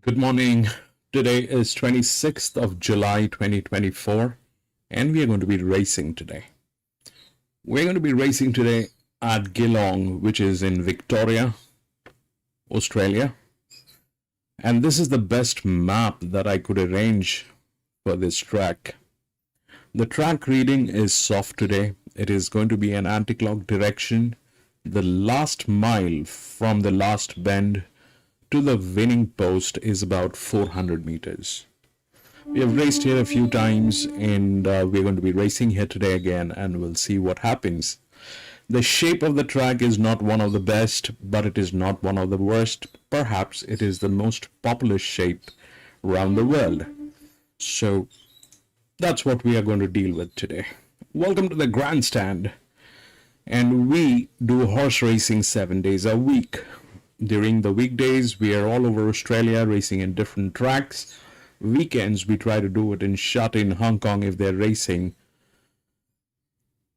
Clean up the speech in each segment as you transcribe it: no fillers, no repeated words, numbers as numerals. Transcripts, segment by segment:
Good morning. Today is 26th of July 2024 and we are going to be racing today. We're going to be racing today at Geelong, which is in Victoria, Australia. And this is the best map that I could arrange for this track. The track reading is soft today. It is going to be an anti-clock direction. The last mile from the last bend to the winning post is about 400 meters. We have raced here a few times and we're going to be racing here today again, and we'll see what happens. The shape of the track is not one of the best, but it is not one of the worst. Perhaps it is the most popular shape around the world. So that's what we are going to deal with today. Welcome to the grandstand. And we do horse racing 7 days a week. During the weekdays, we are all over Australia racing in different tracks. Weekends, we try to do it in Shut in Hong Kong if they're racing.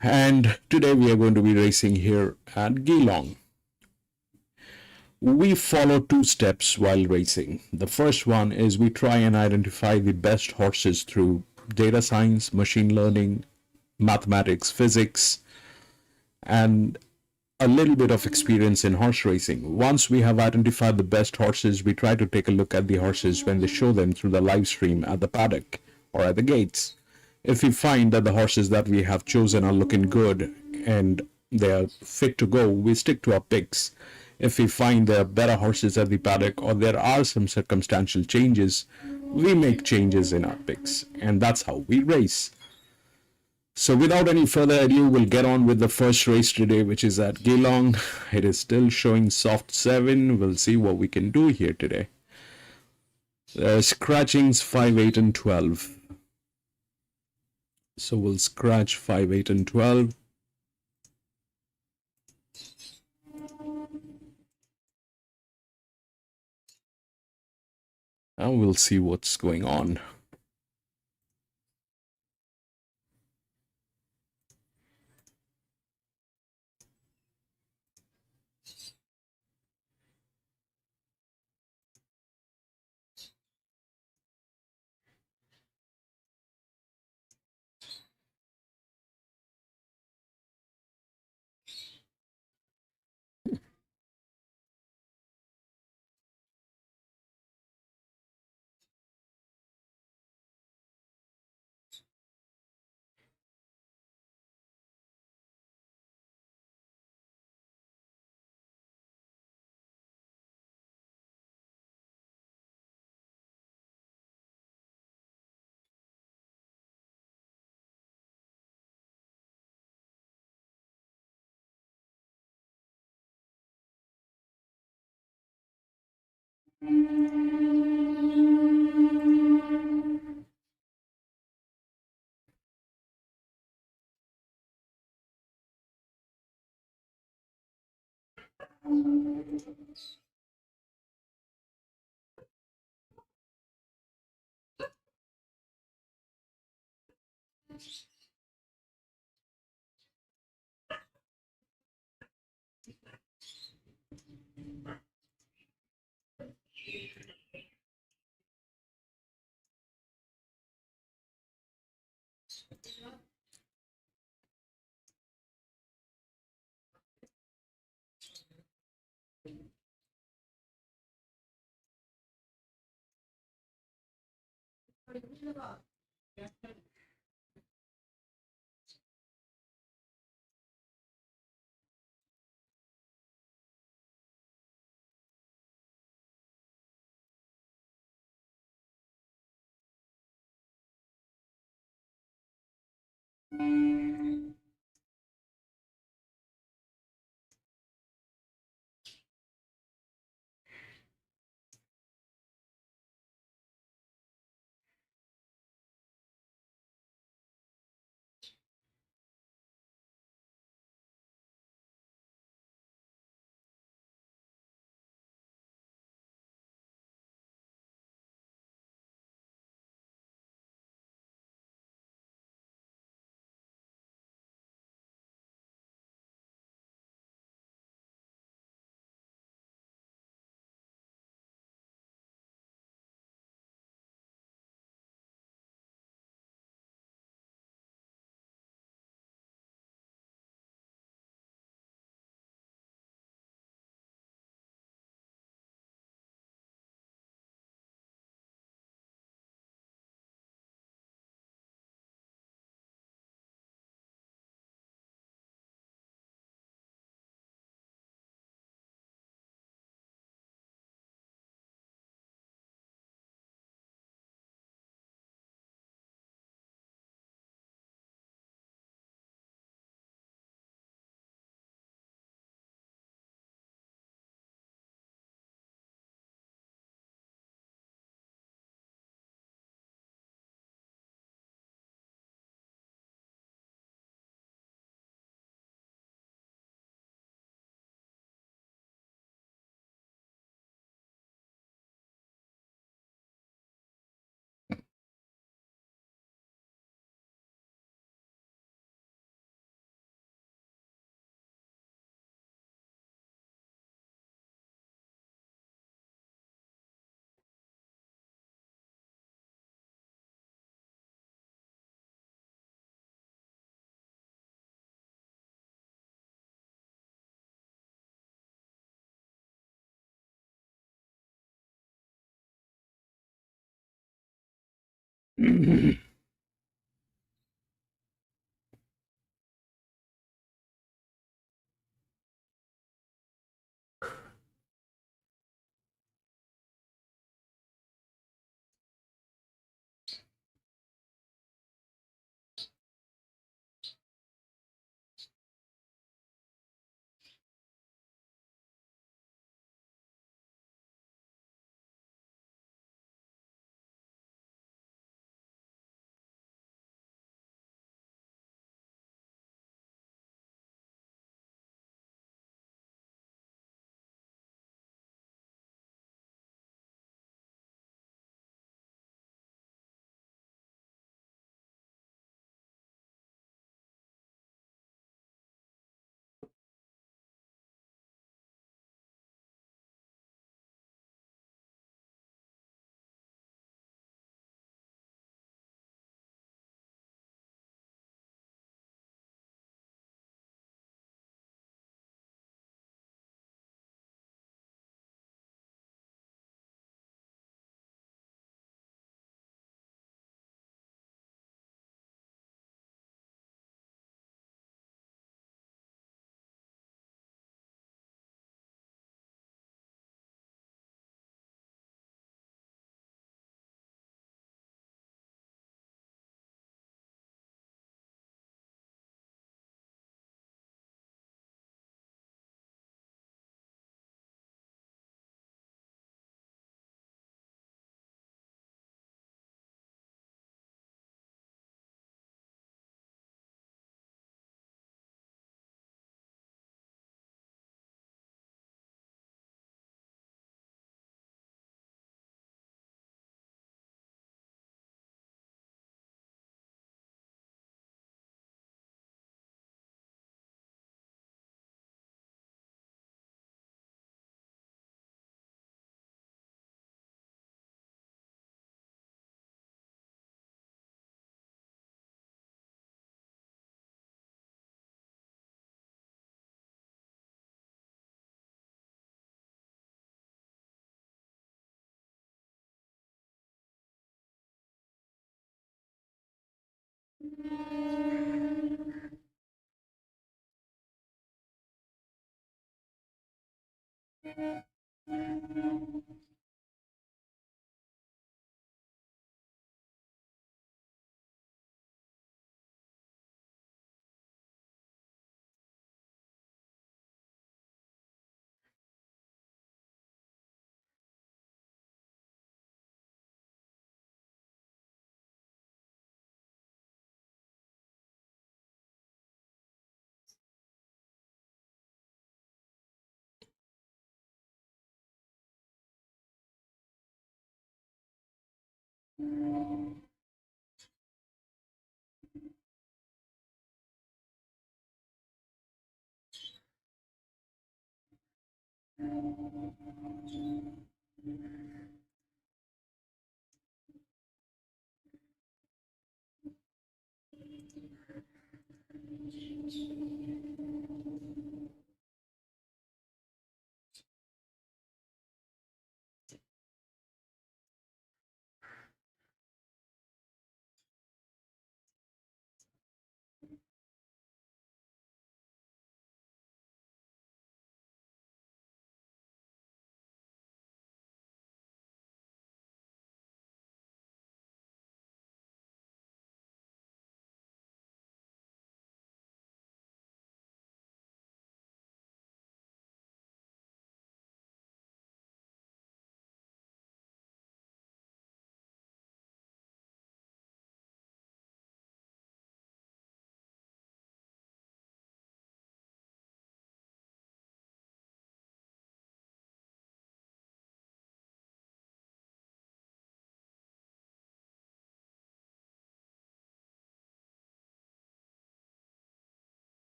And today we are going to be racing here at Geelong. We follow two steps while racing. The first one is we try and identify the best horses through data science, machine learning, mathematics, physics, and a little bit of experience in horse racing. Once we have identified the best horses, we try to take a look at the horses when they show them through the live stream at the paddock or at the gates. If we find that the horses that we have chosen are looking good and they are fit to go, we stick to our picks. If we find there are better horses at the paddock or there are some circumstantial changes, we make changes in our picks, and that's how we race. So without any further ado, we'll get on with the first race today, which is at Geelong. It is still showing soft 7. We'll see what we can do here today. Scratchings 5, 8, and 12. So we'll scratch 5, 8, and 12. And we'll see what's going on.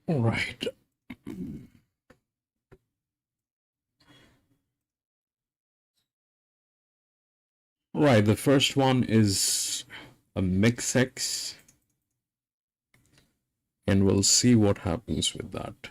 All right. Right, the first one is a mix X, and we'll see what happens with that.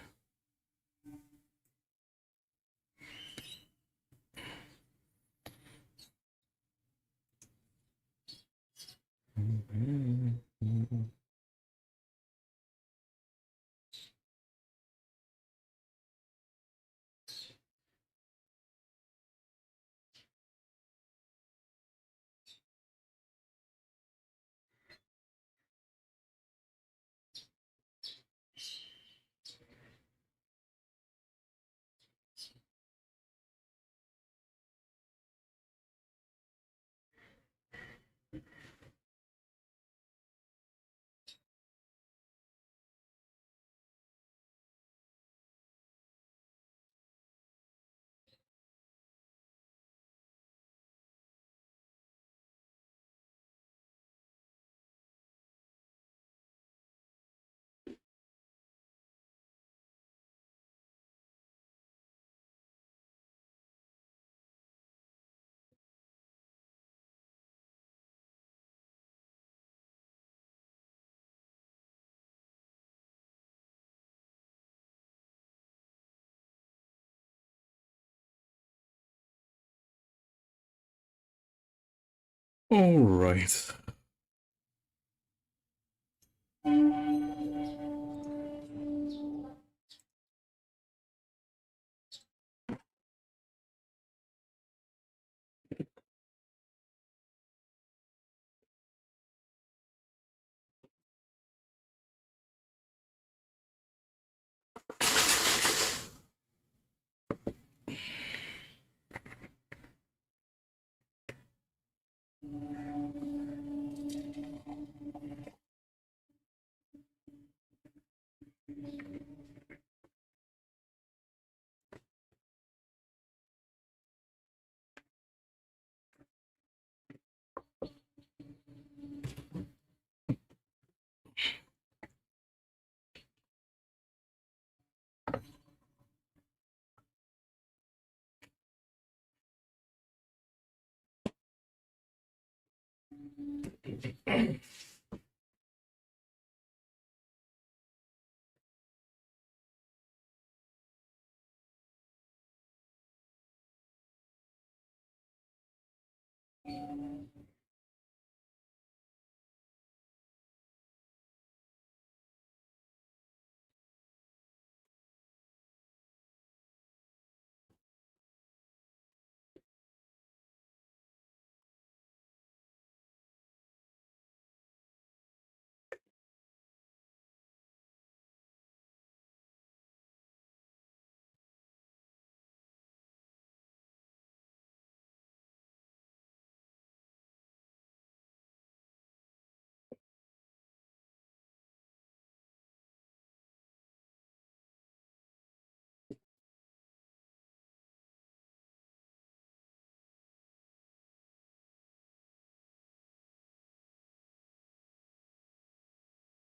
All right.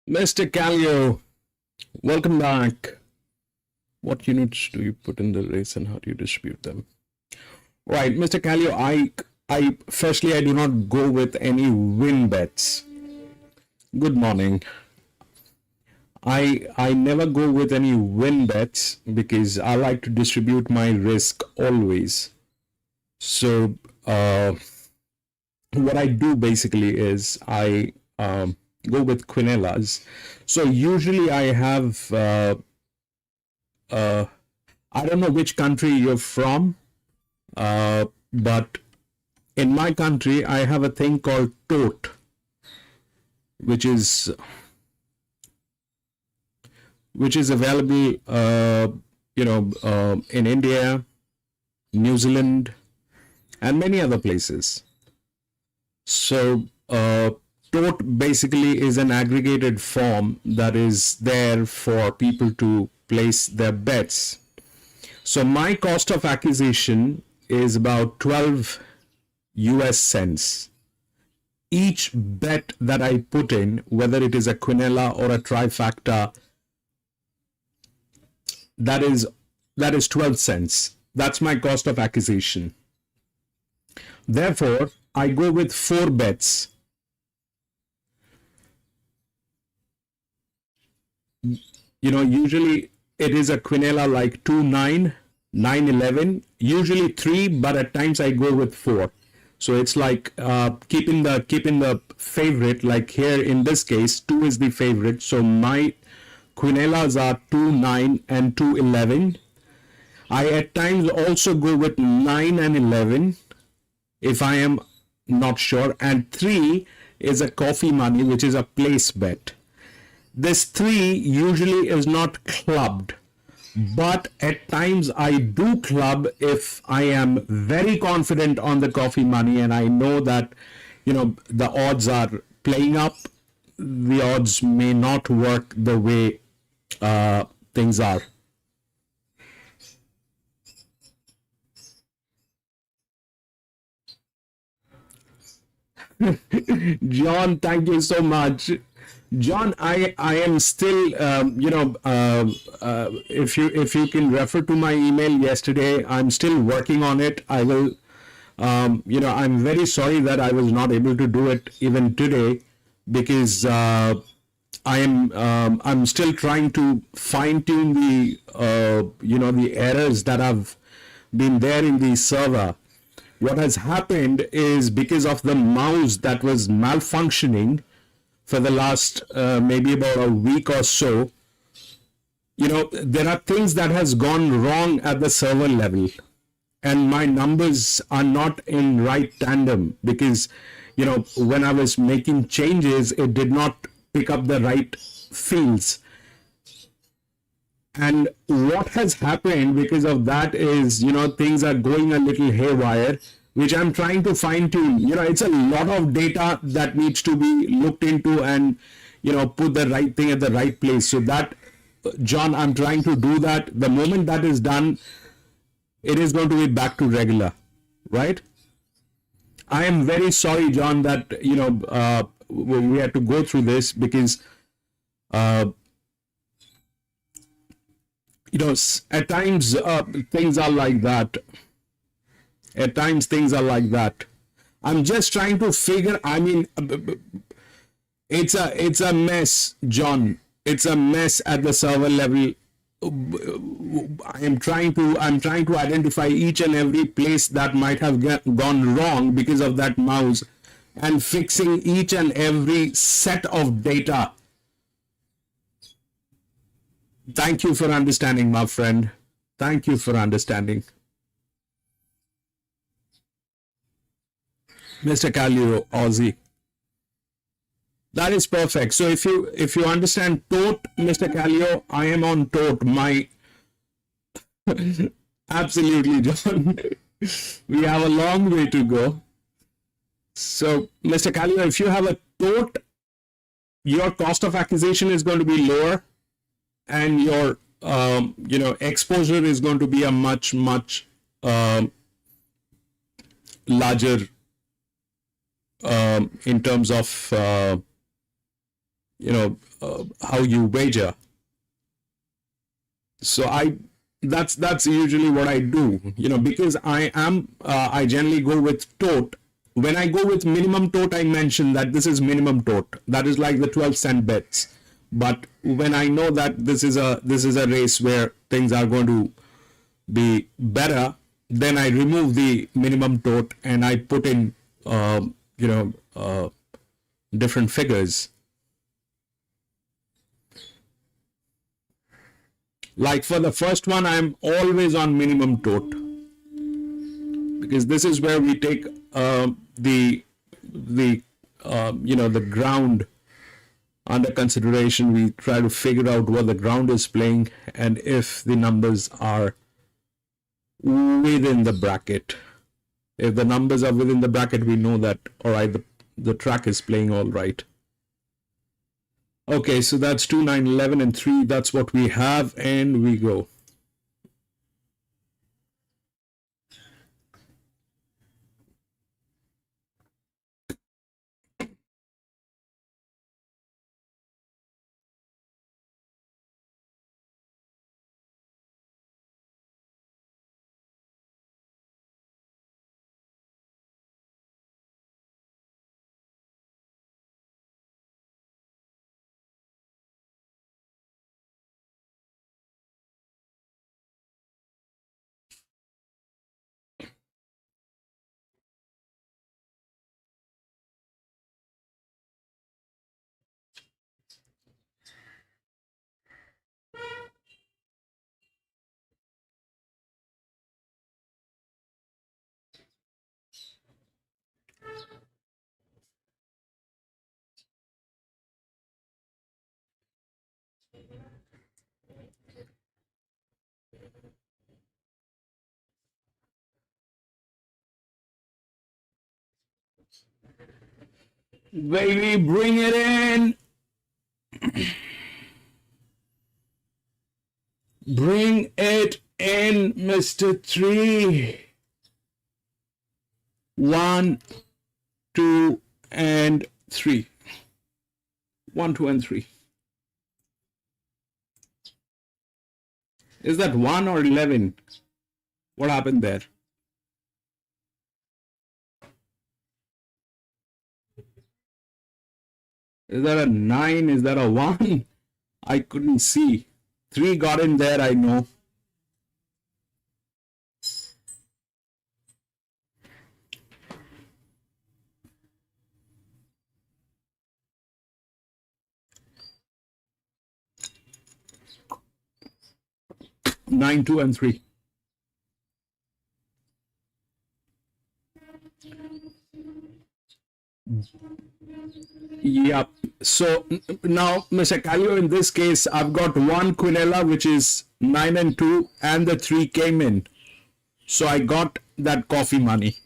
Mr. Callio, welcome back. What units do you put in the race and how do you distribute them? Right, Mr. Callio, I firstly, I do not go with any win bets. Good morning. I never go with any win bets because I like to distribute my risk always. So what I do basically is I go with quinellas. So usually I have I don't know which country you're from, but in my country I have a thing called tote, which is available in India, New Zealand, and many other places. So tote basically is an aggregated form that is there for people to place their bets. So my cost of acquisition is about 12 US cents. Each bet that I put in, whether it is a quinella or a trifactor, that is 12 cents. That's my cost of acquisition. Therefore, I go with 4 bets. Usually it is a quinella like 2, 9, 9, 11, usually 3, but at times I go with 4. So it's like keeping the favorite, like here in this case, 2 is the favorite. So my quinellas are 2, 9, and 2, 11. I at times also go with 9 and 11 if I am not sure. And 3 is a coffee money, which is a place bet. This 3 usually is not clubbed, but at times I do club if I am very confident on the coffee money and I know that the odds are playing up. The odds may not work the way things are. John, thank you so much. John, I am still if you can refer to my email yesterday, I'm still working on it. I will I'm very sorry that I was not able to do it even today because I'm still trying to fine tune the the errors that have been there in the server. What has happened is because of the mouse that was malfunctioning for the last maybe about a week or so, there are things that has gone wrong at the server level and my numbers are not in right tandem because when I was making changes it did not pick up the right fields. And what has happened because of that is things are going a little haywire, which I'm trying to fine tune. It's a lot of data that needs to be looked into and put the right thing at the right place. So that, John, I'm trying to do that. The moment that is done, it is going to be back to regular, right? I am very sorry, John, that we had to go through this because at times things are like that. At times things are like that. I'm just trying to figure. I mean, it's a mess, John. It's a mess at the server level. I'm trying to identify each and every place that might have gone wrong because of that mouse, and fixing each and every set of data. Thank you for understanding, my friend. Thank you for understanding. Mr. Callio, Aussie. That is perfect. So if you understand tote, Mr. Callio, I am on tote. My absolutely, John. We have a long way to go. So, Mr. Callio, if you have a tote, your cost of acquisition is going to be lower, and your exposure is going to be a much larger in terms of how you wager. So that's usually what I do, because I generally go with tote. When I go with minimum tote, I mention that this is minimum tote. That is like the 12-cent bets. But when I know that this is a race where things are going to be better, then I remove the minimum tote and I put in different figures. Like for the first one, I'm always on minimum tote, because this is where we take the ground under consideration. We try to figure out what the ground is playing and if the numbers are within the bracket. If the numbers are within the bracket, we know that, all right, the track is playing all right. Okay, so that's 2, 9, 11, and 3. That's what we have, and we go. Baby, bring it in. Bring it in, Mr. 3. 1, 2, and 3. 1, 2, and 3. Is that 1 or 11? What happened there? Is that a 9? Is that a 1? I couldn't see. 3 got in there, I know. Nine, 2, and 3. Yep. So now, Mr. Calio, in this case, I've got 1 Quinella, which is 9 and 2, and the 3 came in. So I got that coffee money.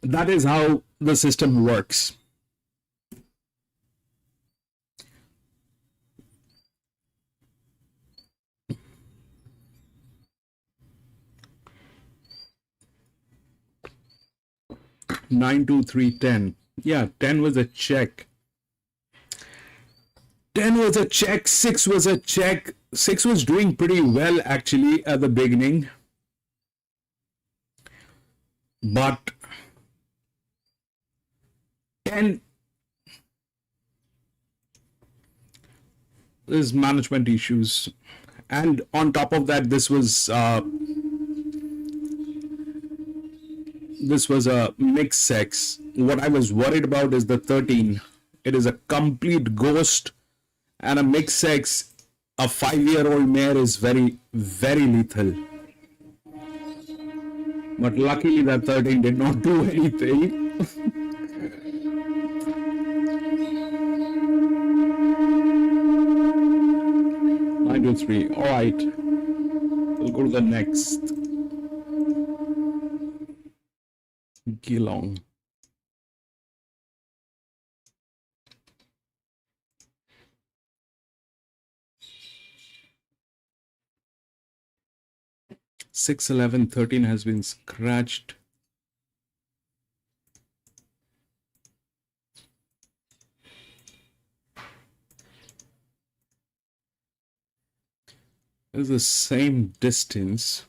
That is how the system works. Nine, 2, 3, 10. Yeah, 10 was a check. 10 was a check. 6 was a check. 6 was doing pretty well actually at the beginning. But 10 is management issues. And on top of that, this was a mixed sex. What I was worried about is the 13. It is a complete ghost, and a mixed sex, a 5-year-old mare, is very, very lethal. But luckily that 13 did not do anything. 9, 2, 3. All right. We'll go to the next. Geelong. Six, 11, 13 has been scratched. is the same distance.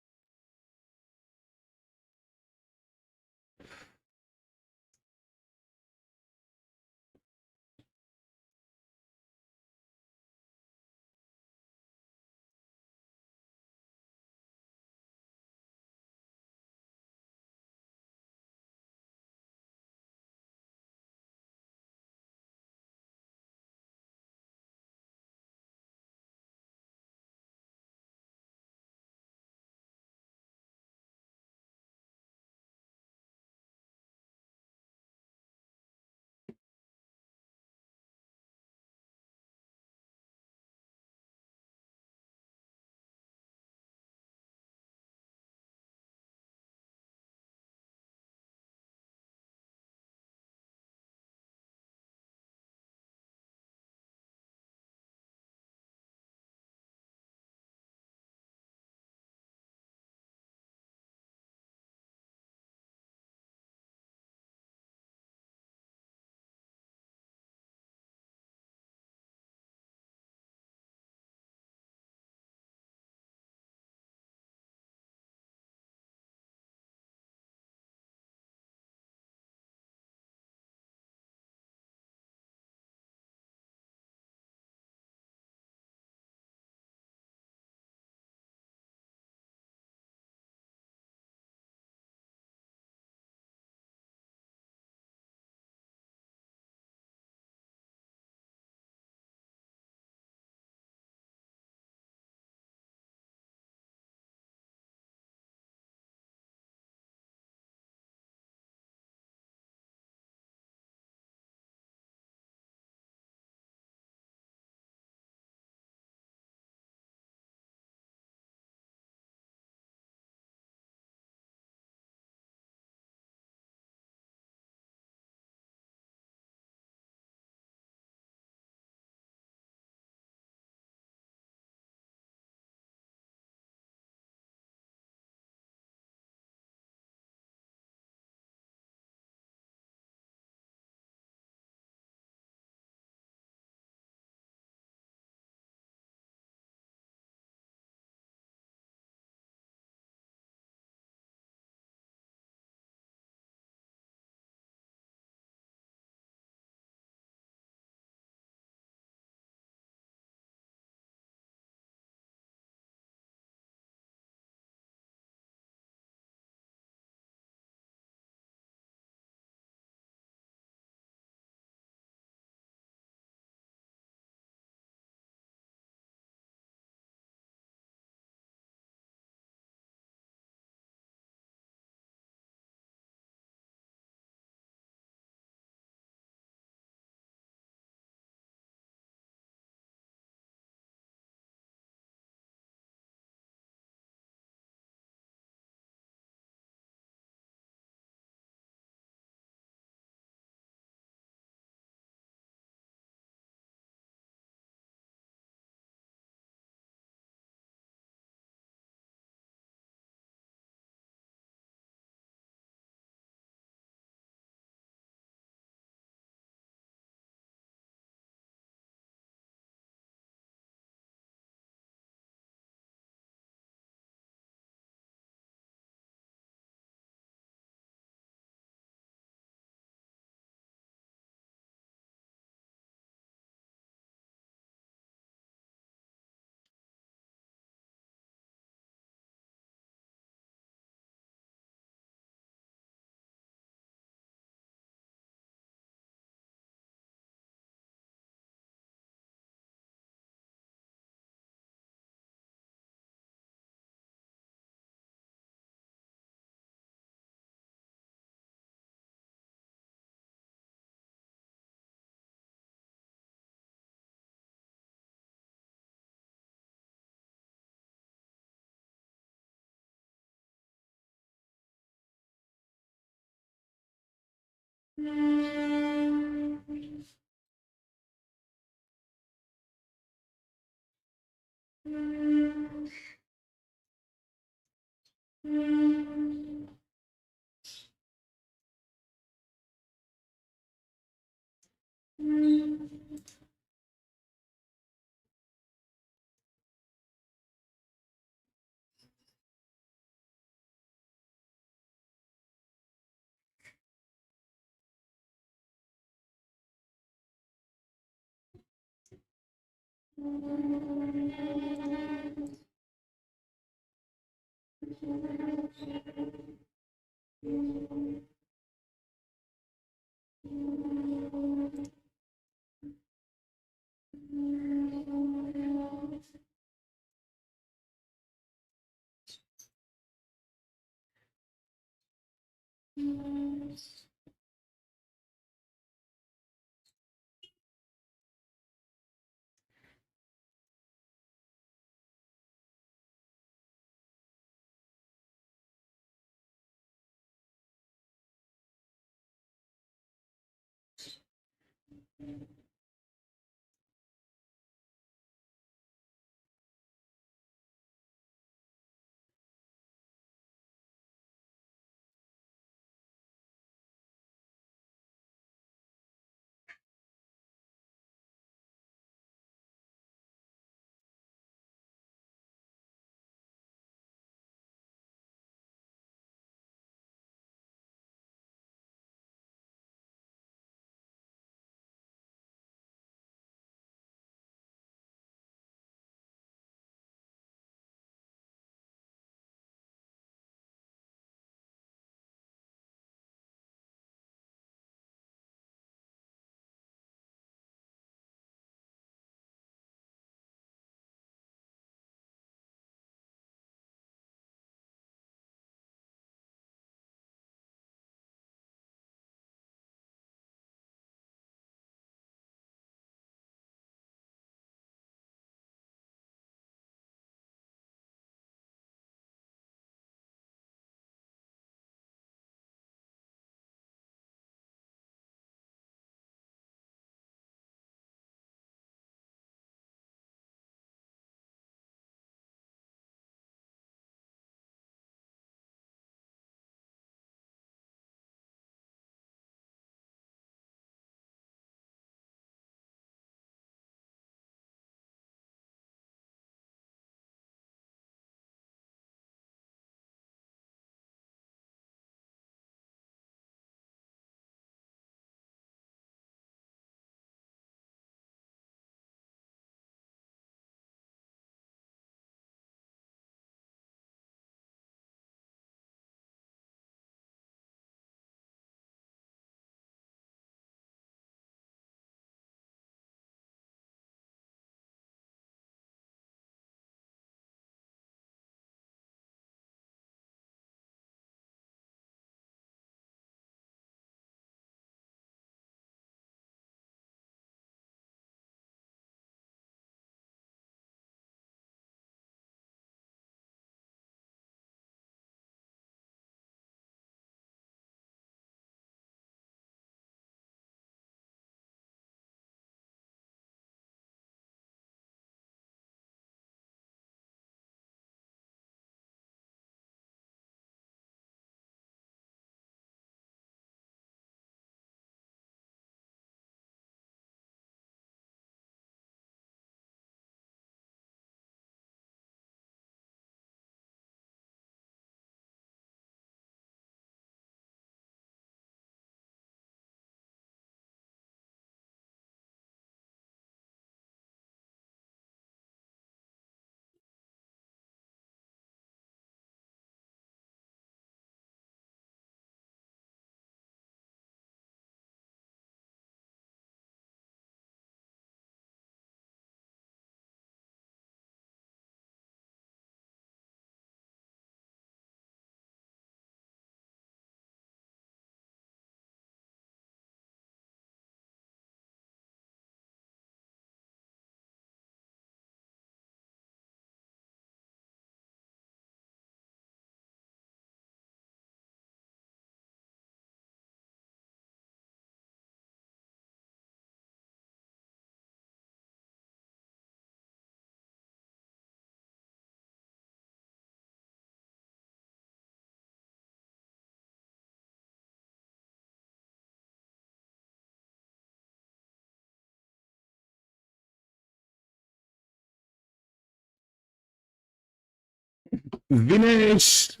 Vinesh!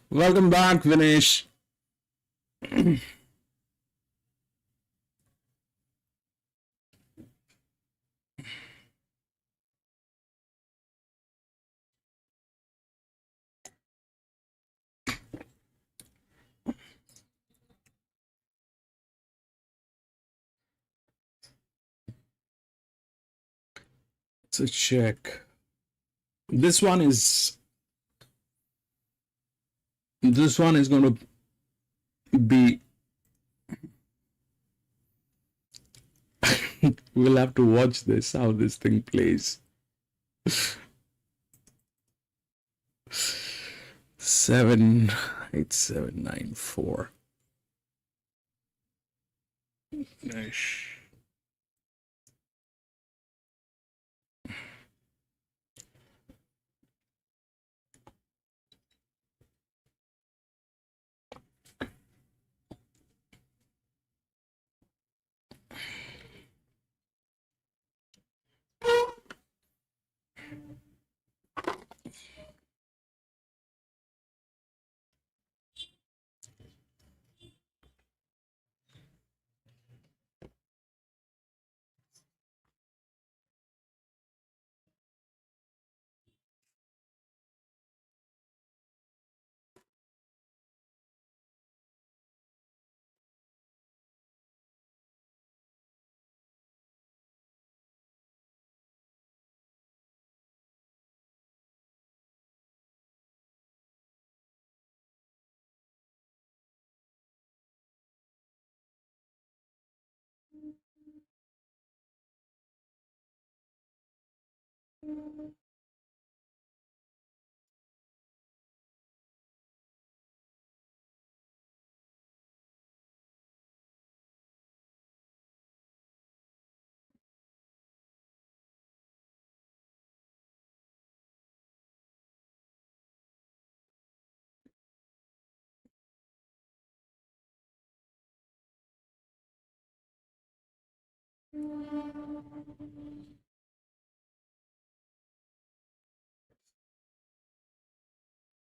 Welcome back, Vinesh. Let's check. This one is going to be we'll have to watch this, how this thing plays. 78794. Nice.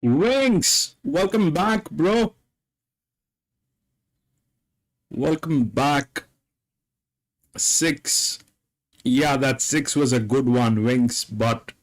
Wings, welcome back, bro. Welcome back. 6. Yeah, that 6 was a good one, Wings, but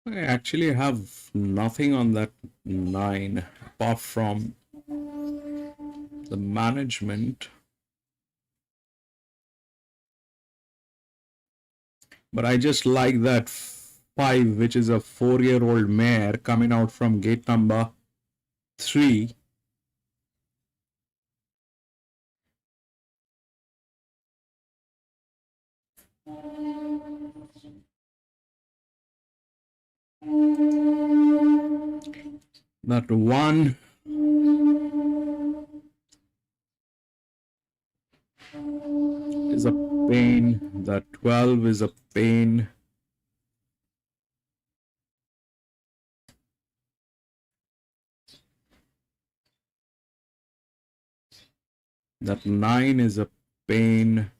I actually have nothing on that 9 apart from the management. But I just like that 5, which is a 4-year-old mare coming out from gate number 3. That 1 is a pain. That 12 is a pain. That 9 is a pain.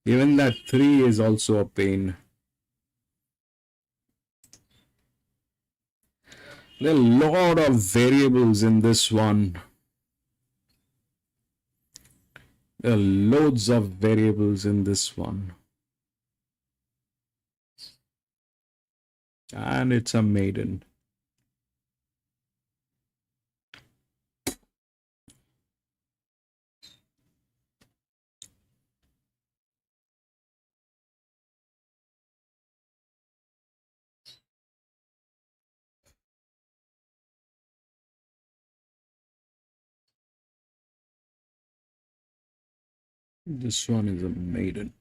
Even that 3 is also a pain. There are a lot of variables in this one. There are loads of variables in this one. And it's a maiden. This one is a maiden.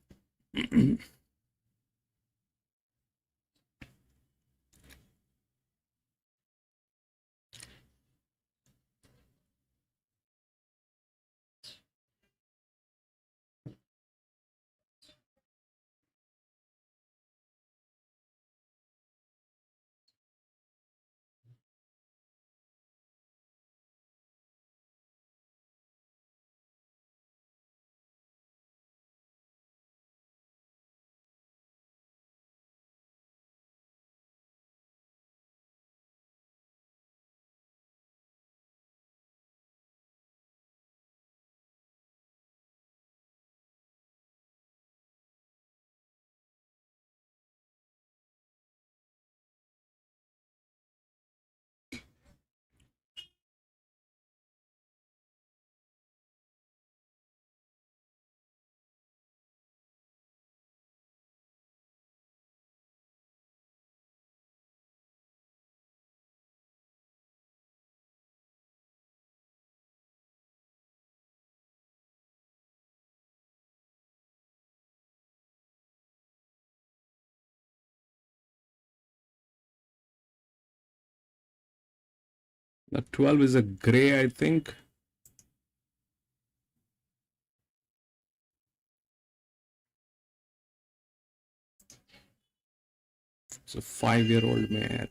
The 12 is a gray, I think. It's a 5-year-old mare.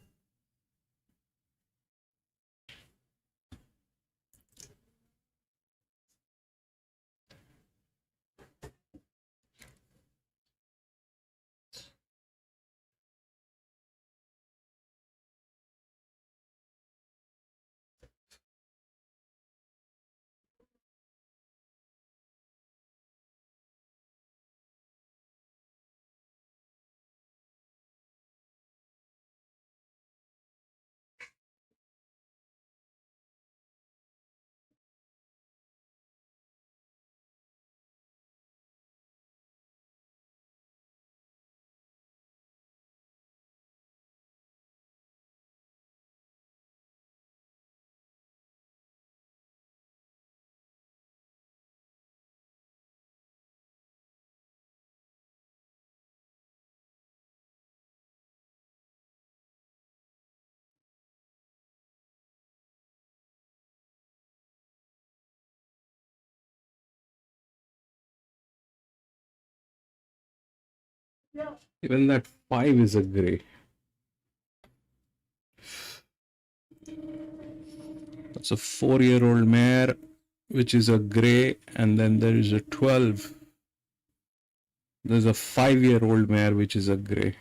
Even that 5 is a gray. That's a 4-year-old mare, which is a gray, and then there is a 12. There's a 5-year-old mare, which is a gray.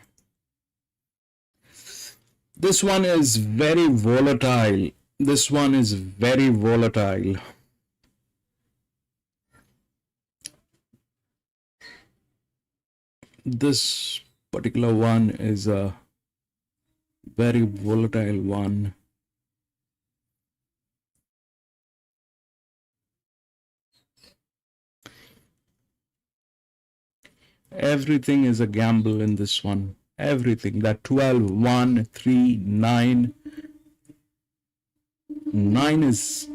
This one is very volatile. This one is very volatile. This particular one is a very volatile one. Everything is a gamble in this one. Everything. That 12, 1, 3, 9. 9 is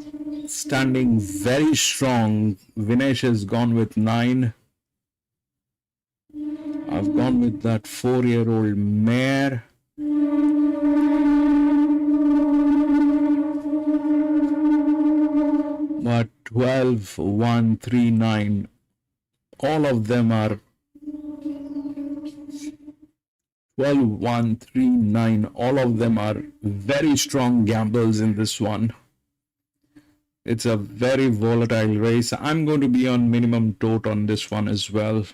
standing very strong. Vinesh has gone with 9. I've gone with that 4-year-old mare. But 12, 1, 3, 9. All of them are 12, 1, 3, 9. All of them are very strong gambles in this one. It's a very volatile race. I'm going to be on minimum tote on this one as well.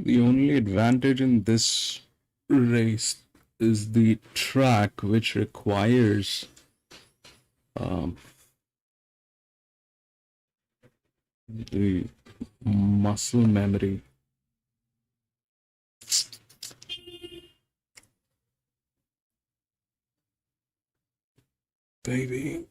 The only advantage in this race is the track, which requires the muscle memory. Baby.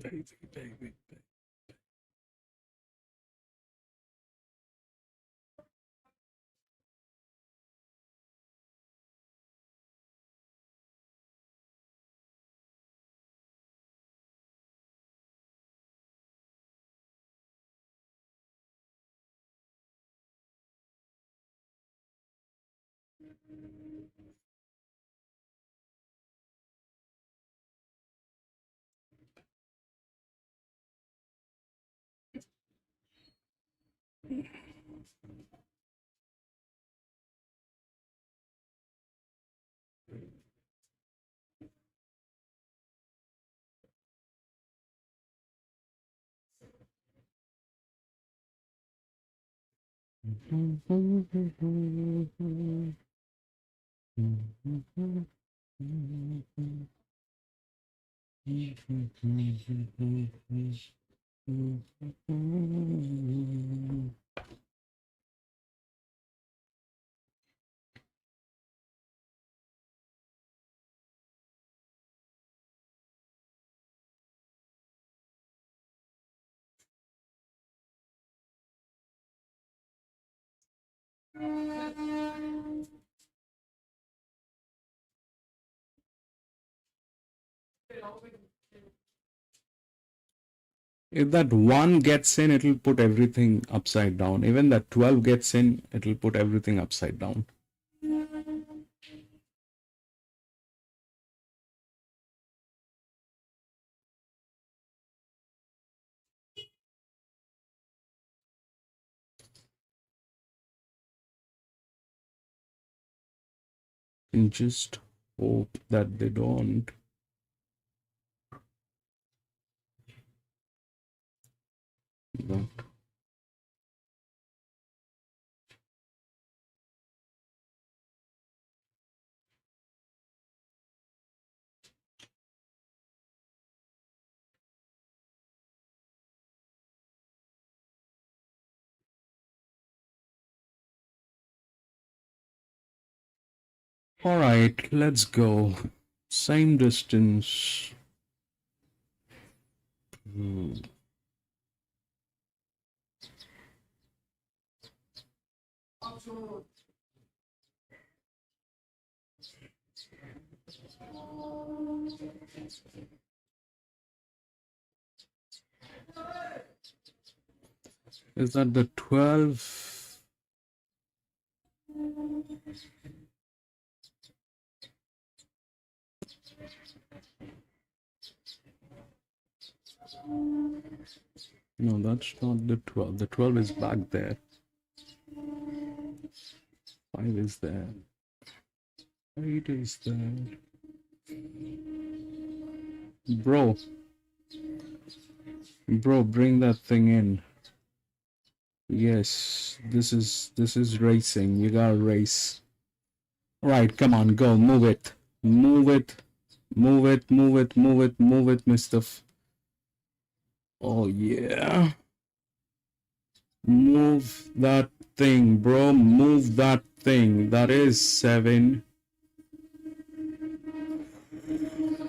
Baby. If that 1 gets in, it'll put everything upside down. Even that 12 gets in, it'll put everything upside down. And just hope that they don't. But all right, let's go. Same distance. Is that the 12? No, that's not the 12. The 12 is back there. 5 is there. 8 is there. Bro, bring that thing in. Yes, this is racing. You gotta race. Right, come on, go, move it. Move it. Move it, move it, move it, move it, Mr. Oh yeah. Move that thing, bro. Move that thing. That is 7.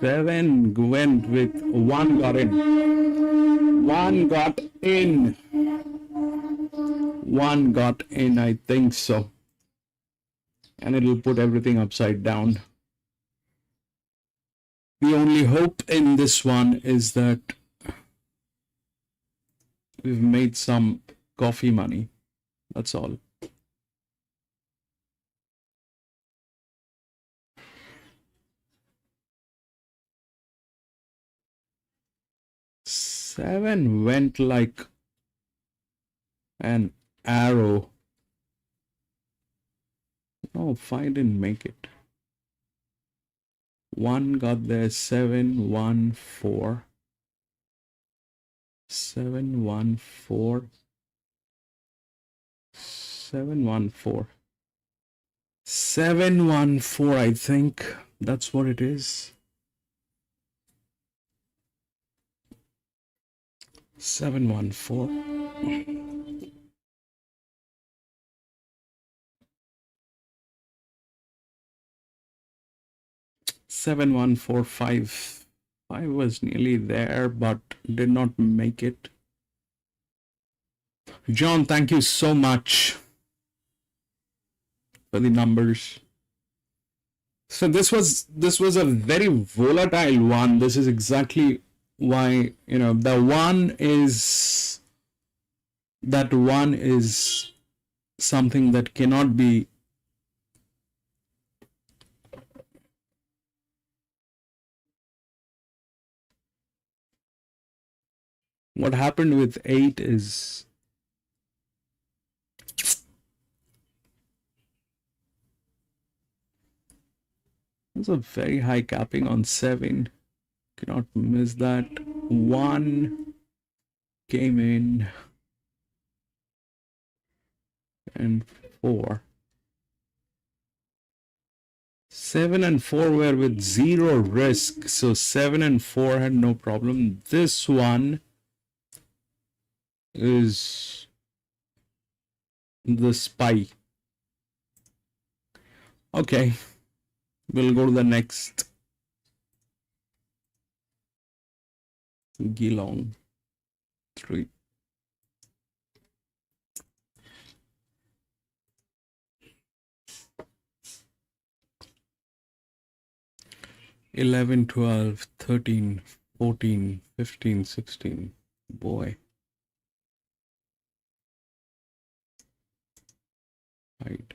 7 went with 1 got in. 1 got in. 1 got in, I think so. And it'll put everything upside down. The only hope in this one is that we've made some coffee money. That's all. Seven went like an arrow. Oh, 5 didn't make it. 1 got there. 7, 1, 4. 7, 1, 4. 7, 1, 4. 7, 1, 4, I think. That's what it is. 7, 1, 4. Seven, 1, 4, 5. 5 was nearly there, but did not make it. John, thank you so much for the numbers. So this was a very volatile one. This is exactly why, that one is something that cannot be what happened with 8 is there's a very high capping on 7. Cannot miss that. 1 came in and 4. 7 and 4 were with 0 risk, so 7 and 4 had no problem. This one is the spy. Okay, we'll go to the next. Geelong 3. $11, $12, $13, $14, $15, $16. Boy. Right.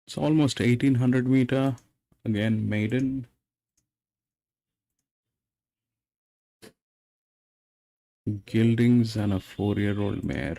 It's almost 1800 meter. Again, maiden. Geldings and a 4-year-old mare.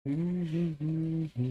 Mm-hmm.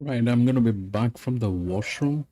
Right, I'm gonna be back from the washroom.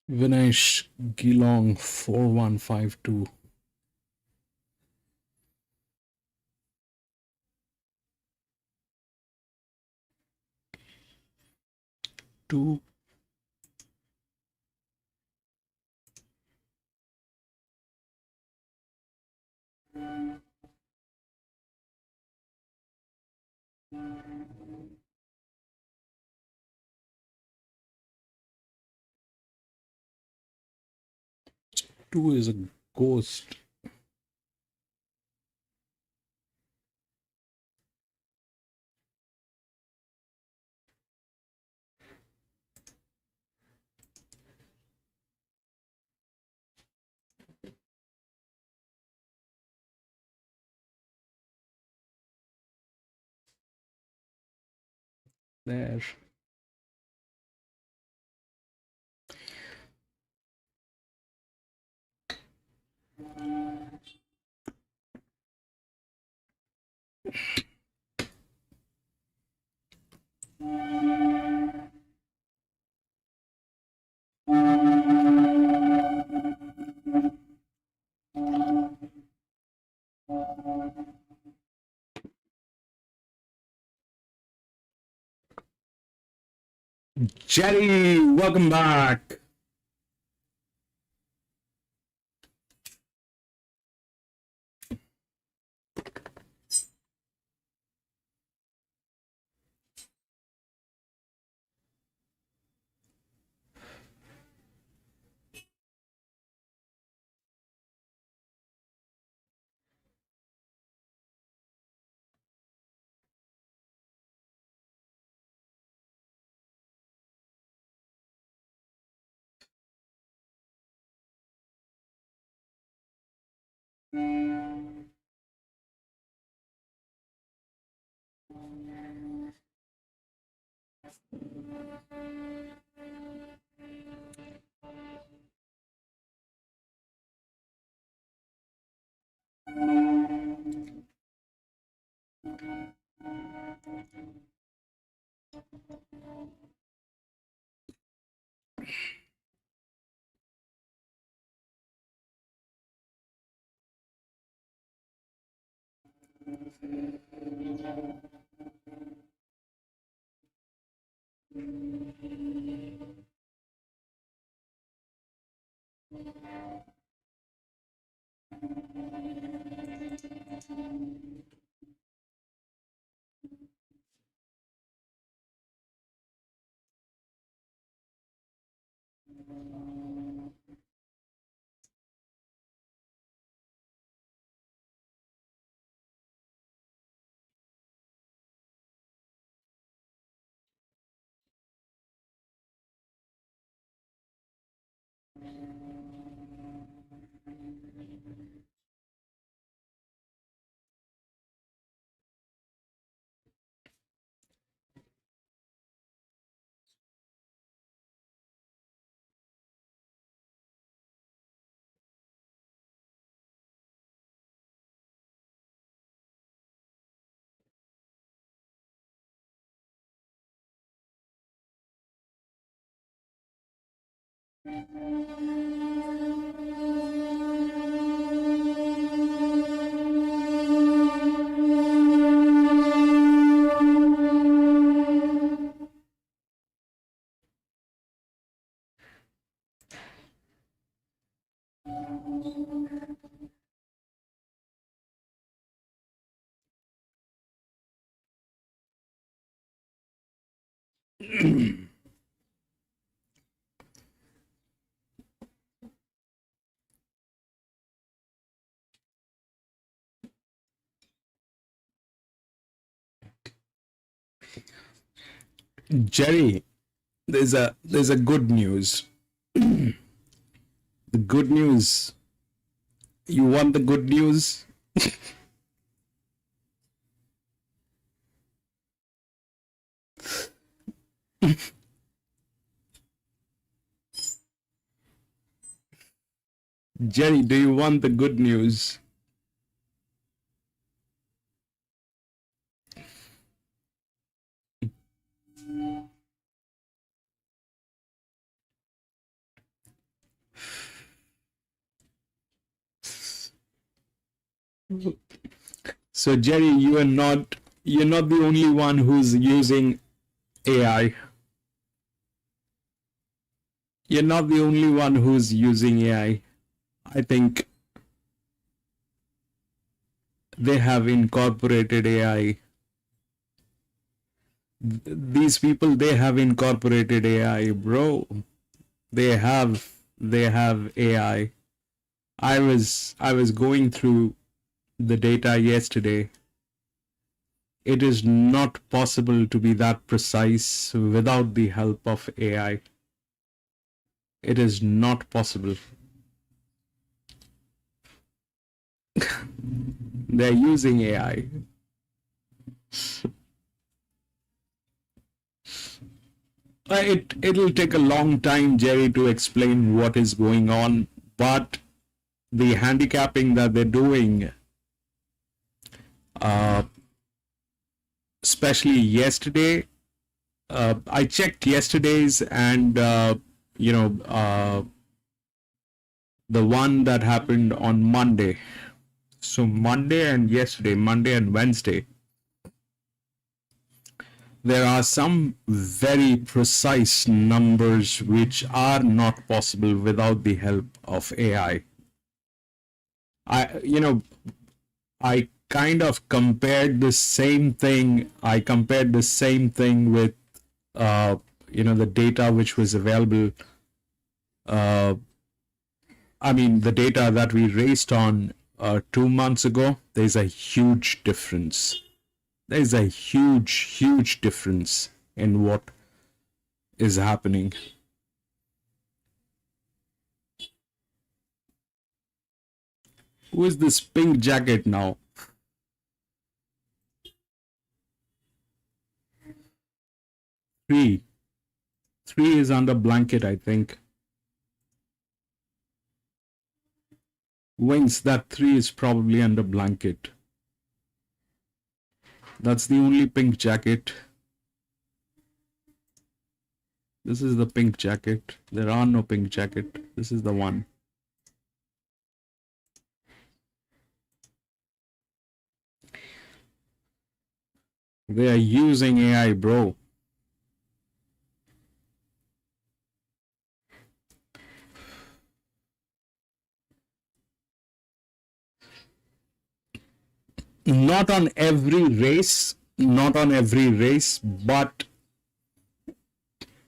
Vinesh, Geelong 4152. Two. Two is a ghost. There. Jerry, welcome back. Jerry, there's a good news. The good news. You want the good news? Jerry, do you want the good news? So Jerry, you're not the only one who's using AI. You're not the only one who's using AI. I think they have incorporated AI. These people, they have incorporated AI, bro. They have AI. I was going through the data yesterday. It is not possible to be that precise without the help of AI. It is not possible. They're using AI. It'll take a long time, Jerry, to explain what is going on, but the handicapping that they're doing, especially yesterday, I checked yesterday's and the one that happened on Monday. So Monday and yesterday, Monday and Wednesday, there are some very precise numbers which are not possible without the help of AI. I kind of compared the same thing. I compared the same thing with, the data which was available. The data that we raced on 2 months ago. There's a huge difference. There's a huge difference in what is happening. Who is this pink jacket now? Three is under blanket, I think. Wings, that 3 is probably under blanket. That's the only pink jacket. This is the pink jacket. There are no pink jacket. This is the one. They are using AI, bro. Not on every race, but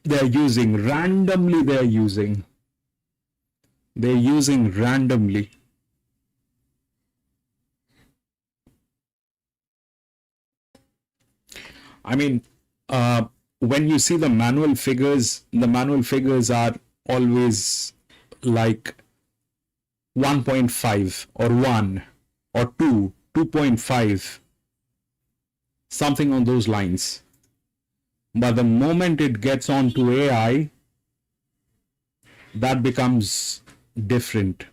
they're using randomly. They're using randomly. I mean, when you see the manual figures are always like 1.5 or 1 or 2, 2.5, something on those lines. But the moment it gets onto AI, that becomes different.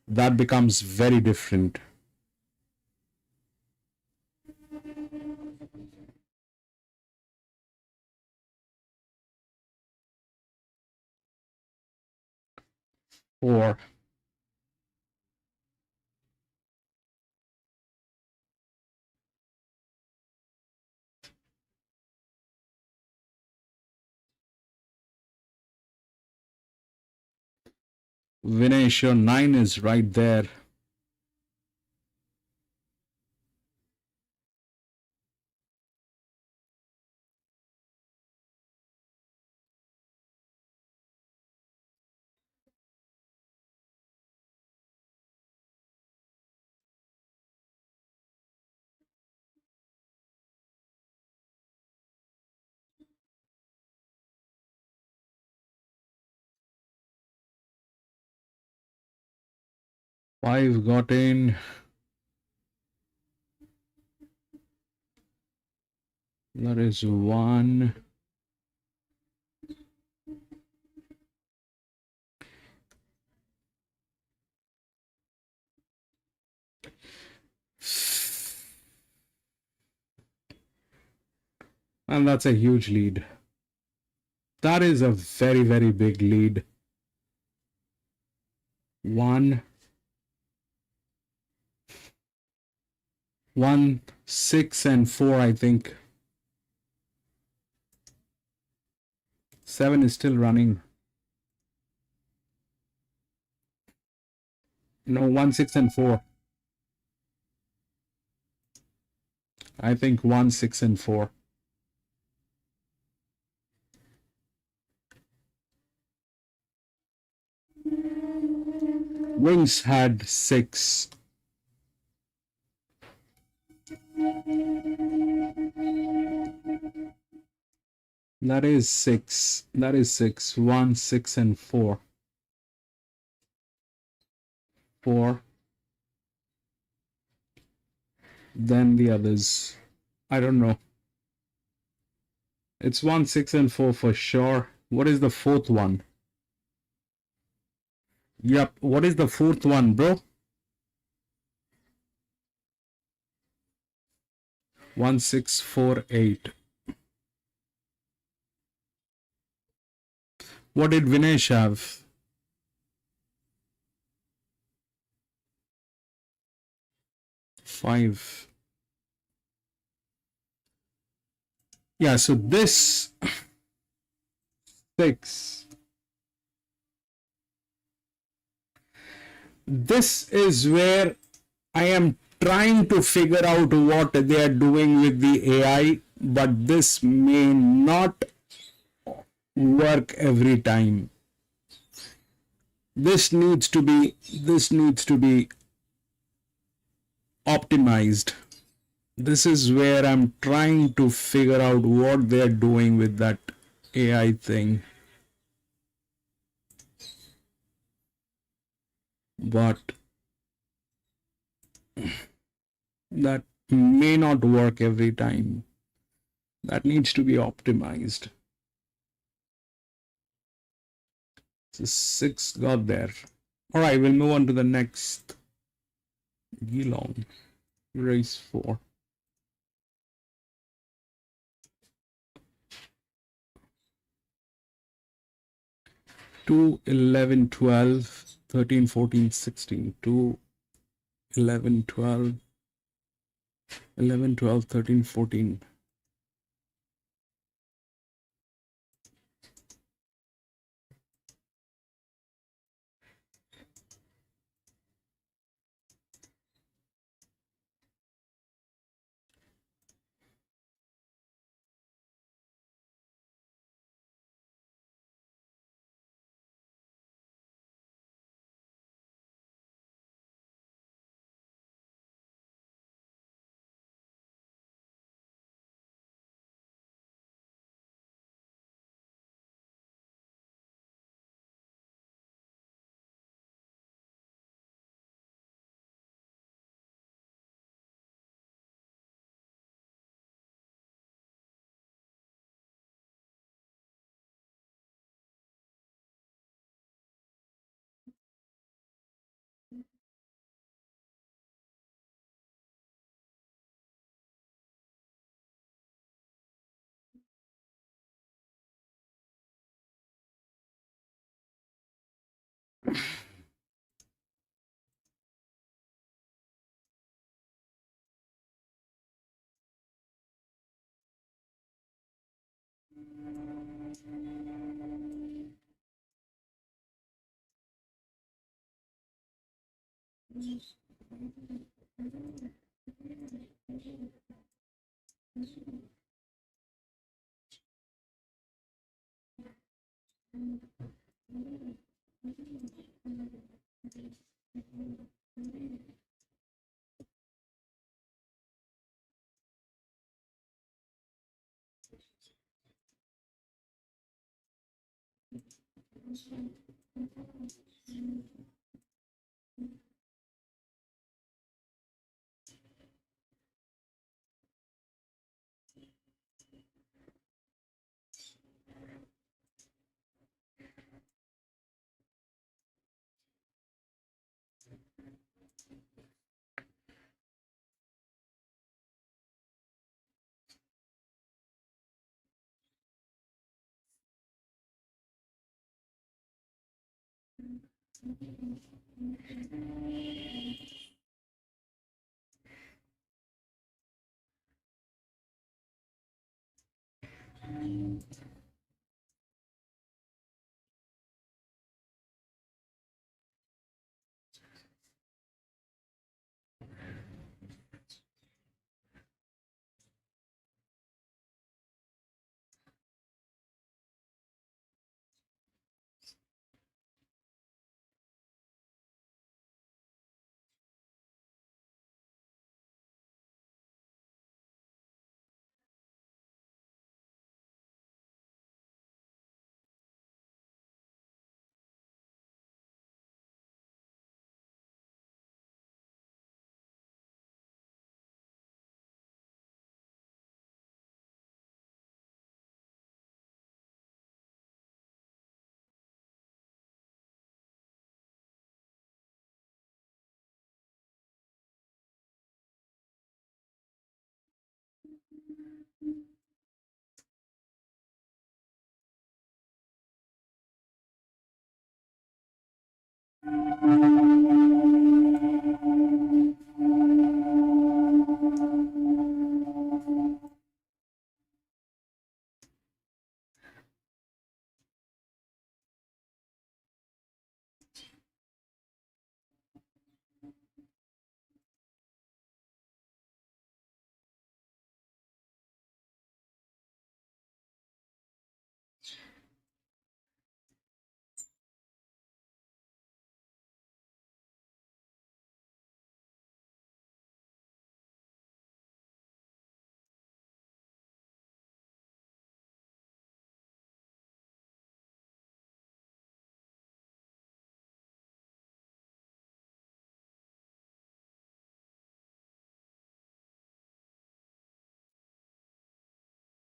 That becomes very different. Or Vinesh, your 9 is right there. Five got in. That is 1. And that's a huge lead. That is a very, very big lead. 1, 6, and 4, I think. 7 is still running. No, 1, 6, and 4. I think 1, 6, and 4. Wings had 6. That is 6. 1, 6, and 4. 4. Then the others. I don't know. It's 1, 6, and 4 for sure. What is the fourth one? Yep. What is the fourth one, bro? 1, 6, 4, 8. What did Vinesh have? 5. Yeah, so this 6. This is where I am trying to figure out what they are doing with the AI, but this may not work every time. This needs to be optimized. This is where I'm trying to figure out what they're doing with that AI thing. But that may not work every time. That needs to be optimized. So 6 got there. All right, we'll move on to the next Geelong, race 4. 2, 11, 12, 13, 14, 16. 2, 11, 12, 11, 12, 13, 14.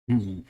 Mhm.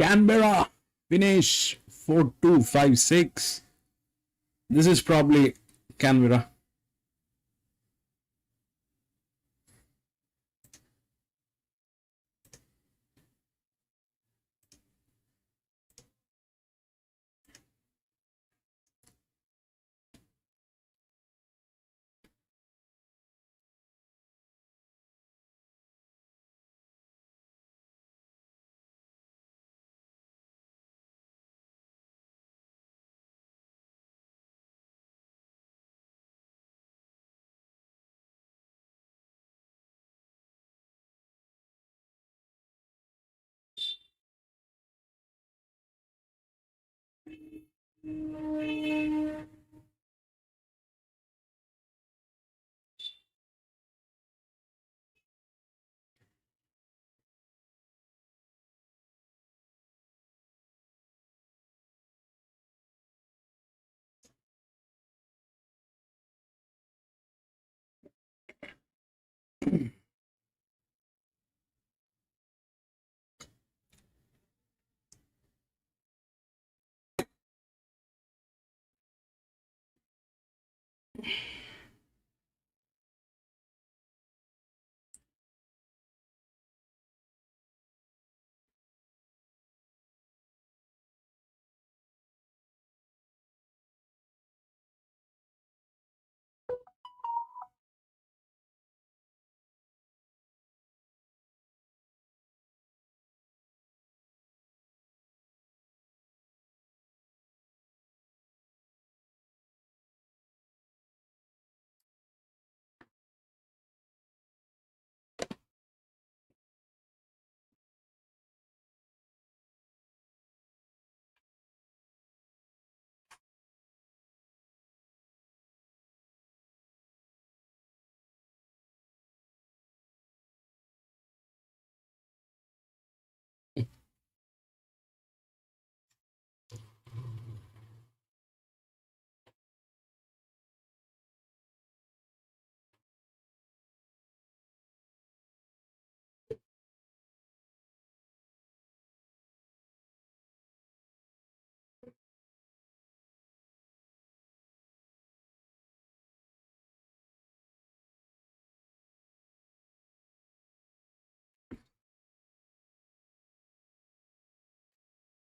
Canberra finish 4256. This is probably Canberra.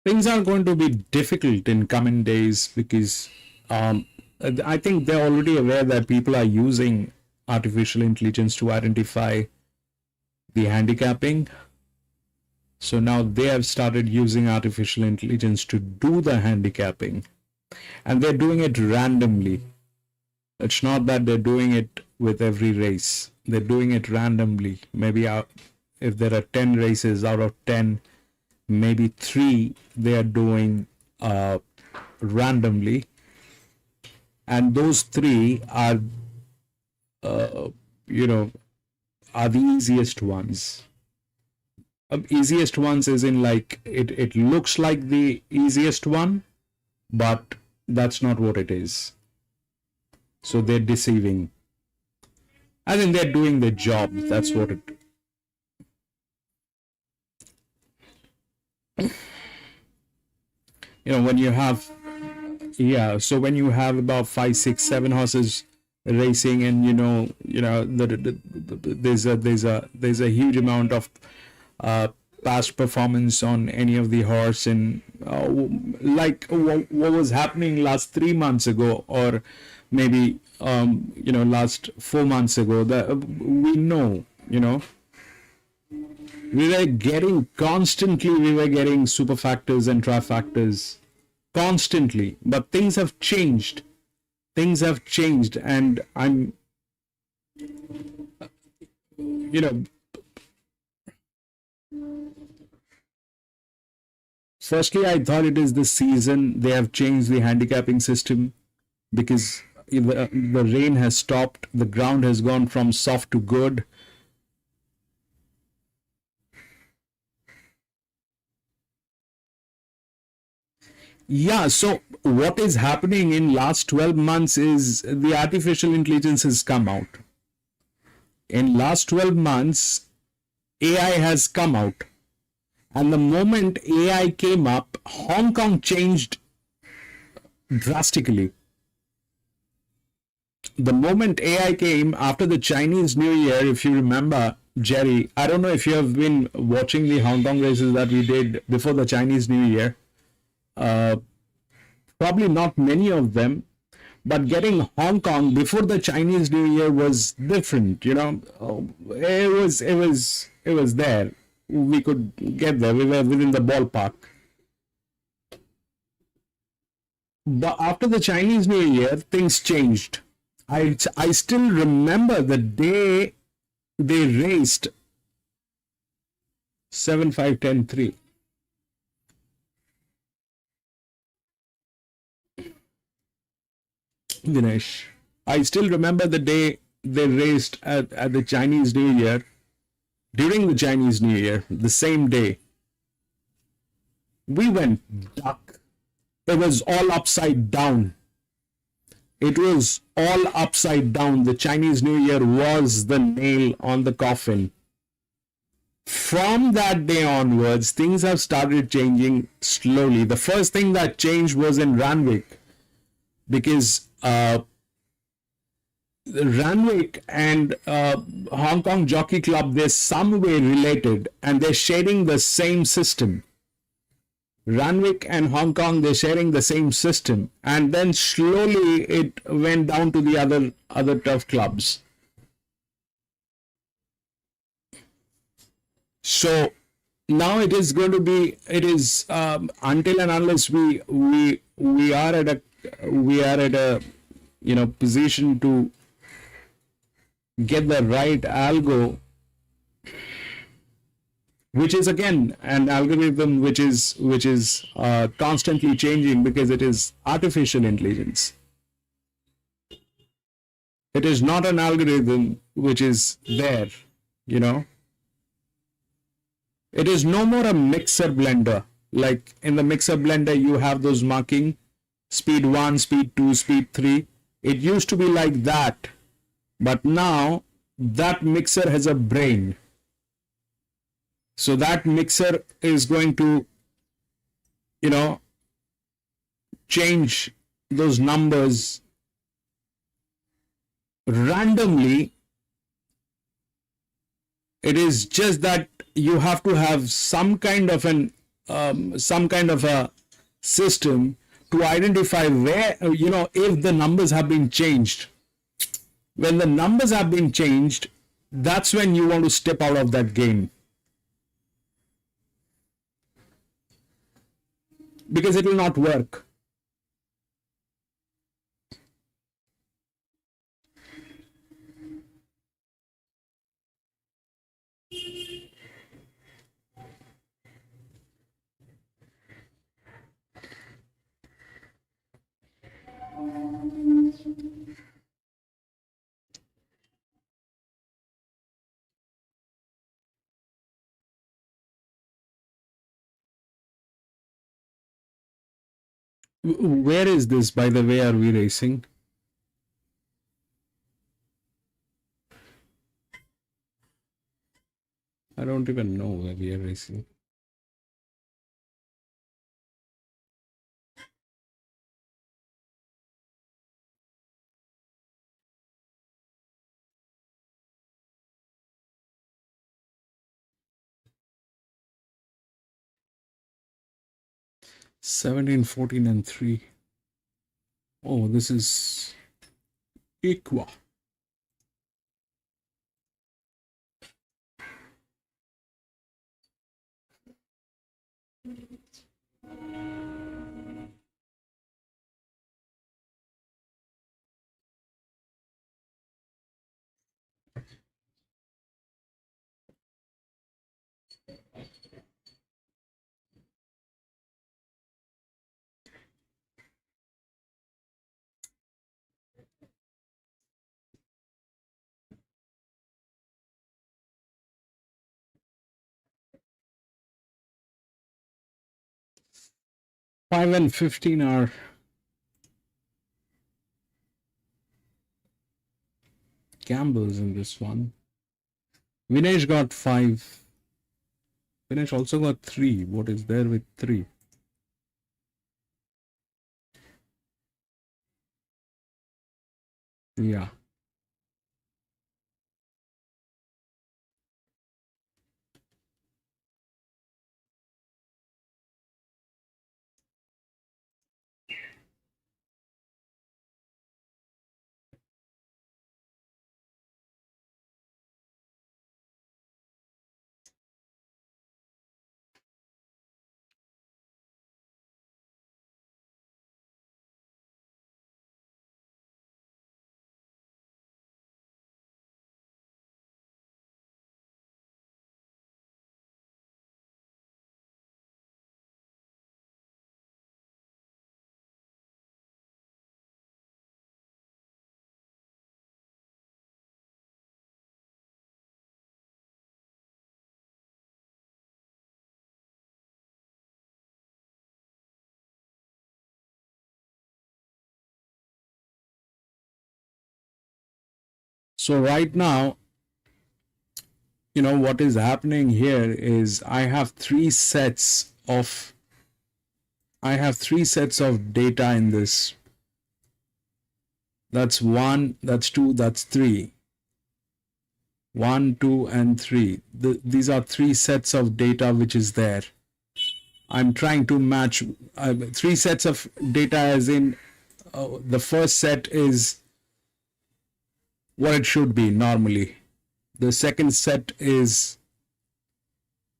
Things are going to be difficult in coming days because I think they're already aware that people are using artificial intelligence to identify the handicapping So now they have started using artificial intelligence to do the handicapping, and they're doing it randomly. It's not that they're doing it with every race. They're doing it randomly. Maybe if there are 10 races, out of 10, maybe 3 they are doing randomly, and those 3 are are the easiest ones. Easiest ones is in like it looks like the easiest one, but that's not what it is. So they're deceiving. I think they're doing their job. That's what it. When you have, so when you have about 5, 6, 7 horses racing, and there's a huge amount of past performance on any of the horse, and like what was happening last 3 months ago, or maybe last 4 months ago, we know, we were getting super factors and trifactors constantly, but things have changed. And I'm firstly, I thought it is the season. They have changed the handicapping system because the rain has stopped. The ground has gone from soft to good. Yeah, so what is happening in last 12 months is the artificial intelligence has come out. In last 12 months, AI has come out. And the moment AI came up, Hong Kong changed drastically. The moment AI came after the Chinese New Year, if you remember, Jerry, I don't know if you have been watching the Hong Kong races that we did before the Chinese New Year. Probably not many of them, but getting Hong Kong before the Chinese New Year was different. It was there. We could get there. We were within the ballpark. But after the Chinese New Year, things changed. I still remember the day they raced 7, 5, 10, 3. Dinesh, I still remember the day they raced at the Chinese New Year, during the Chinese New Year, the same day. We went duck. It was all upside down. It was all upside down. The Chinese New Year was the nail on the coffin. From that day onwards, things have started changing slowly. The first thing that changed was in randwick, because randwick and Hong Kong Jockey Club, they're some way related and they're sharing the same system. Randwick and Hong Kong, they're sharing the same system, and then slowly it went down to the other turf clubs. So now it is going to be, until and unless we are at a position to get the right algo, which is again an algorithm which is constantly changing, because it is artificial intelligence. It is not an algorithm which is there, It is no more a mixer blender. Like in the mixer blender, you have those marking, speed 1, speed 2, speed 3. It used to be like that, but now that mixer has a brain. So that mixer is going to, change those numbers randomly. It is just that you have to have some kind of a system to identify where, if the numbers have been changed. When the numbers have been changed, that's when you want to step out of that game. because it will not work. Where is this, by the way, are we racing? I don't even know where we are racing. $17, $14, and $3. Oh, this is Equa. $5 and $15 are gambles in this one. Vinesh got 5. Vinesh also got 3. What is there with 3? Yeah. So right now, you know, what is happening here is I have 3 sets of data in this. That's 1, that's 2, that's 3. 1, 2, and 3. These are 3 sets of data which is there. I'm trying to match 3 sets of data, as in the first set is what it should be normally. The second set is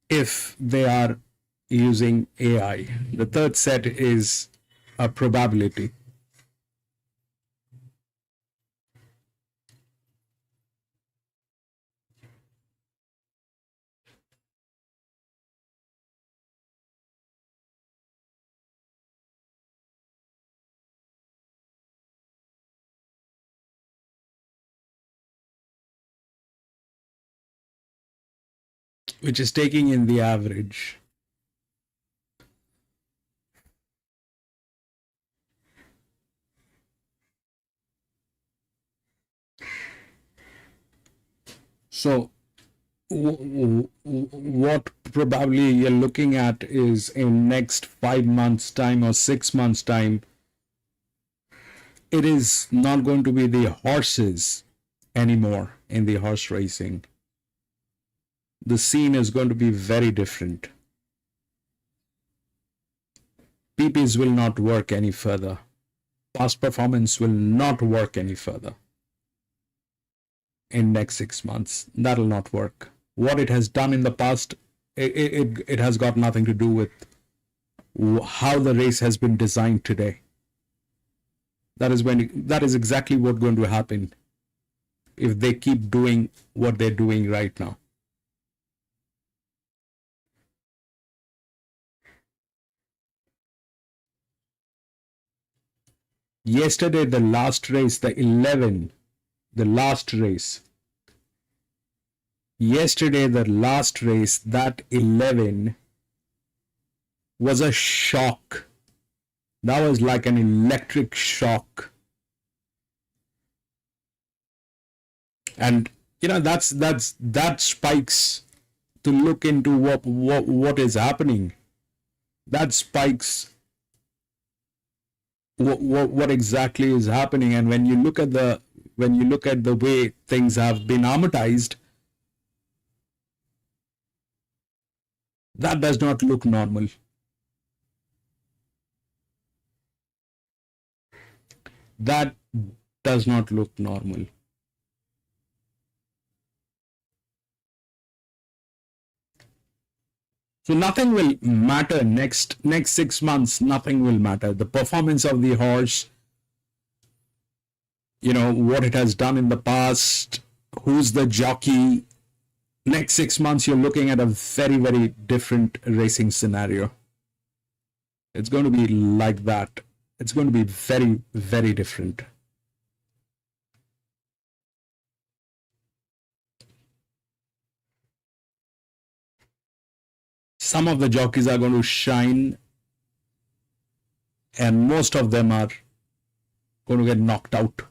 if they are using AI. The third set is a probability. Which is taking in the average. So what probably you're looking at is in next 5 months time or 6 months time, it is not going to be the horses anymore in the horse racing. The scene is going to be very different. PPs will not work any further. Past performance will not work any further. In next 6 months, that'll not work. What it has done in the past, it has got nothing to do with how the race has been designed today. That is exactly what's going to happen if they keep doing what they're doing right now. Yesterday, the last race, the 11, the last race. Yesterday, the last race, that 11 was a shock. That was like an electric shock. And that spikes to look into what is happening. That spikes what exactly is happening. And when you look at the way things have been amortized, that does not look normal. That does not look normal. So nothing will matter next 6 months. Nothing will matter. The performance of the horse, what it has done in the past, who's the jockey. Next 6 months, you're looking at a very, very different racing scenario. It's going to be like that. It's going to be very, very different. Some of the jockeys are going to shine, and most of them are going to get knocked out.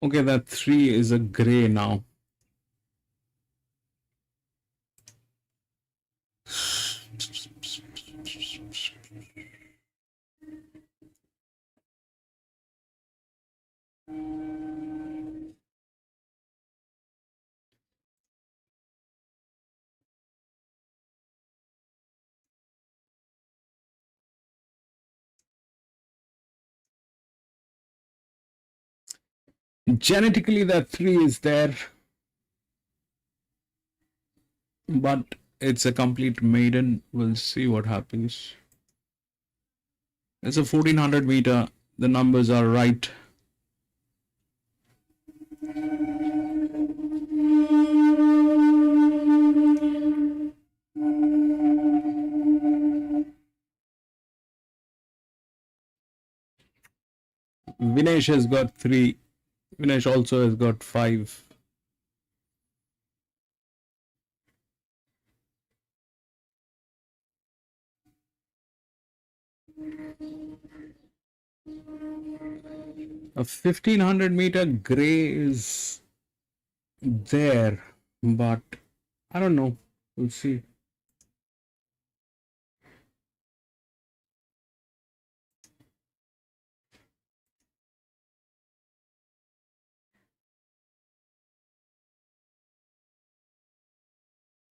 Okay, that 3 is a gray now. Genetically, that 3 is there, but it's a complete maiden. We'll see what happens. It's a 1400 meter. The numbers are right. Vinesh has got 3. Vinesh also has got 5. A 1500 meter gray is there, but I don't know. We'll see.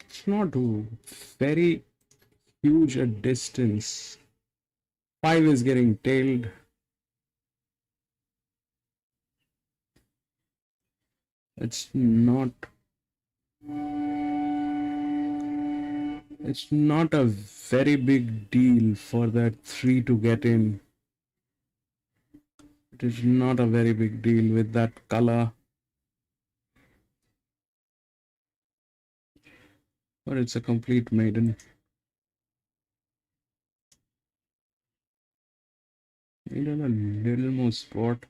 It's not very huge a distance. 5 is getting tailed. It's not It's not a very big deal for that 3 to get in. It is not a very big deal with that color. But it's a complete maiden. Needed a little more sport.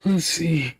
Let's see.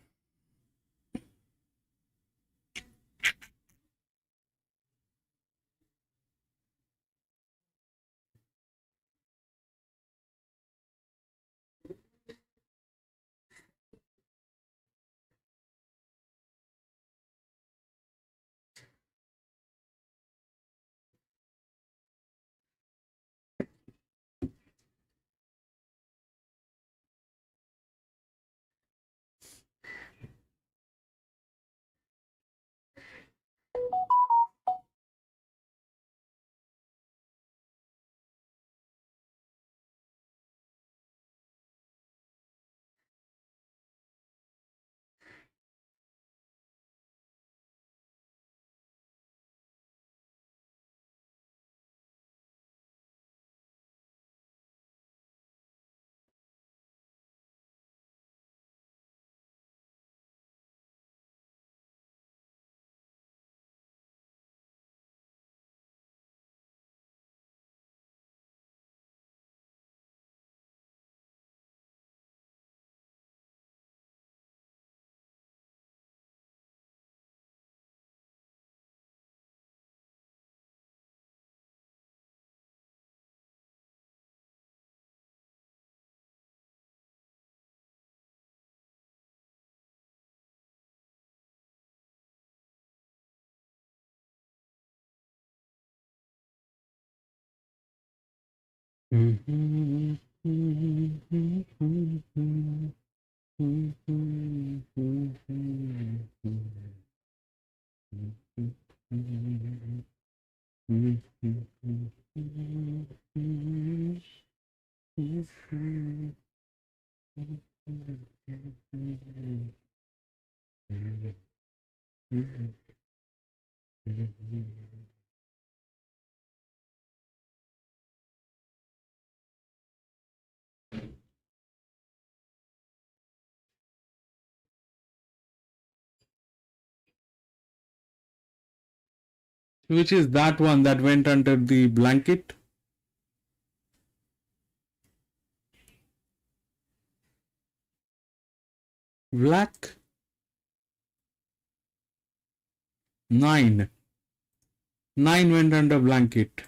Which is that one that went under the blanket? Black? 9. 9 went under blanket.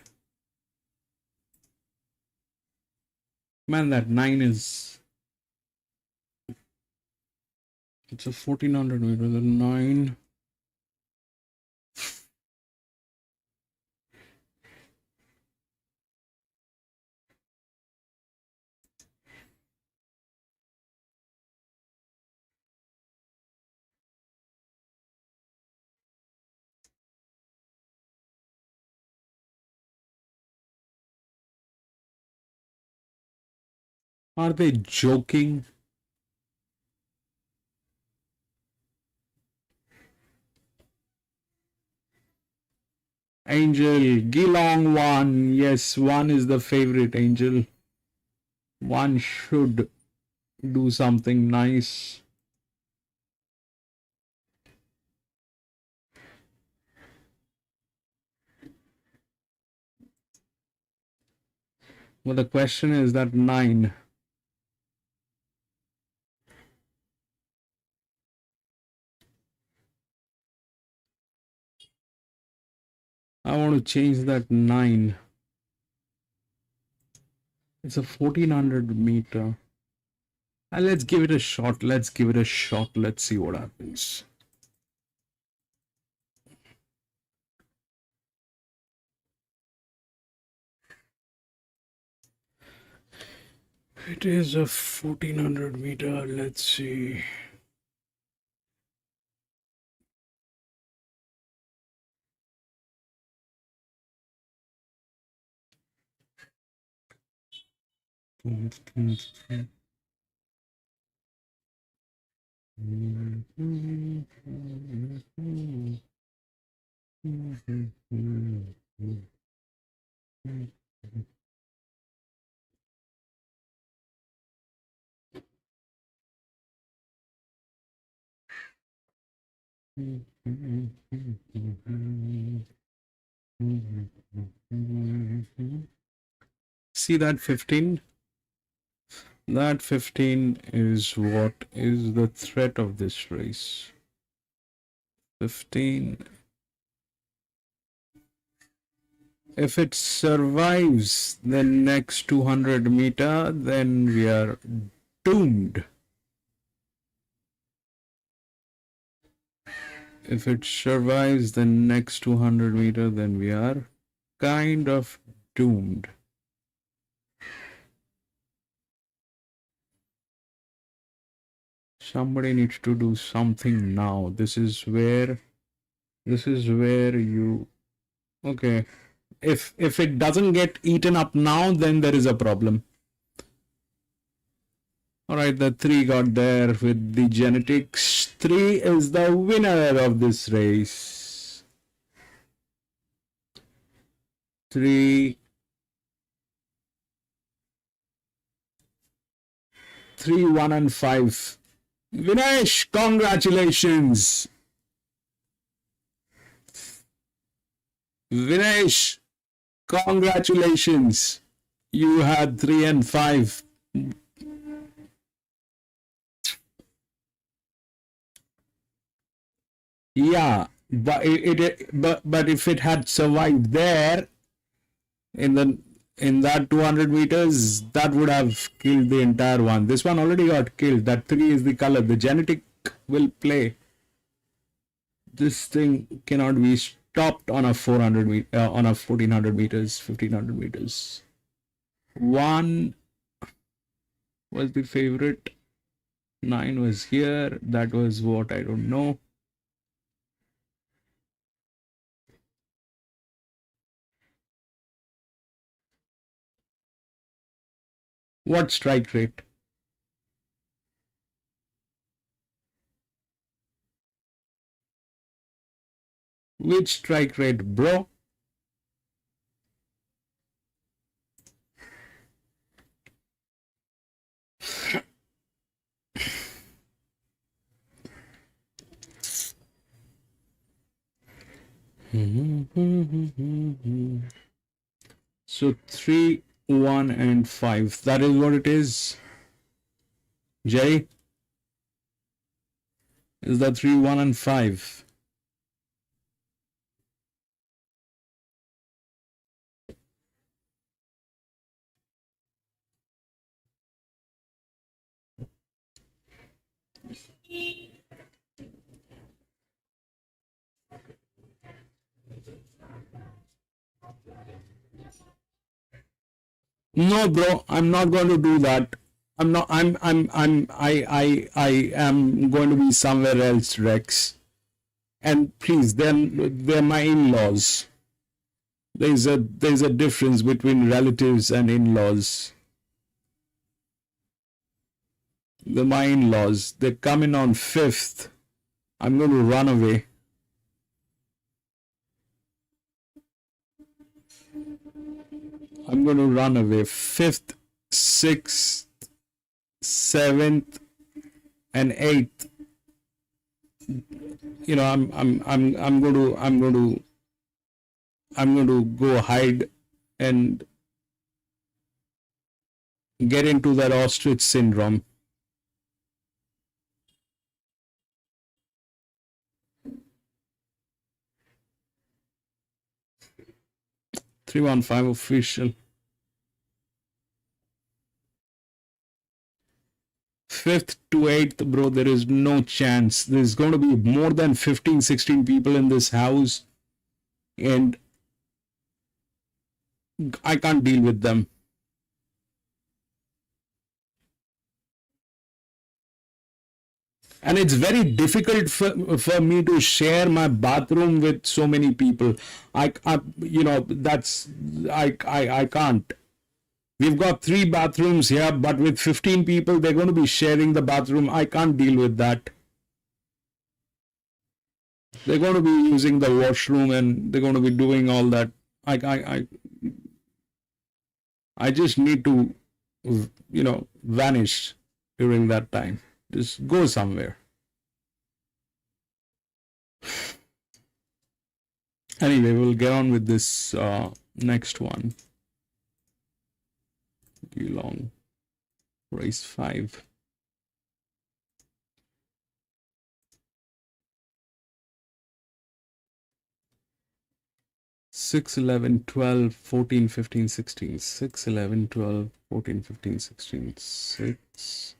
Man, that 9 is... It's a 1400 meter. The 9... Are they joking? Angel, Geelong 1. Yes, 1 is the favorite, Angel. 1 should do something nice. Well, the question is that 9. I want to change that 9. It's a 1400 meter. Let's give it a shot. Let's give it a shot. Let's see what happens. It is a 1400 meter. Let's see. See that 15? That 15 is what is the threat of this race. 15. If it survives the next 200 meter, then we are doomed. If it survives the next 200 meter, then we are kind of doomed. Somebody needs to do something now. This is where you, okay. If it doesn't get eaten up now, then there is a problem. All right, the 3 got there with the genetics. 3 is the winner of this race. 3, 1 and 5. Vinesh, congratulations. Vinesh, congratulations. You had 3 and 5. Yeah, but but if it had survived there in that 200 meters, that would have killed the entire one. This one already got killed. That 3 is the color. The genetic will play. This thing cannot be stopped on a 400 on a 1400 meters, 1500 meters. 1 was the favorite. 9 was here. That was what I don't know. What strike rate? Which strike rate, bro? So 3, 1 and 5. That is what it is. Jerry? Is that 3, 1 and 5? No, bro, I'm not going to do that. I am going to be somewhere else, Rex. And please, they're my in-laws. There's a difference between relatives and in-laws. They're my in-laws. They come in on 5th. I'm going to run away. I'm going to run away. 5th, 6th, 7th, and 8th. You know, I'm going to go hide and get into that ostrich syndrome. Three 1-5 official. 5th to 8th, bro, there is no chance. There's going to be more than 15, 16 people in this house, and I can't deal with them. And it's very difficult for me to share my bathroom with so many people. I can't. We've got 3 bathrooms here, but with 15 people, they're going to be sharing the bathroom. I can't deal with that. They're going to be using the washroom and they're going to be doing all that. I just need to, vanish during that time. Just go somewhere. Anyway, we'll get on with this next one. Geelong, race 5. 6, 11, 12, 14, 15, 16. 6, 11, 12, 14, 15, 16. 6.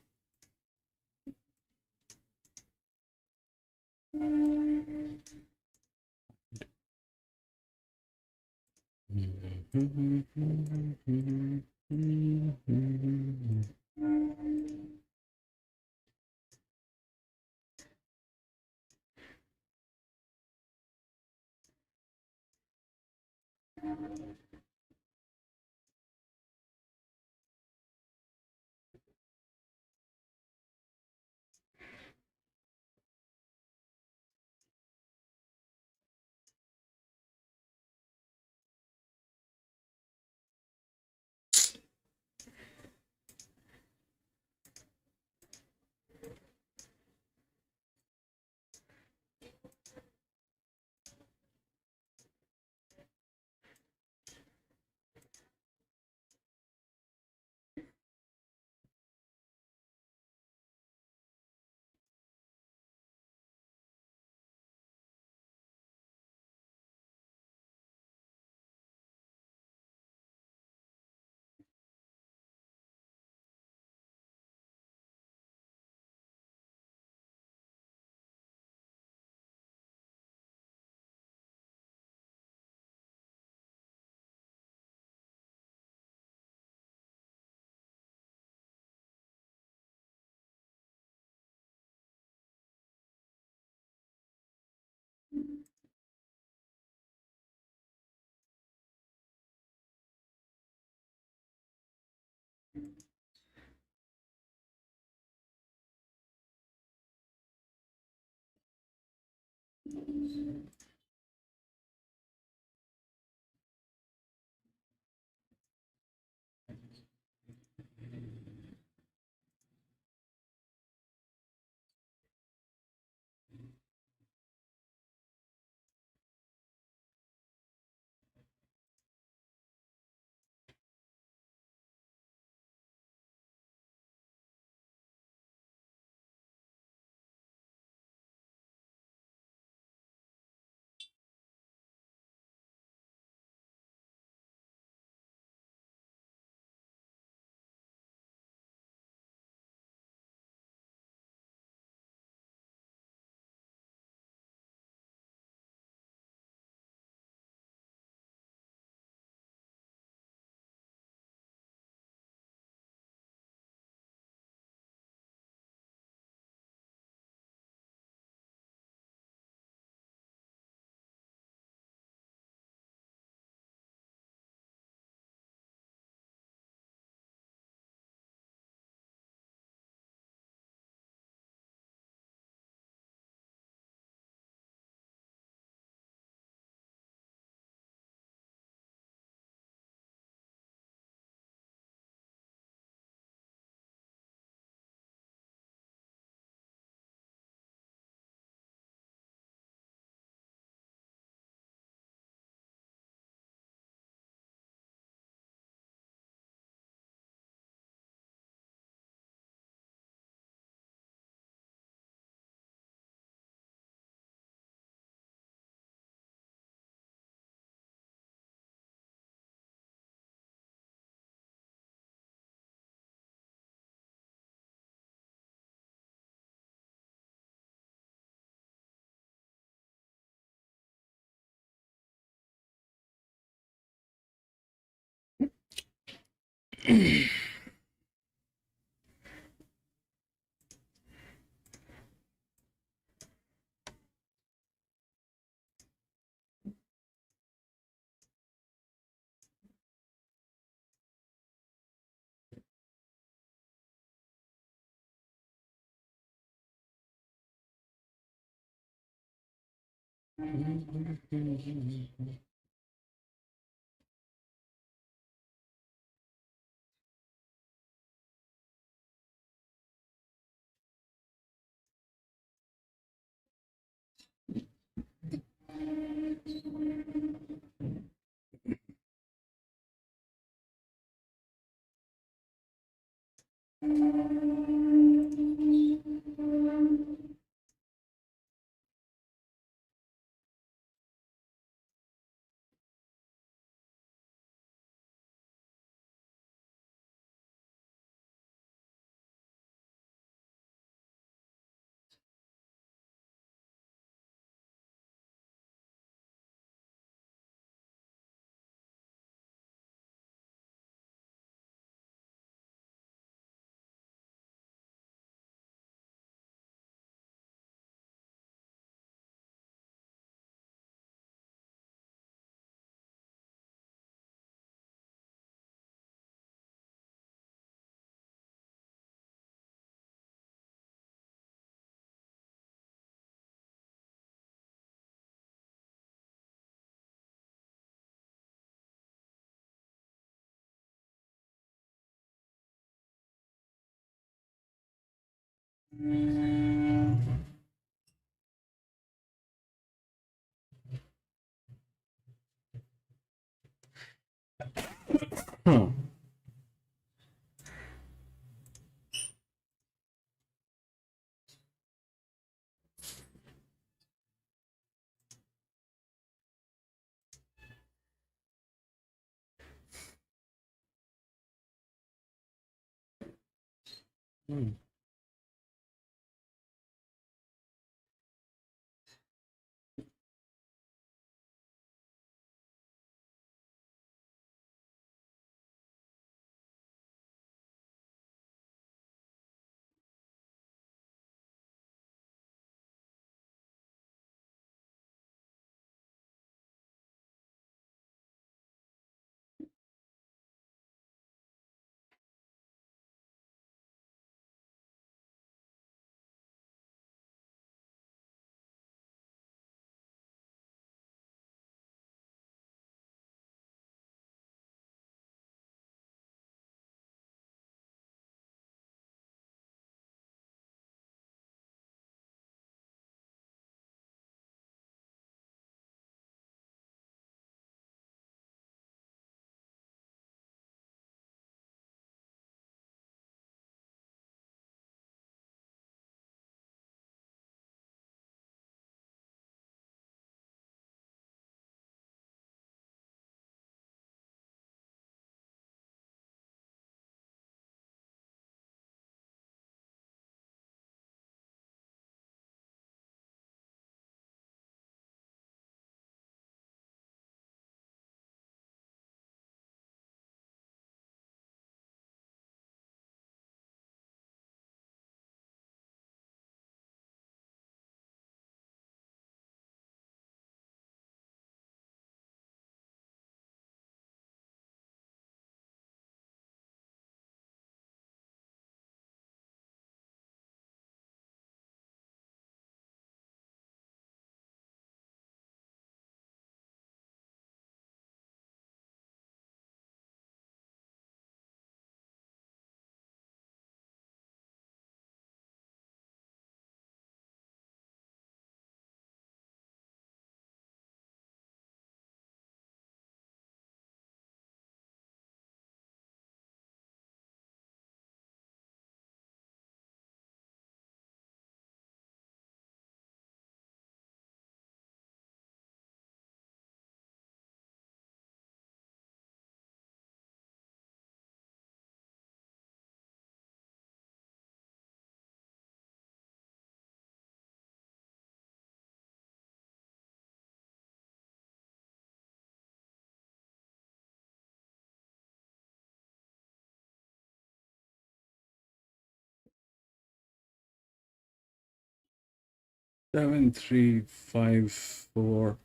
7354.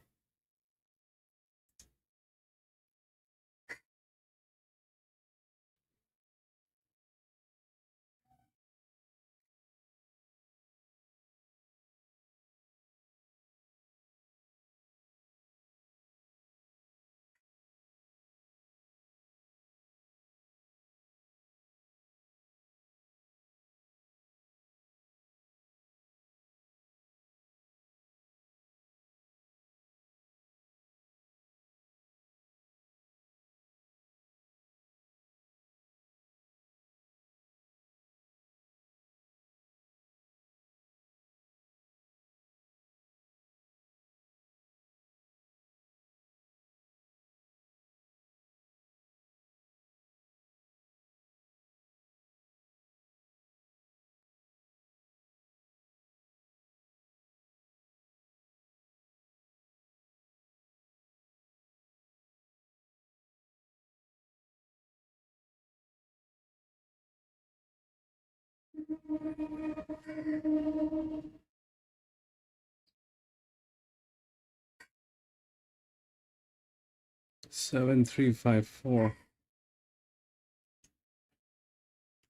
7354.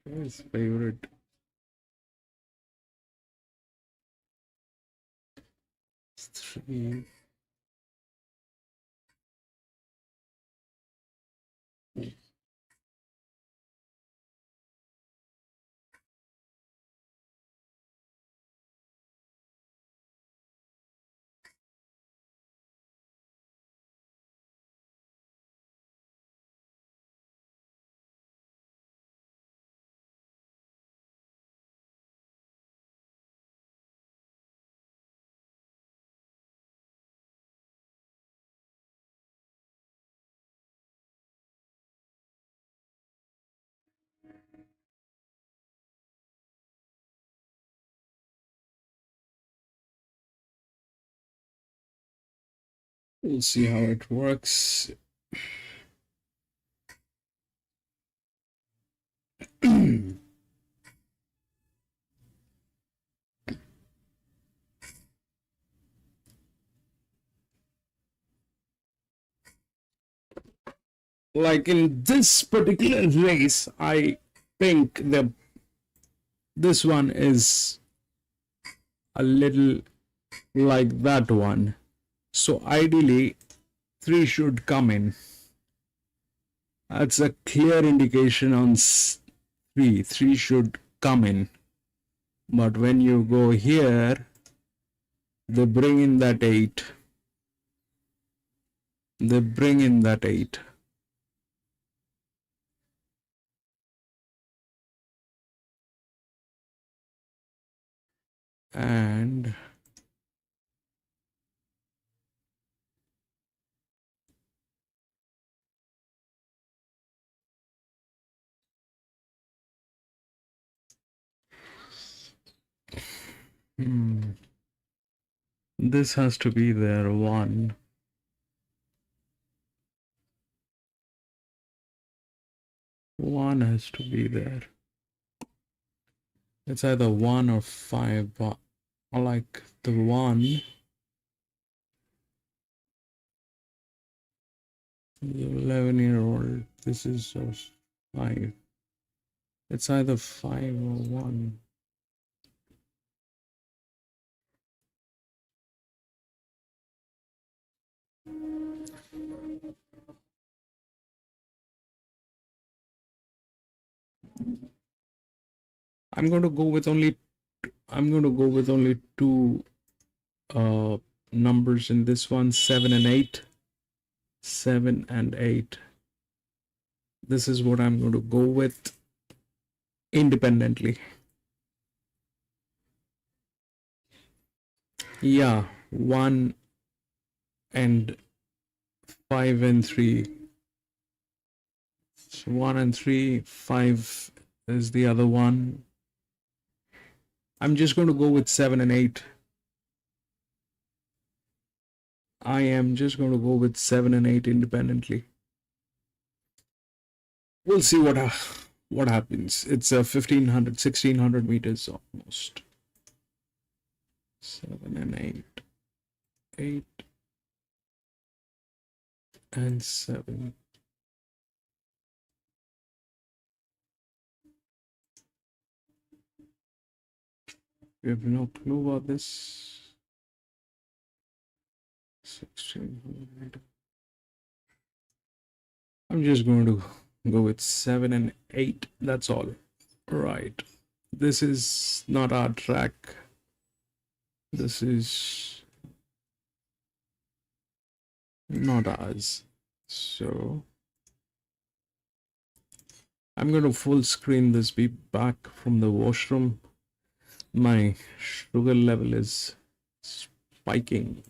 His favorite. Three. We'll see how it works. Like in this particular race, I think this one is a little like that one. So ideally, 3 should come in. That's a clear indication on 3. 3 should come in. But when you go here, they bring in that 8. They bring in that 8. And this has to be there 1. One has to be there. It's either 1 or 5, but I like the 1. The 11-year-old. This is a 5. It's either 5 or 1. I'm going to go with only 2 numbers in this one, 7 and 8. 7 and 8. This is what I'm going to go with independently. Yeah, 1 and 5 and 3. So 1 and 3, 5 is the other one. I'm just going to go with 7 and 8. I am just going to go with 7 and 8 independently. We'll see what happens. It's a 1600 meters almost. 7 and 8. 8 and 7. We have no clue about this. 1600. I'm just going to go with 7 and 8. That's all. Right. This is not our track. This is not ours. So I'm going to full screen this, be back from the washroom. My sugar level is spiking.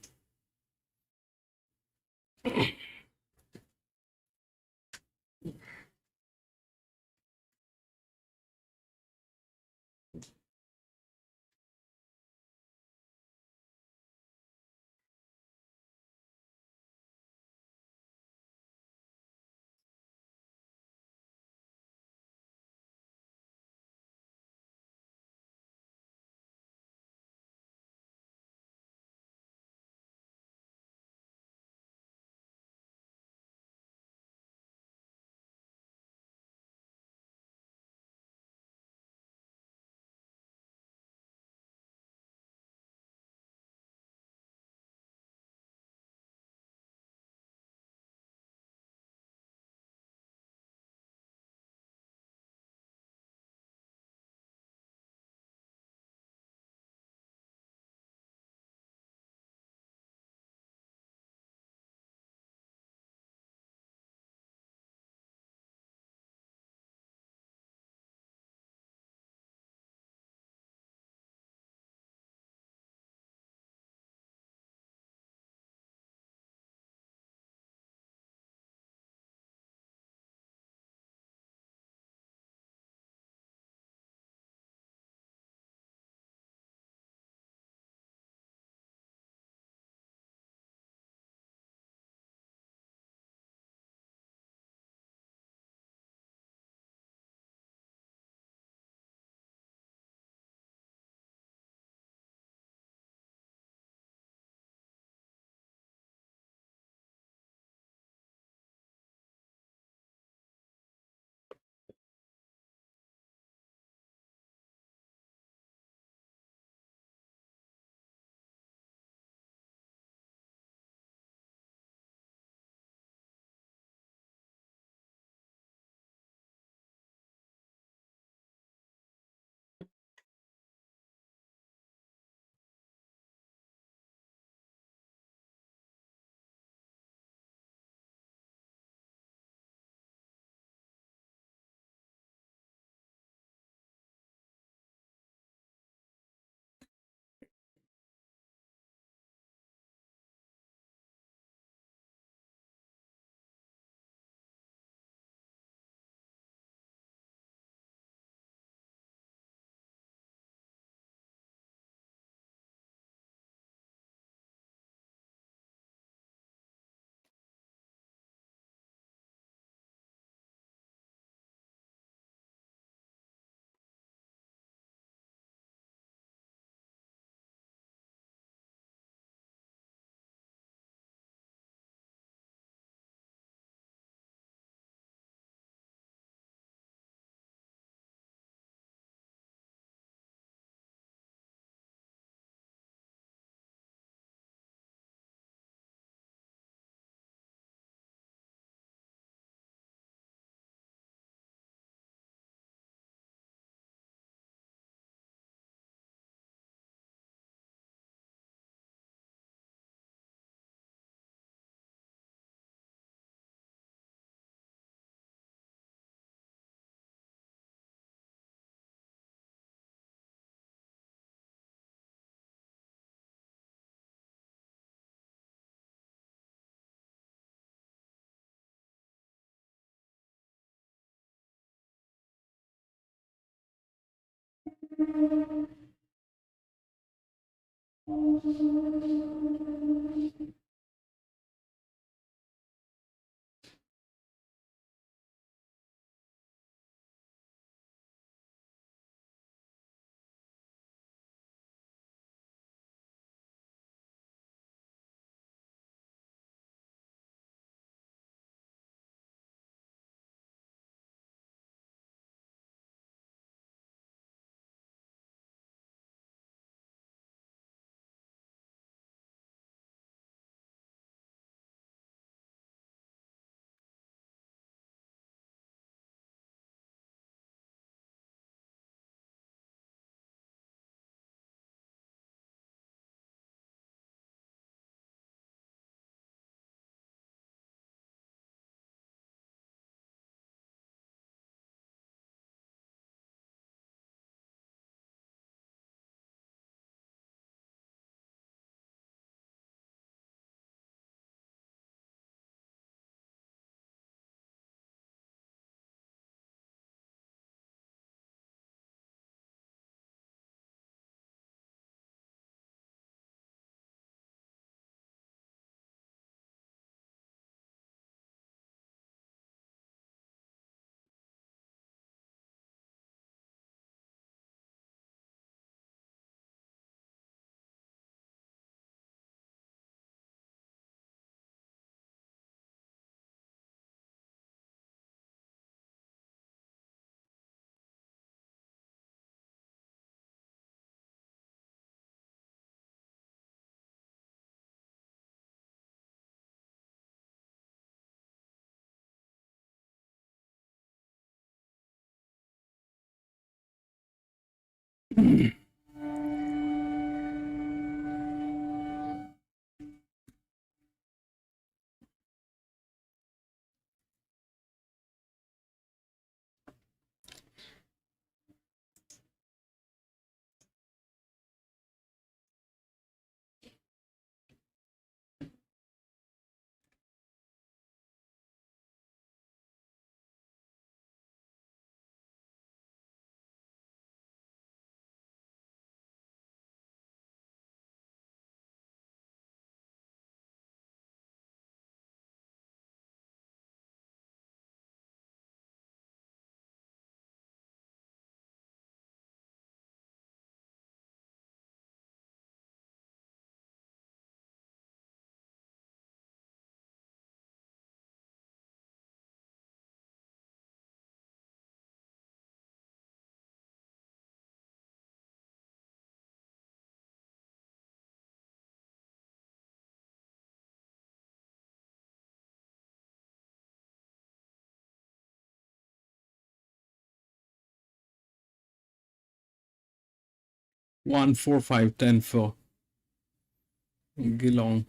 14510 for Geelong.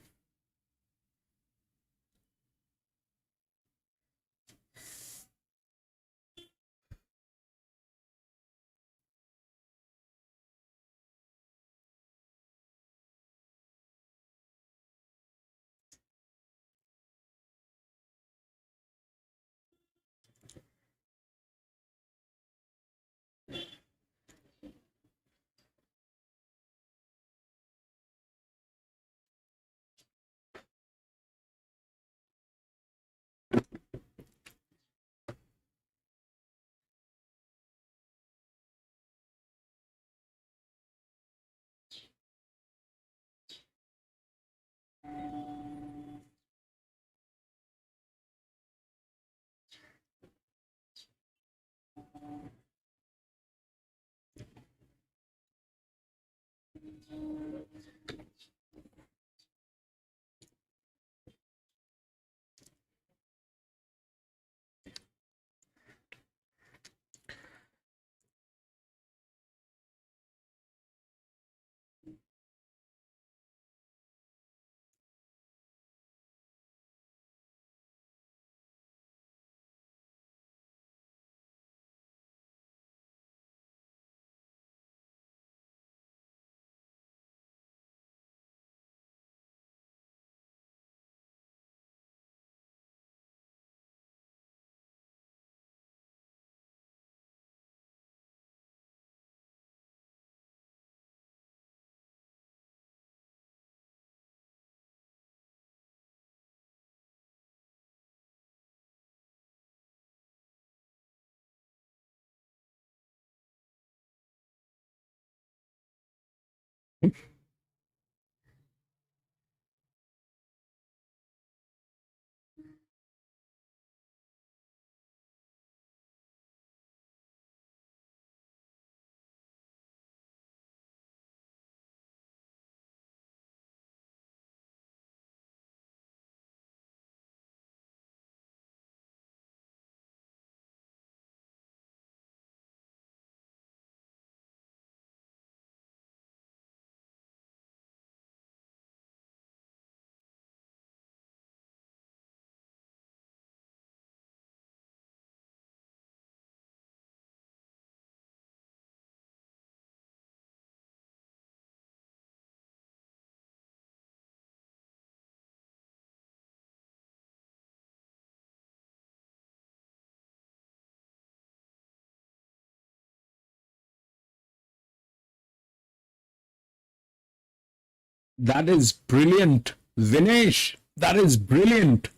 That is brilliant. Vinesh, that is brilliant.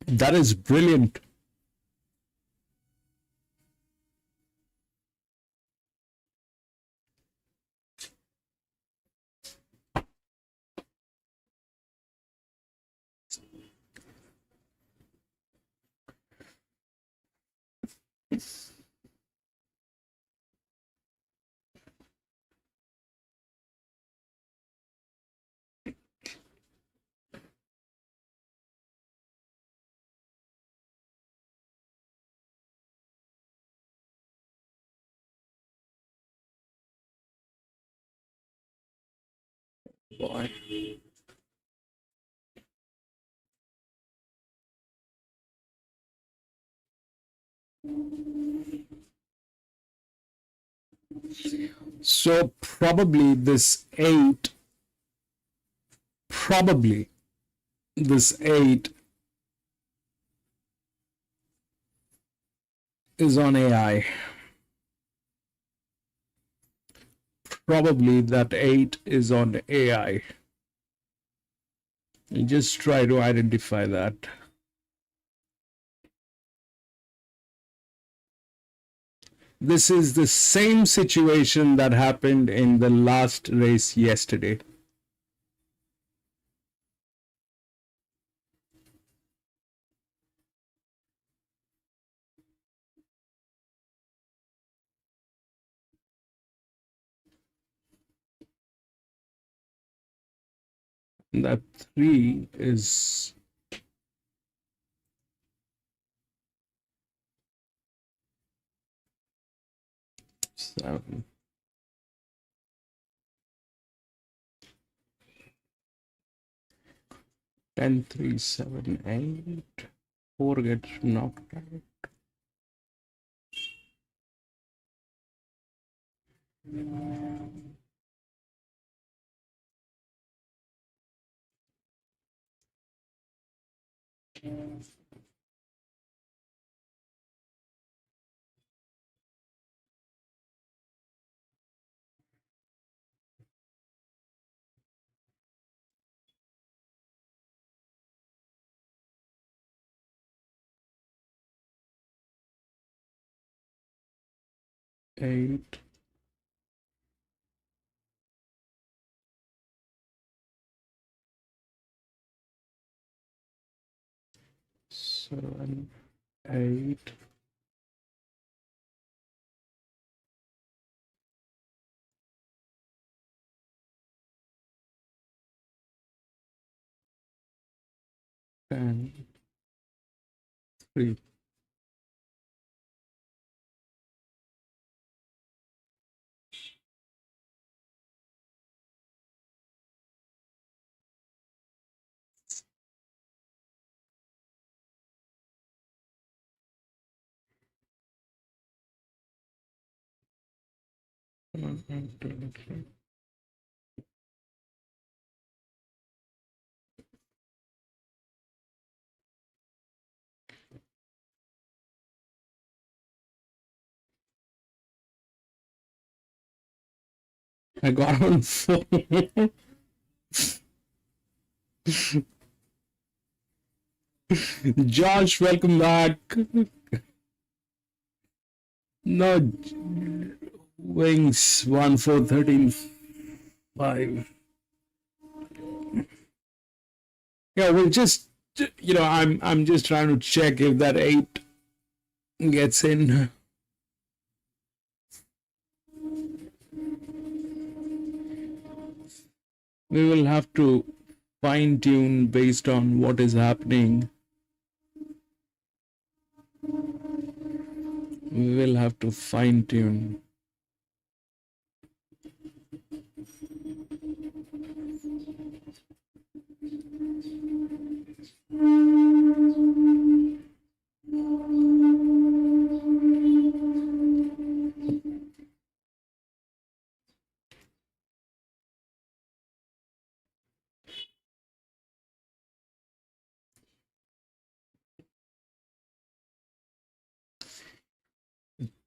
That is brilliant. Boy. So probably this 8 is on AI. Probably that 8 is on AI. Just try to identify that. This is the same situation that happened in the last race yesterday. That 3 is seven. 10, 3, 7, 8. 4 gets knocked out. Eight. Seven, 8. And 3. I got on 4. Josh, welcome back. No, wings 1, 4, 13, 5. Yeah, we'll just, I'm just trying to check if that 8 gets in. We will have to fine tune based on what is happening. We will have to fine tune.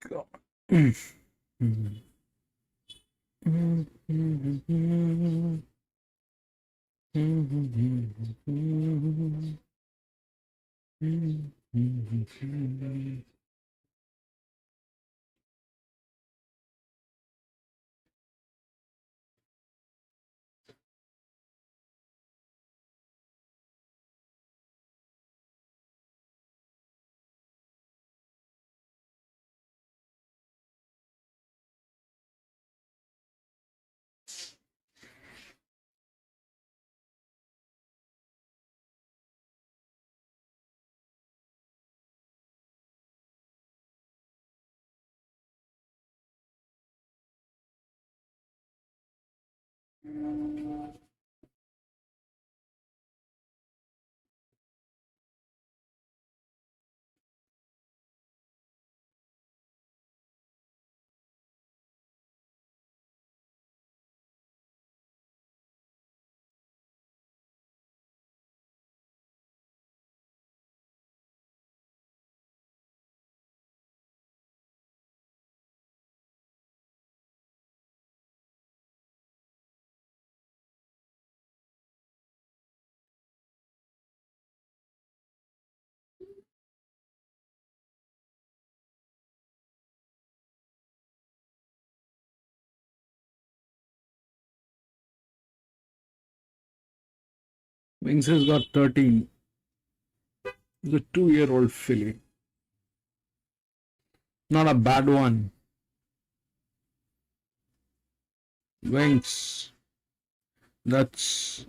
God. Wings has got 13. The 2-year-old filly. Not a bad one. Wings. That's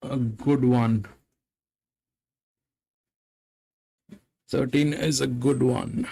a good one. 13 is a good one.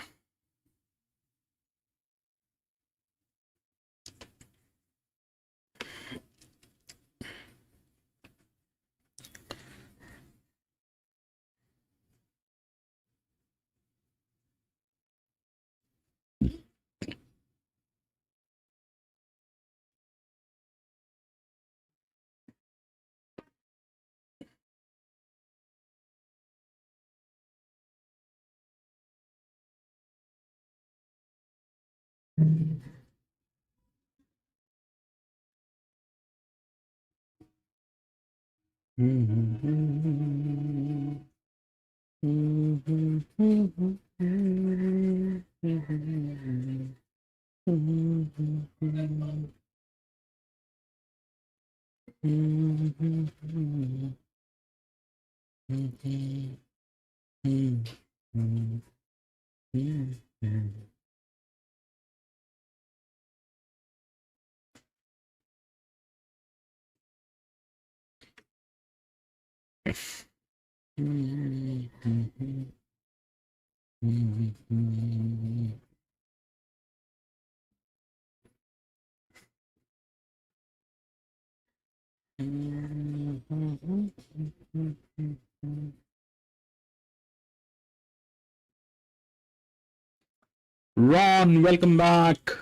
Ron, welcome back.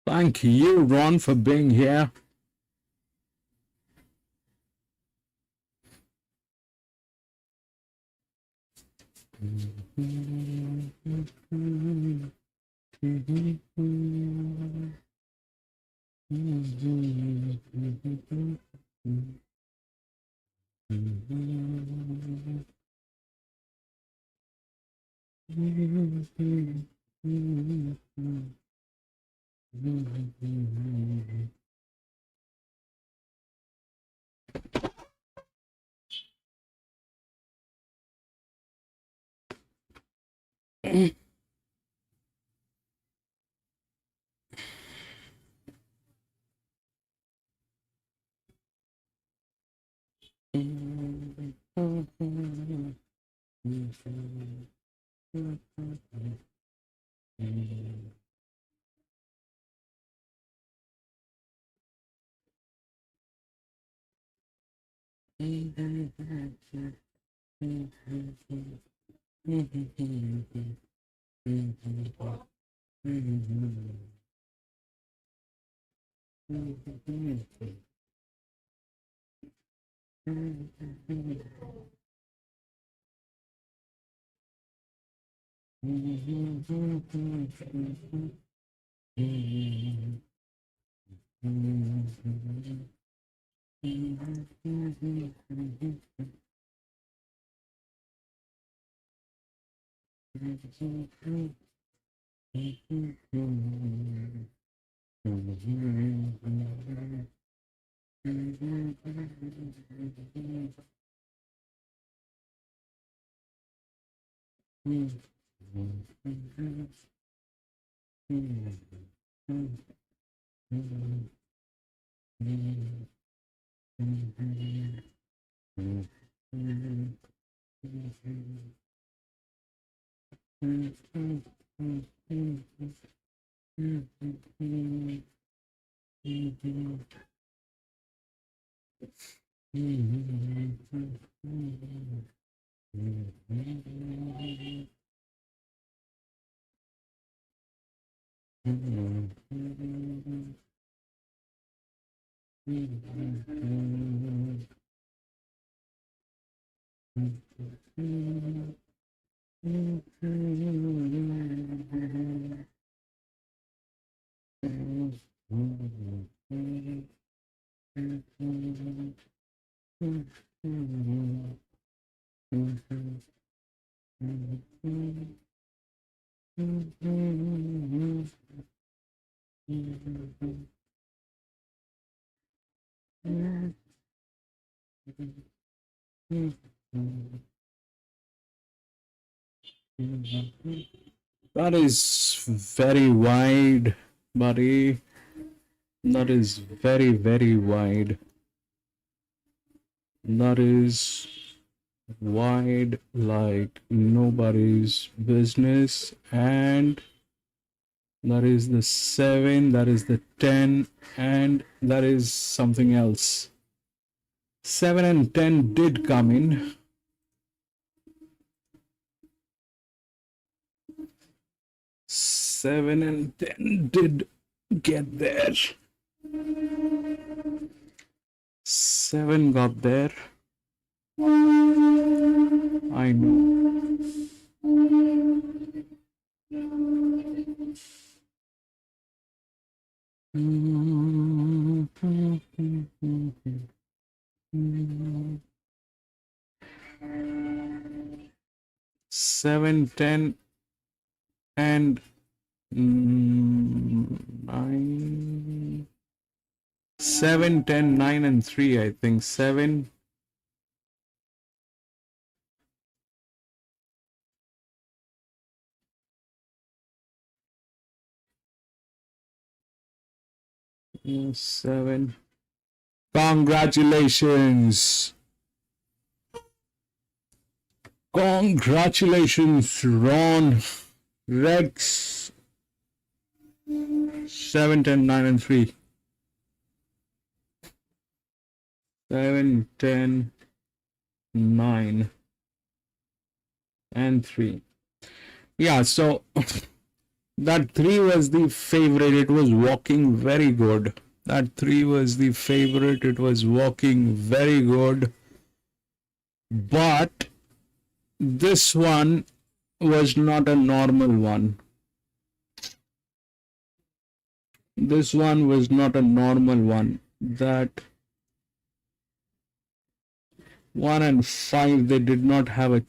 Thank you, Ron, for being here. That is very wide, buddy. That is very, very wide. That is wide like nobody's business. And that is the 7, that is the 10, and that is something else. 7 and 10 did come in. 7 and 10 did get there. 7 got there. I know. Seven, 10, and 9. 7, 10, 9, and 3. I think 7. Yeah, 7. Congratulations. Congratulations, Ron. Rex. 7, 10, 9, and 3. 7, 10, 9, and 3. Yeah, so that 3 was the favorite. It was walking very good. That 3 was the favorite. It was walking very good. But this one was not a normal one. This one was not a normal one. That 1 and 5, they did not have a,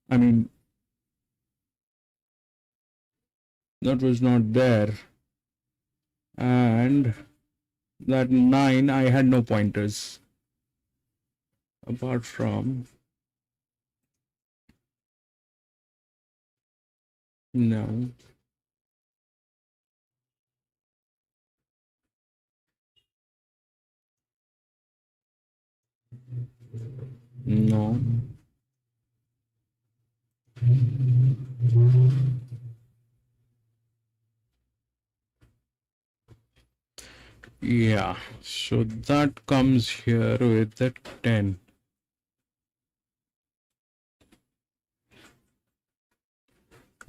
I mean, that was not there. And that 9, I had no pointers. Apart from No. No. Yeah. So that comes here with the 10.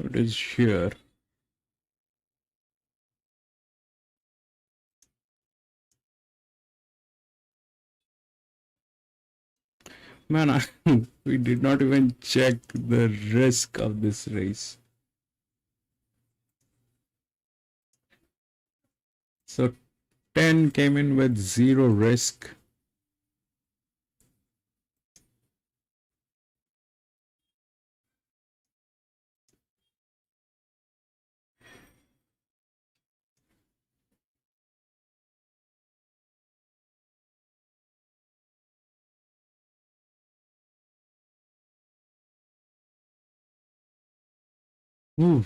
It is here. Man, we did not even check the risk of this race. So 10 came in with 0 risk. Ooh.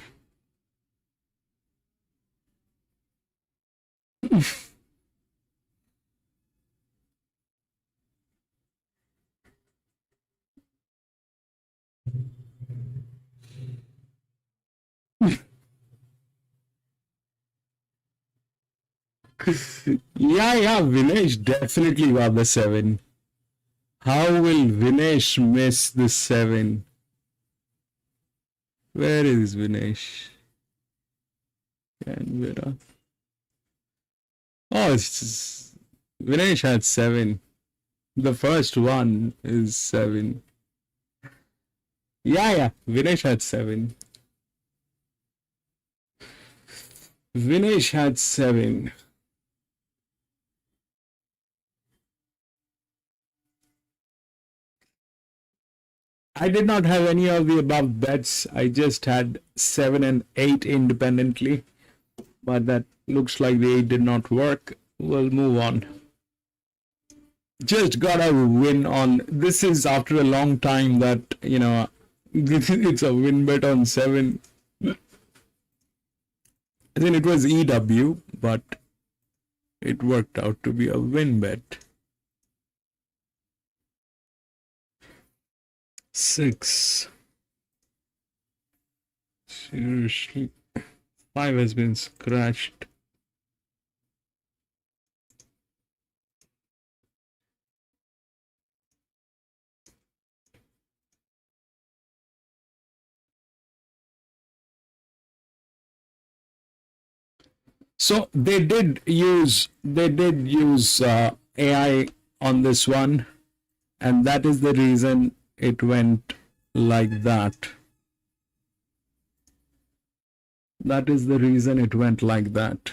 Yeah, Vinesh definitely got the 7. How will Vinesh miss the 7? Where is Vinesh? Canberra. Oh, Vinesh had 7. The first one is 7. Yeah, Vinesh had 7. Vinesh had 7. I did not have any of the above bets. I just had 7 and 8 independently. But that looks like the 8 did not work. We'll move on. Just got a win on. This is after a long time that, it's a win bet on 7. I think it was EW, but it worked out to be a win bet. 6. Seriously. 5 has been scratched. So they did use AI on this one, and that is the reason it went like that. That is the reason it went like that.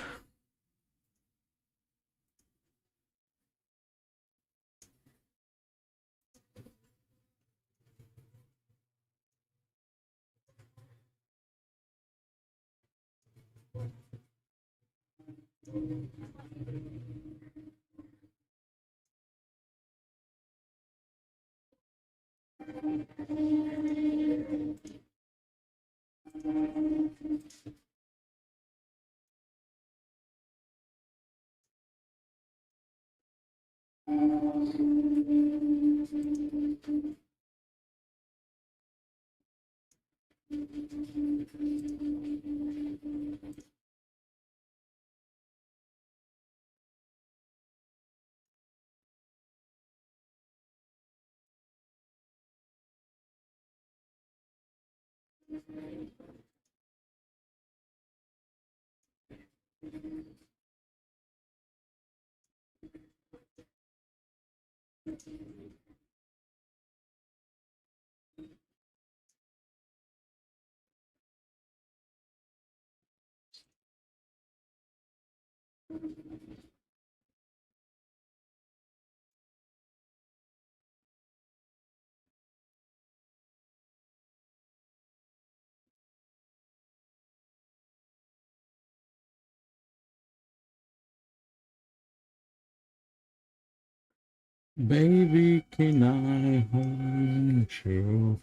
Baby, can I hold you?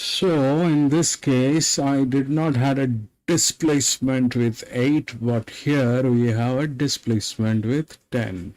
So in this case, I did not have a displacement with 8, but here we have a displacement with 10.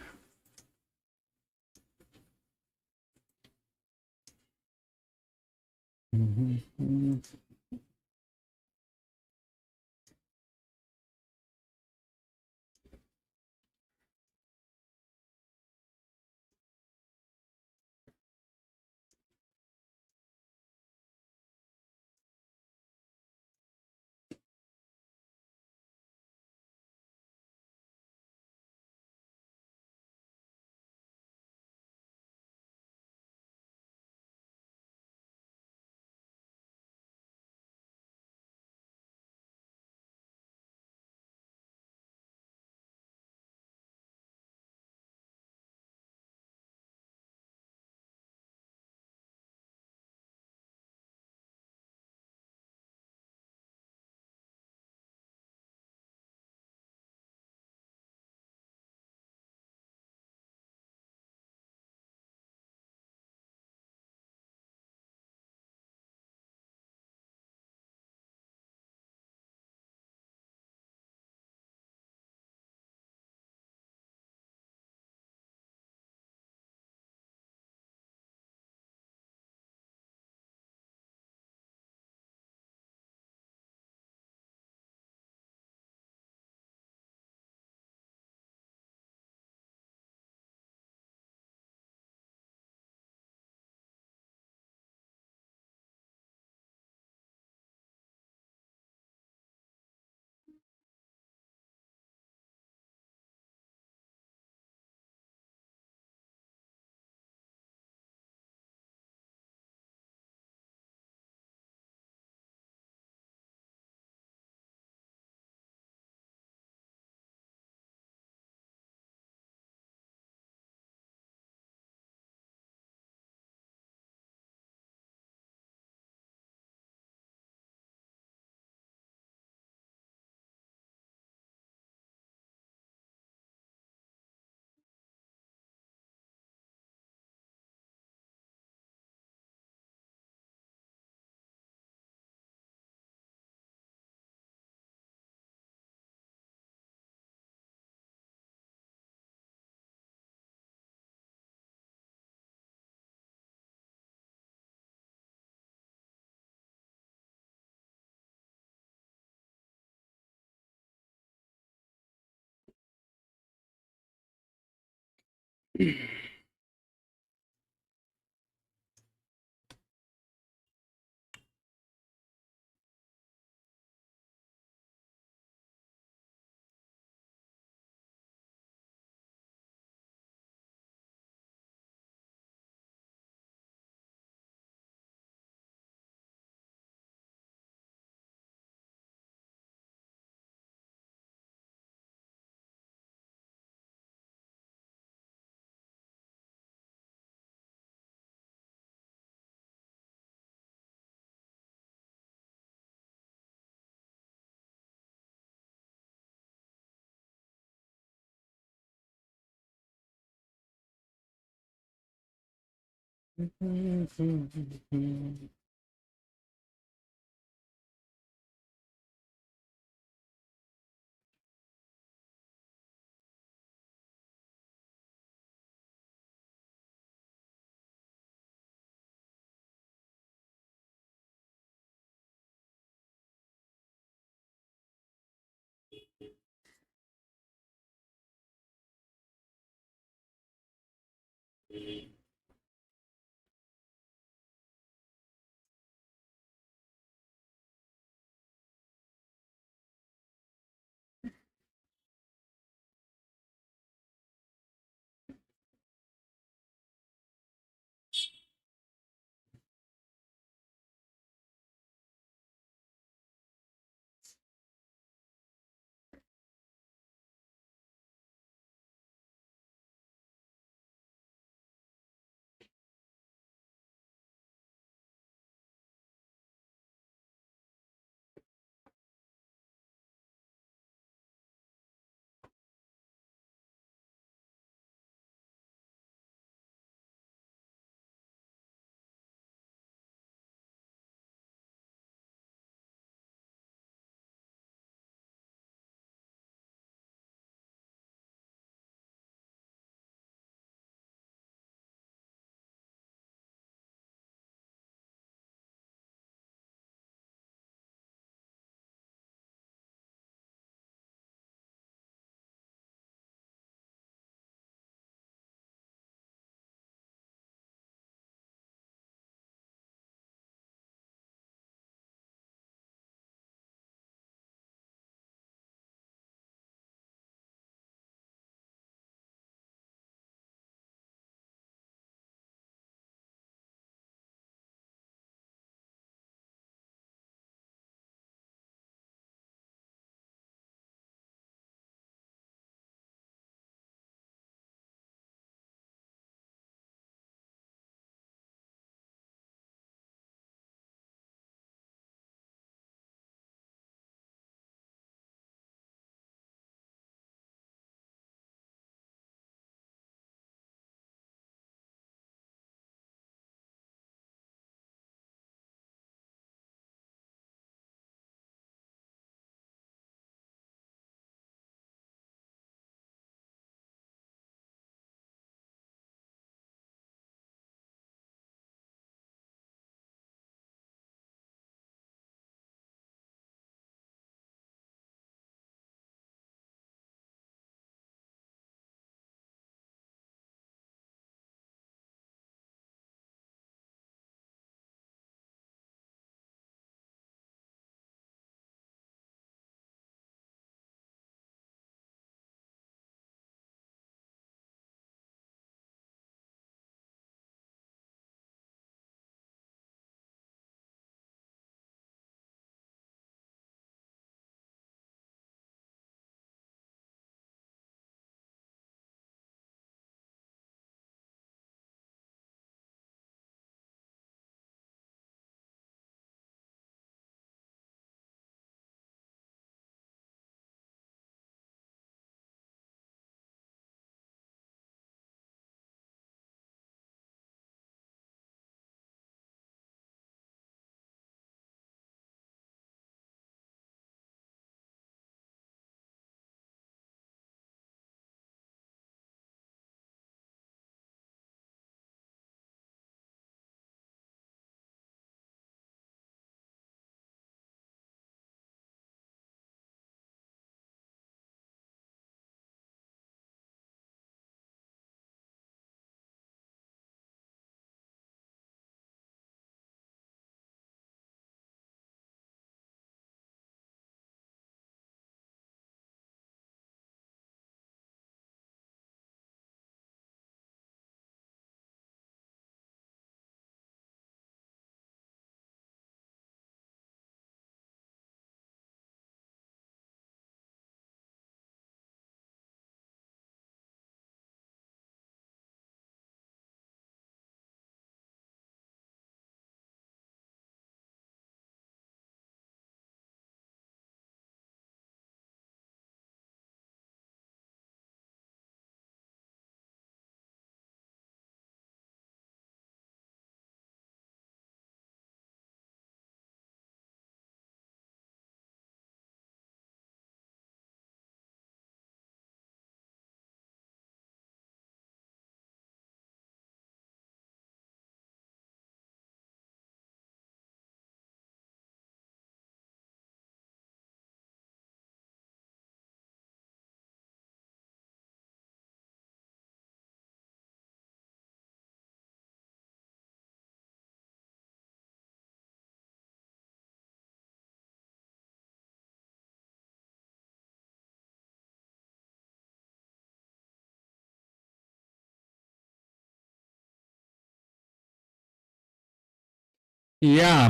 Yeah,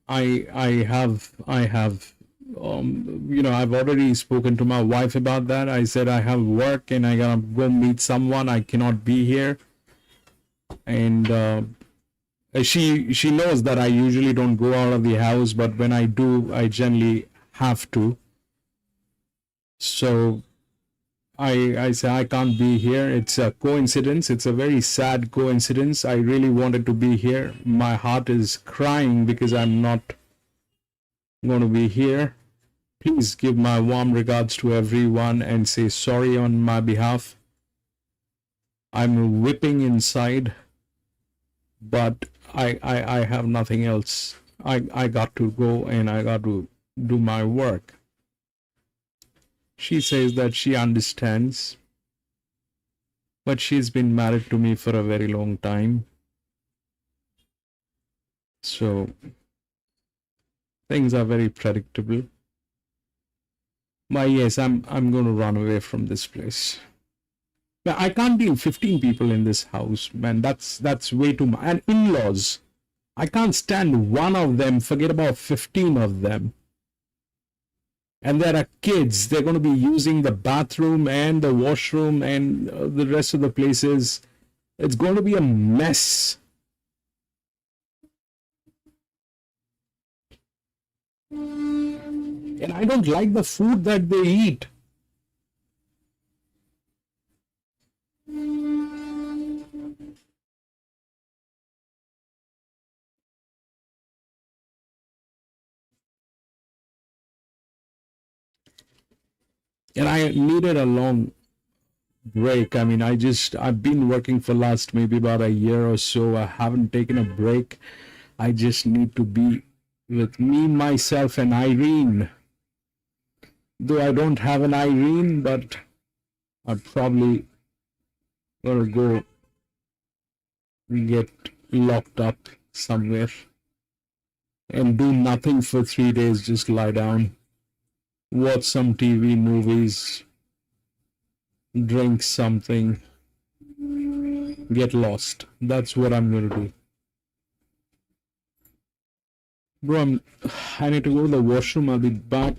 I have, I've already spoken to my wife about that. I said I have work and I gotta go meet someone. I cannot be here. And she knows that I usually don't go out of the house, but when I do, I generally have to. So I say I can't be here. It's a coincidence. It's a very sad coincidence. I really wanted to be here. My heart is crying because I'm not going to be here. Please give my warm regards to everyone and say sorry on my behalf. I'm whipping inside, but I have nothing else. I got to go and I got to do my work. She says that she understands, but she's been married to me for a very long time. So things are very predictable. But yes, I'm going to run away from this place. But I can't deal 15 people in this house, man. That's way too much. And in-laws, I can't stand one of them. Forget about 15 of them. And there are kids. They're going to be using the bathroom and the washroom and the rest of the places. It's going to be a mess. And I don't like the food that they eat. And I needed a long break. I mean, I've been working for last maybe about a year or so. I haven't taken a break. I just need to be with me, myself, and Irene. Though I don't have an Irene, but I'd probably gonna go get locked up somewhere and do nothing for 3 days, just lie down, watch some TV, movies, drink something, get lost. That's what I'm gonna do. Bro, I need to go to the washroom. I'll be back.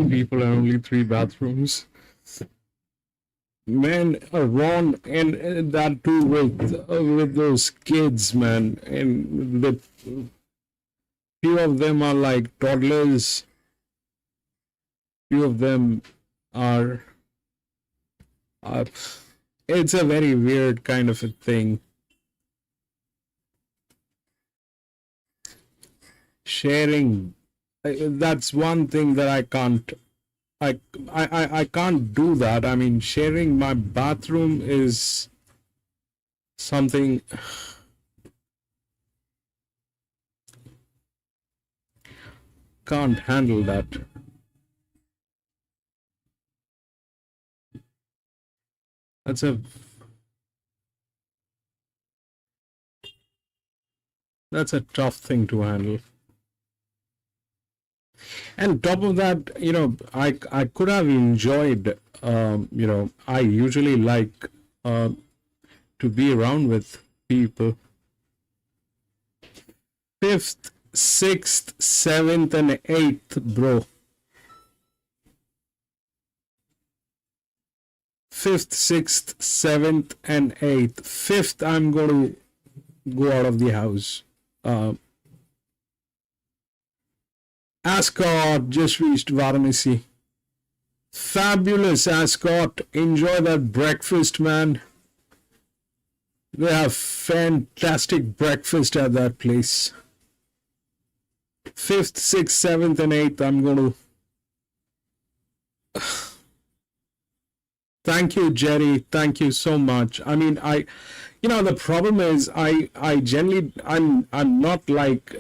People and only 3 bathrooms. Man, Ron, and that too with those kids, man, and the few of them are like toddlers. Few of them are. It's a very weird kind of a thing. Sharing, that's one thing that I can't. I can't do that. I mean, sharing my bathroom is something. Can't handle that. That's a tough thing to handle. And top of that, I could have enjoyed, I usually like to be around with people. 5th, 6th, 7th, and 8th, bro. 5th, 6th, 7th, and 8th. 5th, I'm going to go out of the house. Ascot just reached Varanasi. Fabulous, Ascot. Enjoy that breakfast, man. They have fantastic breakfast at that place. 5th, 6th, 7th, and 8th, I'm going to... Thank you, Jerry. Thank you so much. I mean, the problem is I generally, I'm not like,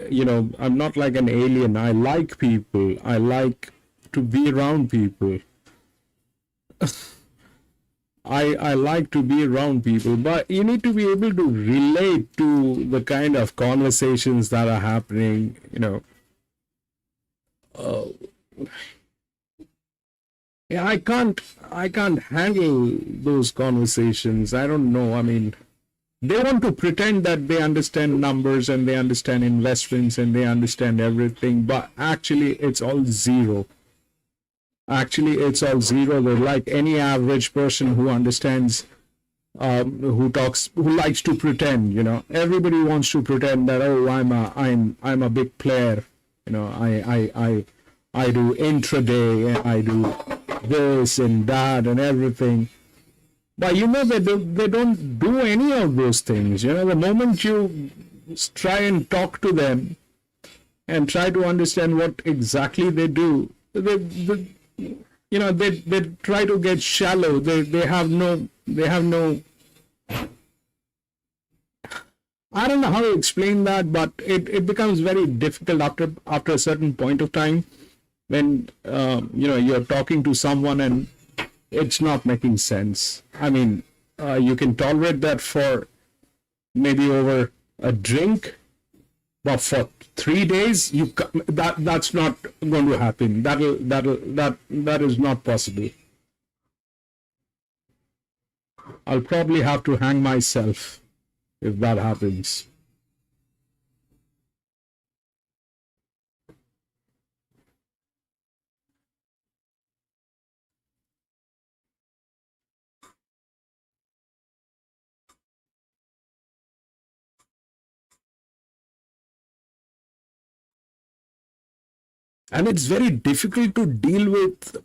I'm not like an alien. I like people. I like to be around people. I like to be around people, but you need to be able to relate to the kind of conversations that are happening, yeah, I can't handle those conversations. I don't know. I mean, they want to pretend that they understand numbers and they understand investments and they understand everything, but actually it's all zero. Actually, it's all zero. They're like any average person who understands, who likes to pretend. Everybody wants to pretend that, oh, I'm a big player. I do intraday and I do this and that and everything. But they don't do any of those things. The moment you try and talk to them and try to understand what exactly they do, they try to get shallow. They have no. I don't know how to explain that, but it becomes very difficult after a certain point of time when you're talking to someone and it's not making sense. I mean, you can tolerate that for maybe over a drink, but for 3 days, that's not going to happen. That is not possible. I'll probably have to hang myself if that happens. And it's very difficult to deal with,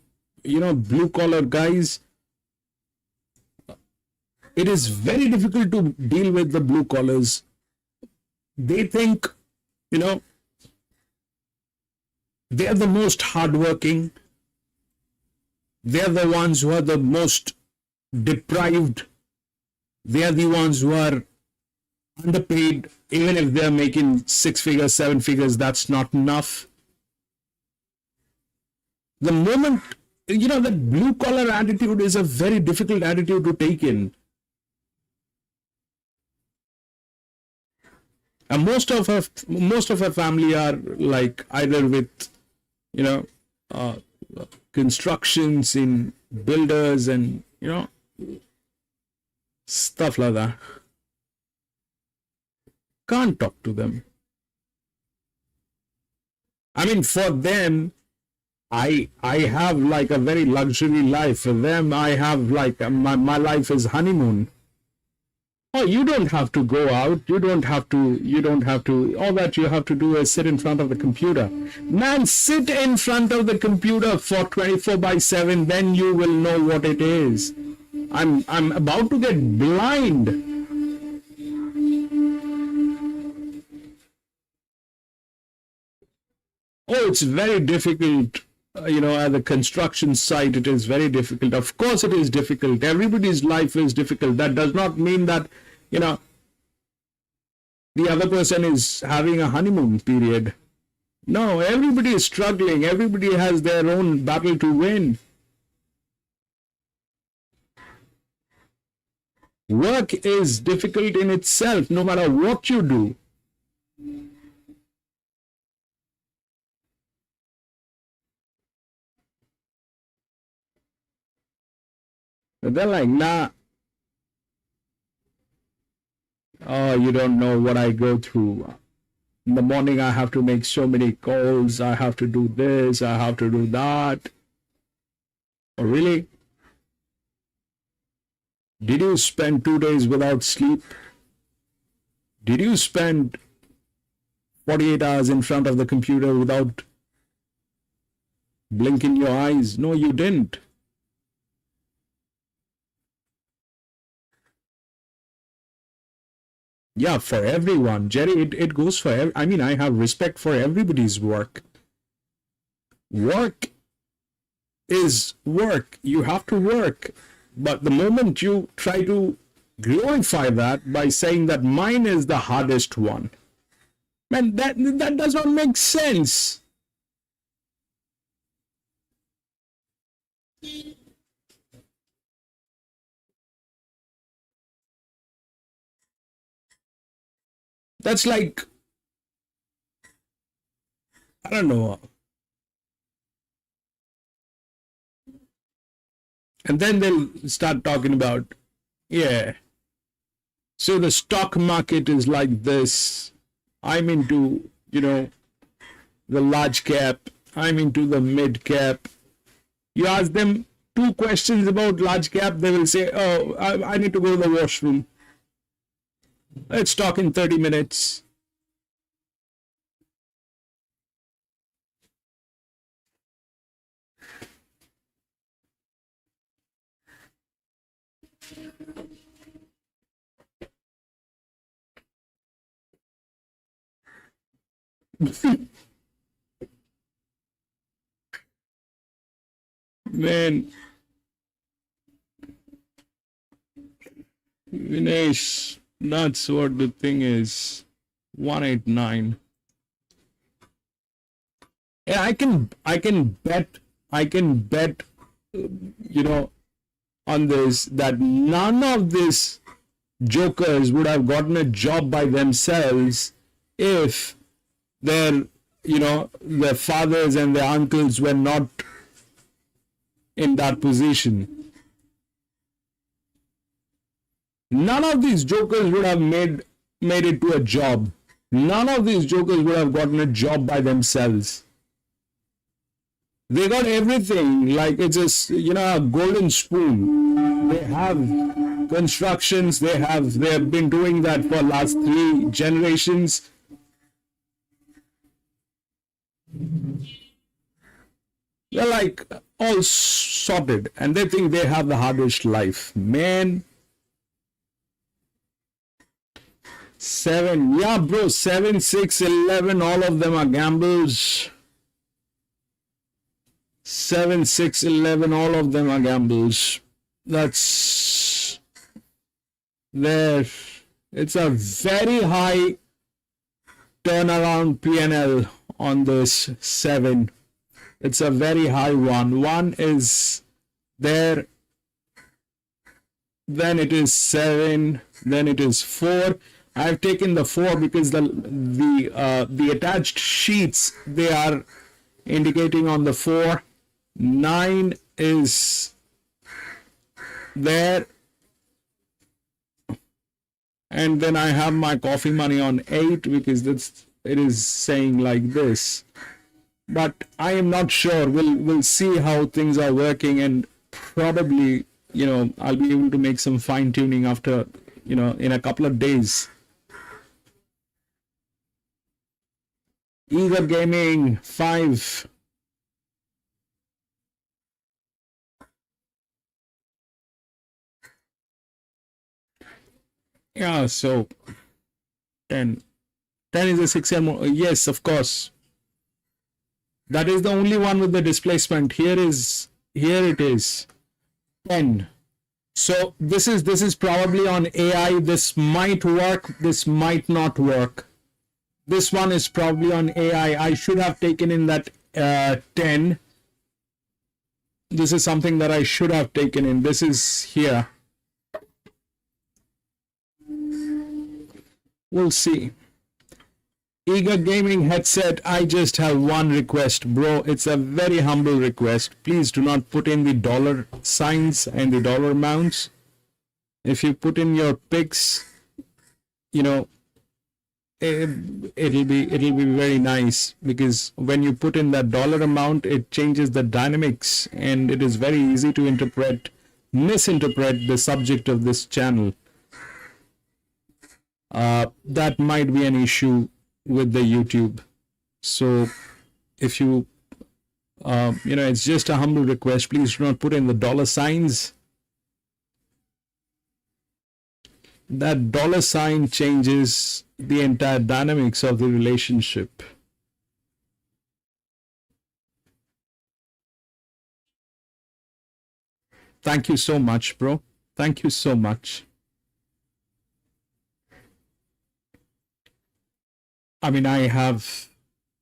blue collar guys. It is very difficult to deal with the blue collars. They think, they are the most hardworking. They are the ones who are the most deprived. They are the ones who are underpaid. Even if they are making 6 figures, 7 figures, that's not enough. The moment, that blue collar attitude is a very difficult attitude to take in. And most of our family are like either with, constructions in builders and, stuff like that. Can't talk to them. I mean, for them, I have like a very luxury life. For them, I have like my life is honeymoon. Oh, you don't have to go out. You don't have to. All that you have to do is sit in front of the computer. Man, sit in front of the computer for 24/7. Then you will know what it is. I'm about to get blind. Oh, it's very difficult. At the construction site, it is very difficult. Of course, it is difficult. Everybody's life is difficult. That does not mean that, the other person is having a honeymoon period. No, everybody is struggling. Everybody has their own battle to win. Work is difficult in itself, no matter what you do. But they're like, nah. Oh, you don't know what I go through. In the morning, I have to make so many calls. I have to do this. I have to do that. Oh, really? Did you spend 2 days without sleep? Did you spend 48 hours in front of the computer without blinking your eyes? No, you didn't. Yeah, for everyone, Jerry, it goes for I mean, I have respect for everybody's work. Work is work. You have to work. But the moment you try to glorify that by saying that mine is the hardest one, man, that does not make sense. That's like, I don't know. And then they'll start talking about, yeah, so the stock market is like this. I'm into, the large cap. I'm into the mid cap. You ask them 2 questions about large cap, they will say, oh, I need to go to the washroom. Let's talk in 30 minutes. Man, Vinesh, that's what the thing is. 189. Yeah, I can bet, on this that none of these jokers would have gotten a job by themselves if their fathers and their uncles were not in that position. None of these jokers would have made it to a job. None of these jokers would have gotten a job by themselves. They got everything, like it's just, a golden spoon. They have constructions, they have been doing that for last 3 generations. They're like all sorted and they think they have the hardest life. Man. 7. Yeah, bro. 7, 6, 11. All of them are gambles. 7, 6, 11. All of them are gambles. That's there. It's a very high turnaround P&L on this 7. It's a very high one. 1 is there, then it is 7, then it is 4. I've taken the 4 because the attached sheets, they are indicating on the 4. 9 is there, and then I have my coffee money on 8 because it is saying like this. But I am not sure. We'll see how things are working, and probably, you know, I'll be able to make some fine tuning after, you know, in a couple of days. Eager Gaming 5. Yeah, so 10. 10 is a 6 and more. Yes, of course. That is the only one with the displacement. Here it is 10. So this is probably on AI. This might work, this might not work. This one is probably on AI. I should have taken in that 10. This is something that I should have taken in. This is here. We'll see. Eager Gaming headset, I just have one request, bro. It's a very humble request. Please do not put in the dollar signs and the dollar amounts. If you put in your picks, you know, it'll be very nice, because when you put in that dollar amount, it changes the dynamics, and it is very easy to misinterpret the subject of this channel. That might be an issue with the YouTube. So if you you know, it's just a humble request, please do not put in the dollar signs. That dollar sign changes the entire dynamics of the relationship. Thank you so much, bro. Thank you so much. I mean,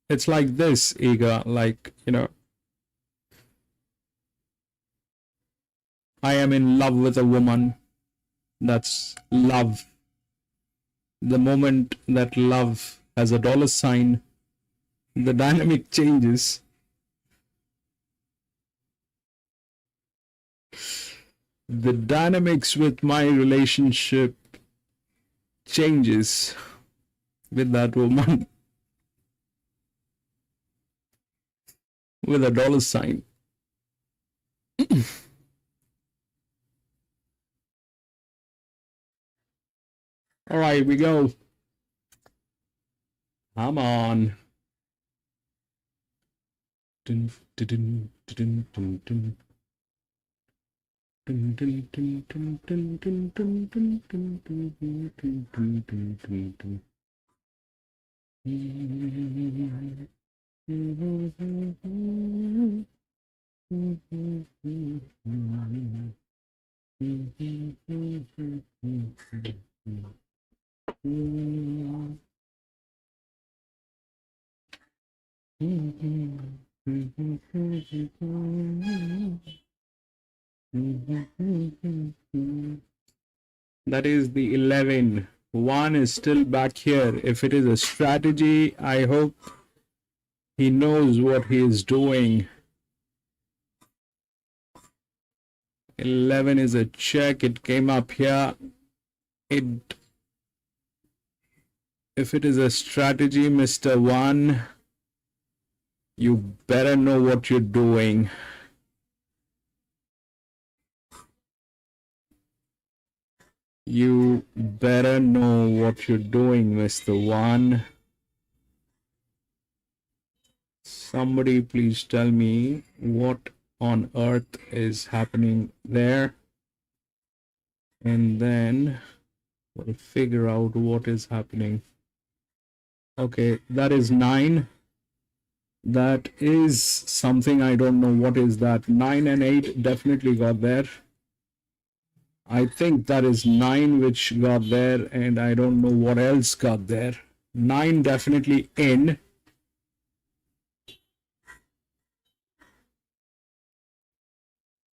it's like this, Ega, like, you know, I am in love with a woman. That's love. The moment that love has a dollar sign, the dynamic changes. The dynamics with my relationship changes with that woman with a dollar sign. All right, we go. Come on. Dun, dun, dun, dun, dun. Dun, dun, dun, dun, dun, dun, dun, dun, dun, dun, dun, dun, dun, dun, dun. That is the 11. 1 is still back here. If it is a strategy, I hope he knows what he is doing. 11 is a check. It came up here. If it is a strategy, Mr. 1, you better know what you're doing. You better know what you're doing, Mr. 1. Somebody please tell me what on earth is happening there, and then we'll figure out what is happening. Okay, that is 9. That is something I don't know what is that. 9 and 8 definitely got there. I think that is 9 which got there, and I don't know what else got there. 9 definitely in.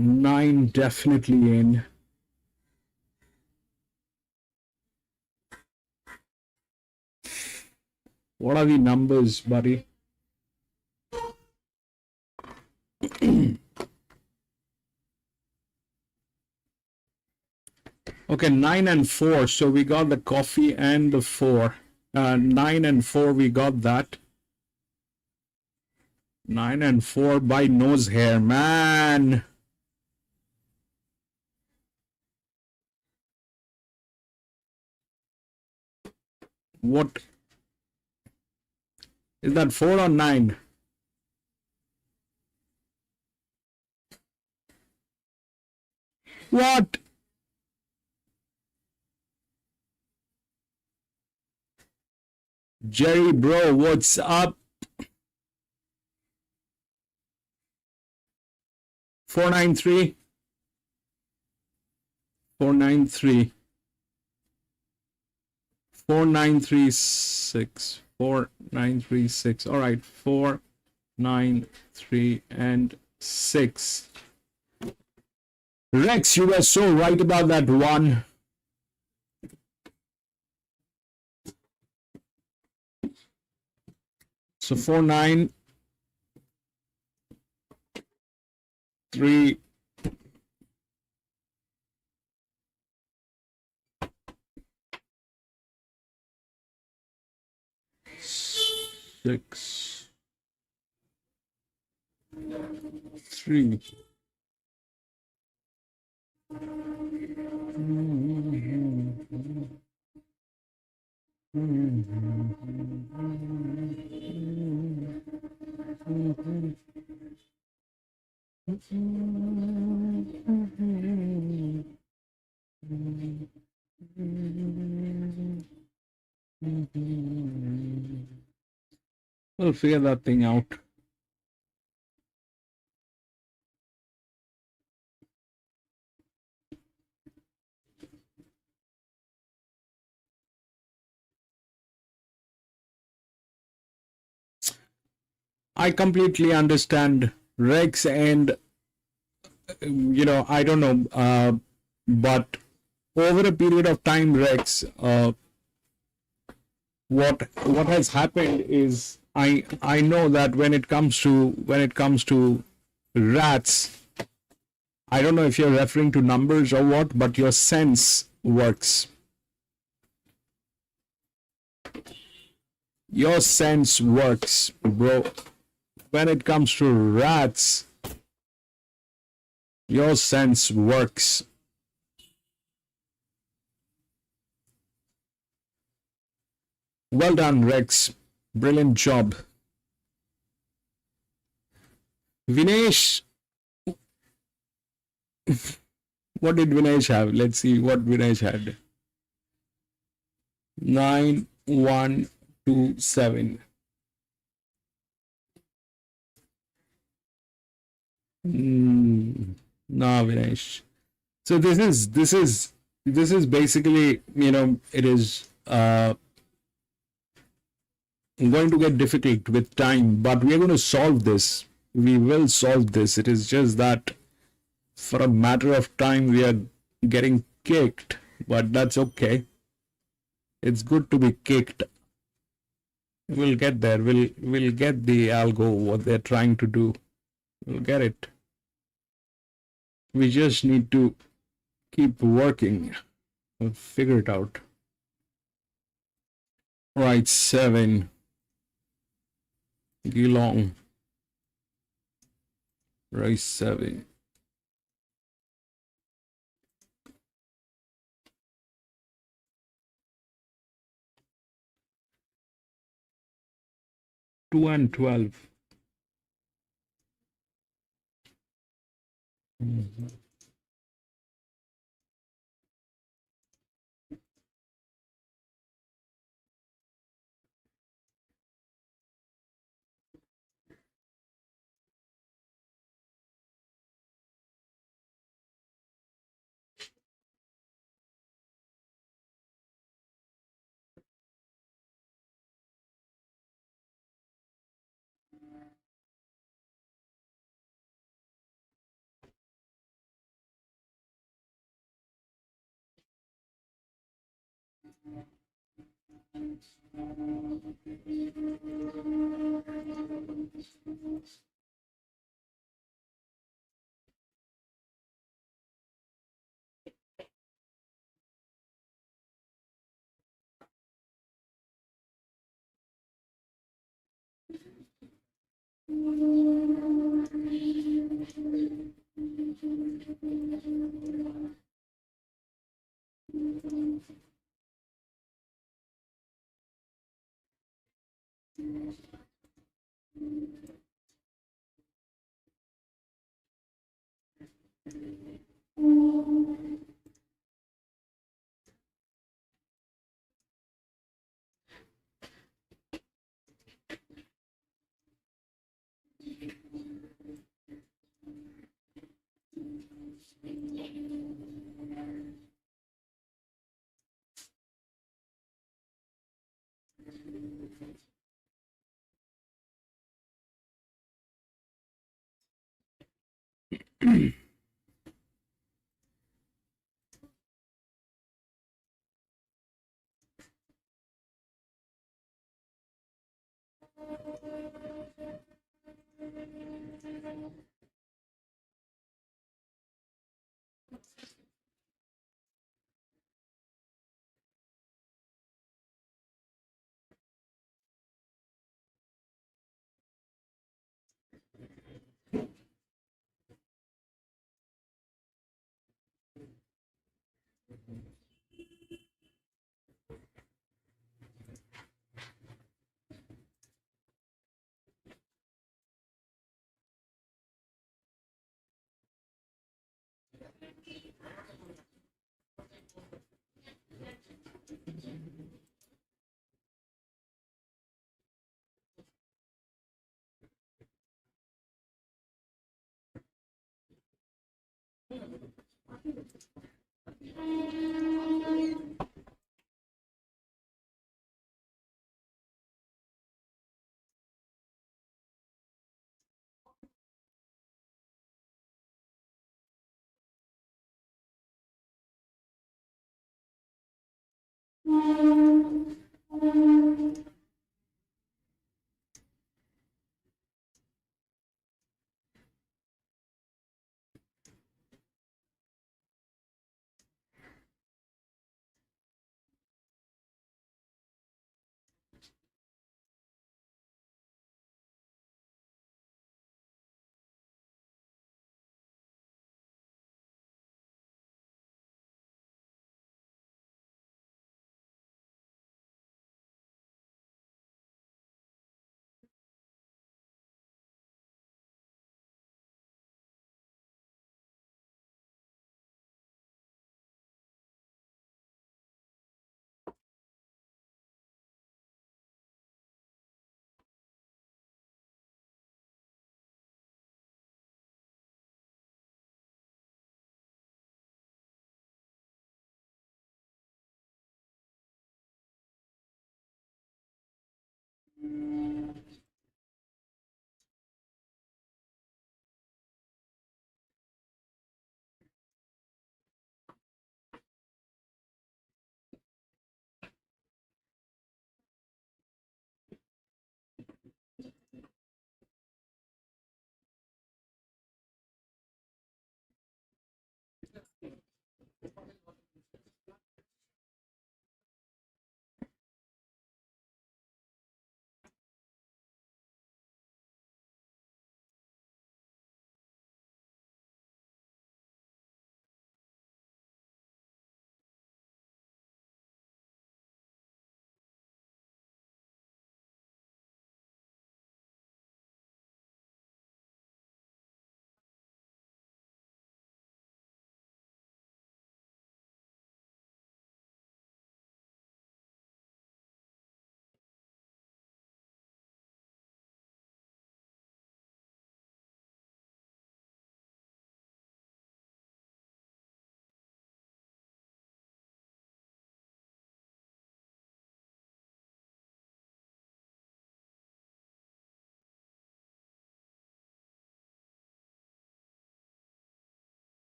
Nine definitely in. What are the numbers, buddy? Okay, 9 and 4. So we got the coffee and the 4. 9 and 4, we got that. 9 and 4 by nose hair, man. What is that, 4 or 9? What? Jerry, bro, what's up? 493. 493. 4936. 4936. All right, 4, 9, 3, and 6. Rex, you were so right about that one. So 4, 9, 3, 6, 3. We'll figure that thing out. I completely understand Rex, and I don't know, but over a period of time, Rex, what has happened is I know that when it comes to rats, I don't know if you're referring to numbers or what, but your sense works. Your sense works, bro. When it comes to rats, your sense works. Well done, Rex. Brilliant job. Vinesh. What did Vinesh have? Let's see what Vinesh had. 9127. No, Vinesh. So this is basically, it is going to get difficult with time, but we are going to solve this. We will solve this. It is just that for a matter of time we are getting kicked, but that's okay. It's good to be kicked. We'll get there. We'll get the algo, what they're trying to do. We'll get it. We just need to keep working. We'll figure it out. Right, 7. Geelong. Race 7. Two and 12.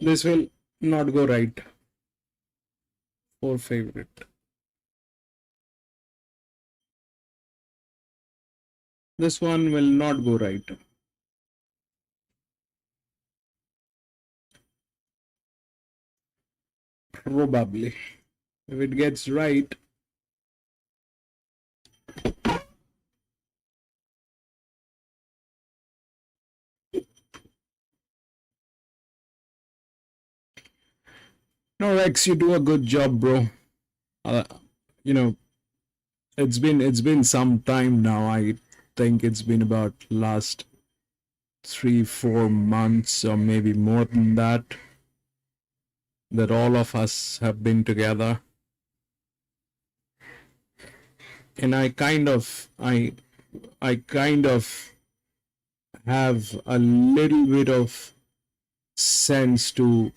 This will not go right for favorite. This one will not go right. Probably. If it gets right, no, Rex, you do a good job, bro. You know, it's been some time now. I think it's been about last 3-4 months or maybe more than that all of us have been together, and I kind of have a little bit of sense to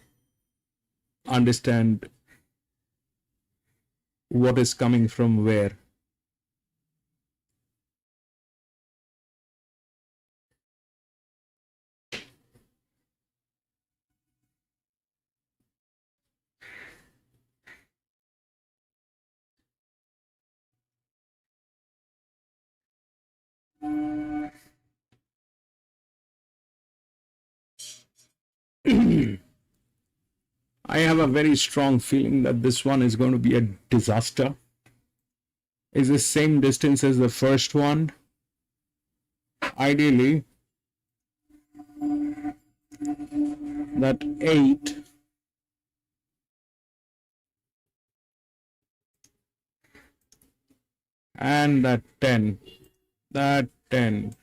understand what is coming from where. I have a very strong feeling that this one is going to be a disaster. Is the same distance as the first one. Ideally, that 8 and that 10. That 10.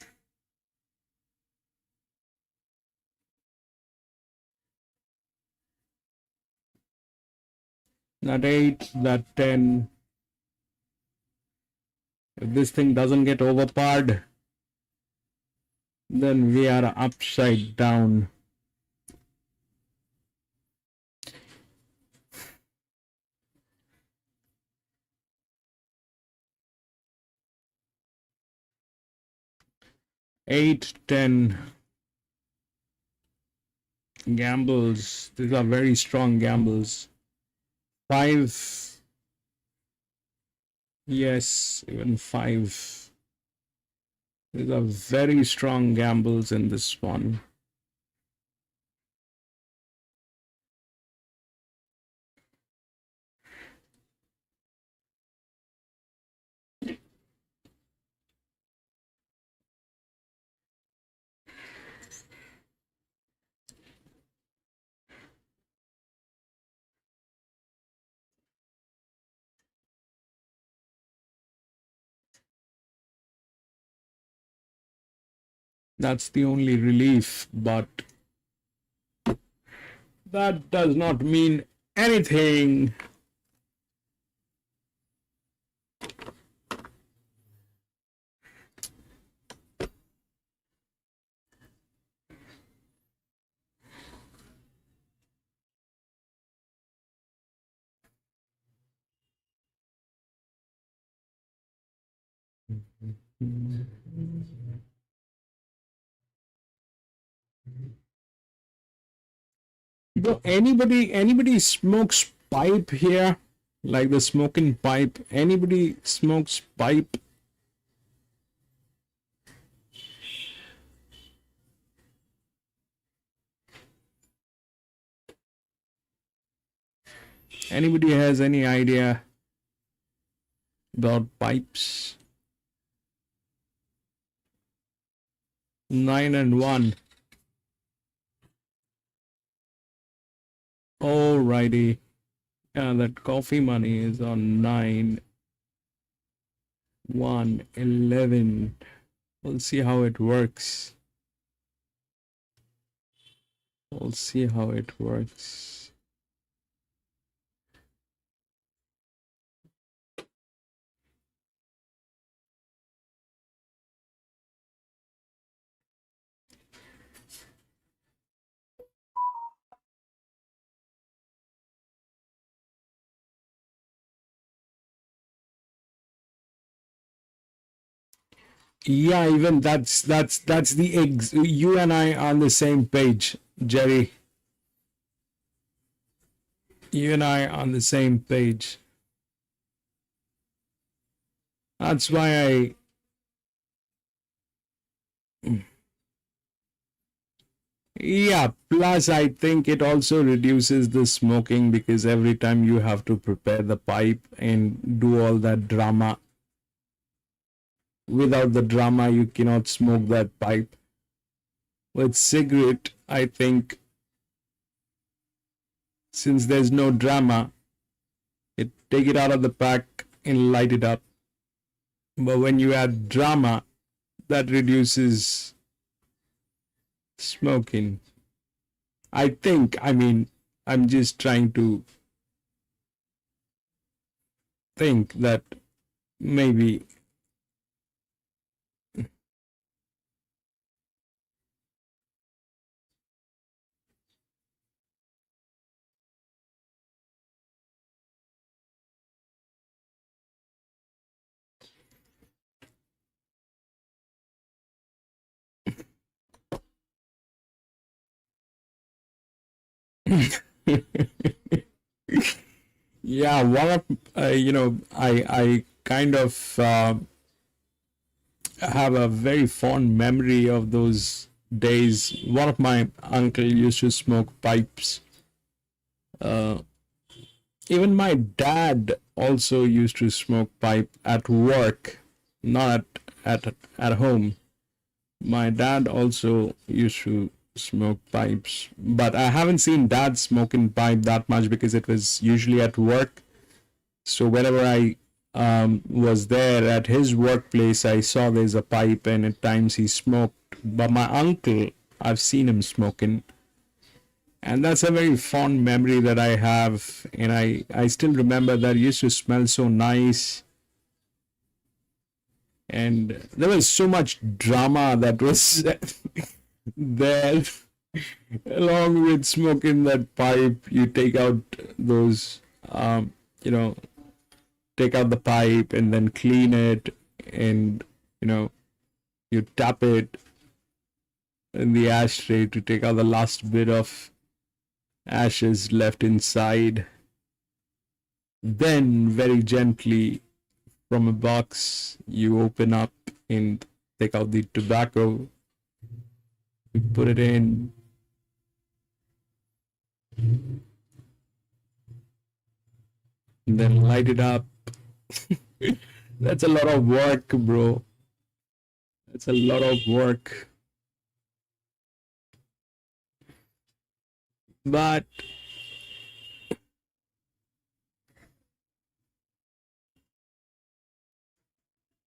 That 8, that 10. If this thing doesn't get overparred, then we are upside down. Eight, 10 gambles. These are very strong gambles. 5. Yes, even 5. These are very strong gambles in this one. That's the only relief, but that does not mean anything. Bro, anybody smokes pipe here? Like the smoking pipe? Anybody smokes pipe? Anybody has any idea about pipes? 9 and 1. Alrighty. Yeah, that coffee money is on 9, 1, 11. We'll see how it works. We'll see how it works. Yeah, even that's the you and I are on the same page, Jerry. You and I are on the same page. That's why yeah, plus I think it also reduces the smoking because every time you have to prepare the pipe and do all that drama. Without the drama, you cannot smoke that pipe. With cigarette, I think since there's no drama, take it out of the pack and light it up. But when you add drama, that reduces smoking. I think, I mean, I'm just trying to think that maybe. Yeah, one of I kind of have a very fond memory of those days. One of my uncle used to smoke pipes. Uh, Even my dad also used to smoke pipe at work, not at home. My dad also used to smoke pipes, but I haven't seen dad smoking pipe that much because it was usually at work. So whenever I was there at his workplace, I saw there's a pipe, and at times he smoked. But my uncle, I've seen him smoking, and that's a very fond memory that I have. And I still remember that it used to smell so nice, and there was so much drama that was there. Along with smoking that pipe, you take out those you know take out the pipe and then clean it, and you know you tap it in the ashtray to take out the last bit of ashes left inside. Then very gently from a box you open up and take out the tobacco, you put it in, and then light it up. That's a lot of work, bro. That's a lot of work. But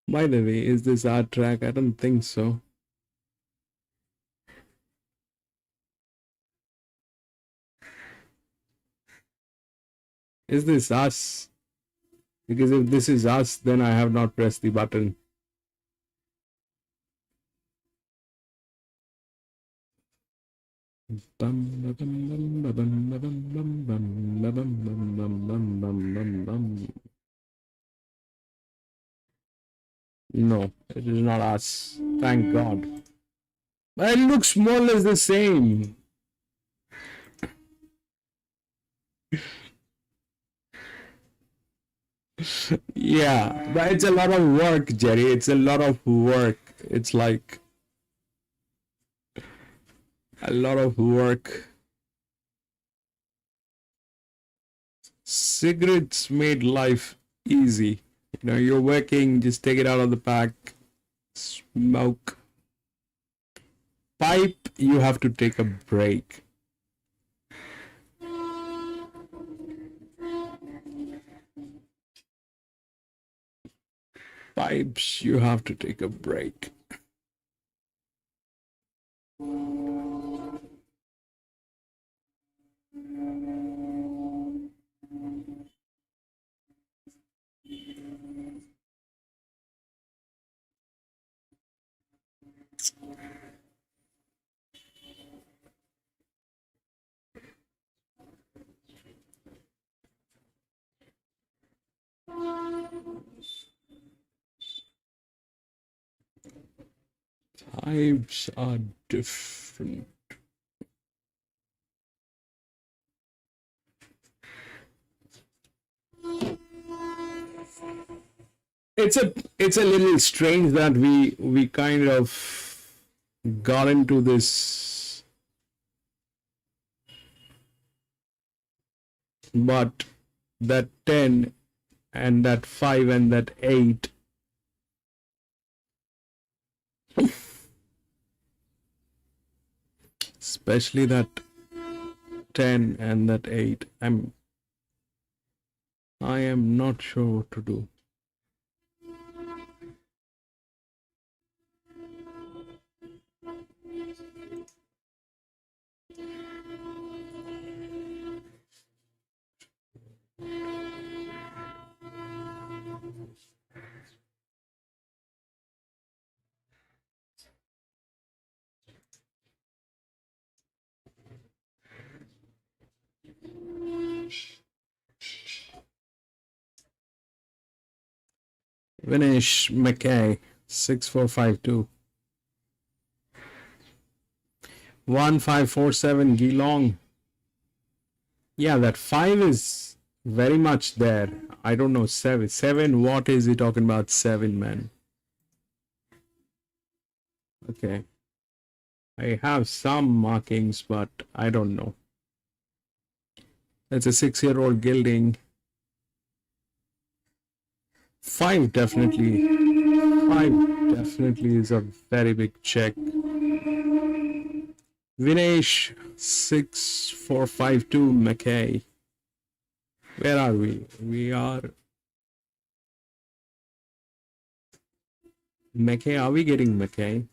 by the way, is this our track? I don't think so. Is this us? Because if this is us, then I have not pressed the button. No, it is not us. Thank God. But it looks more or less the same. Yeah, but it's a lot of work, Jerry. It's a lot of work. It's like a lot of work. Cigarettes made life easy. You're working, just take it out of the pack, smoke. Pipe, you have to take a break. Pipes, you have to take a break. Lives are different. It's a little strange that we kind of got into this, but that 10 and that 5 and that 8, especially that 10 and that 8, I am not sure what to do. Finish Mackay 6452. 1547 Geelong. Yeah, that 5 is very much there. I don't know, 7. 7, what is he talking about? 7, man. Okay. I have some markings, but I don't know. That's a 6-year-old gelding. 5 definitely. 5 definitely is a very big check. Vinesh 6452 Mackay. Where are we? We are Mackay. Are we getting Mackay?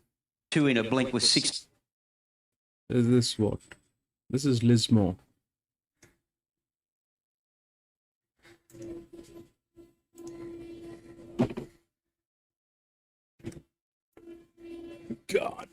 2 in a blink with 6. Is this what? This is Lismore. God.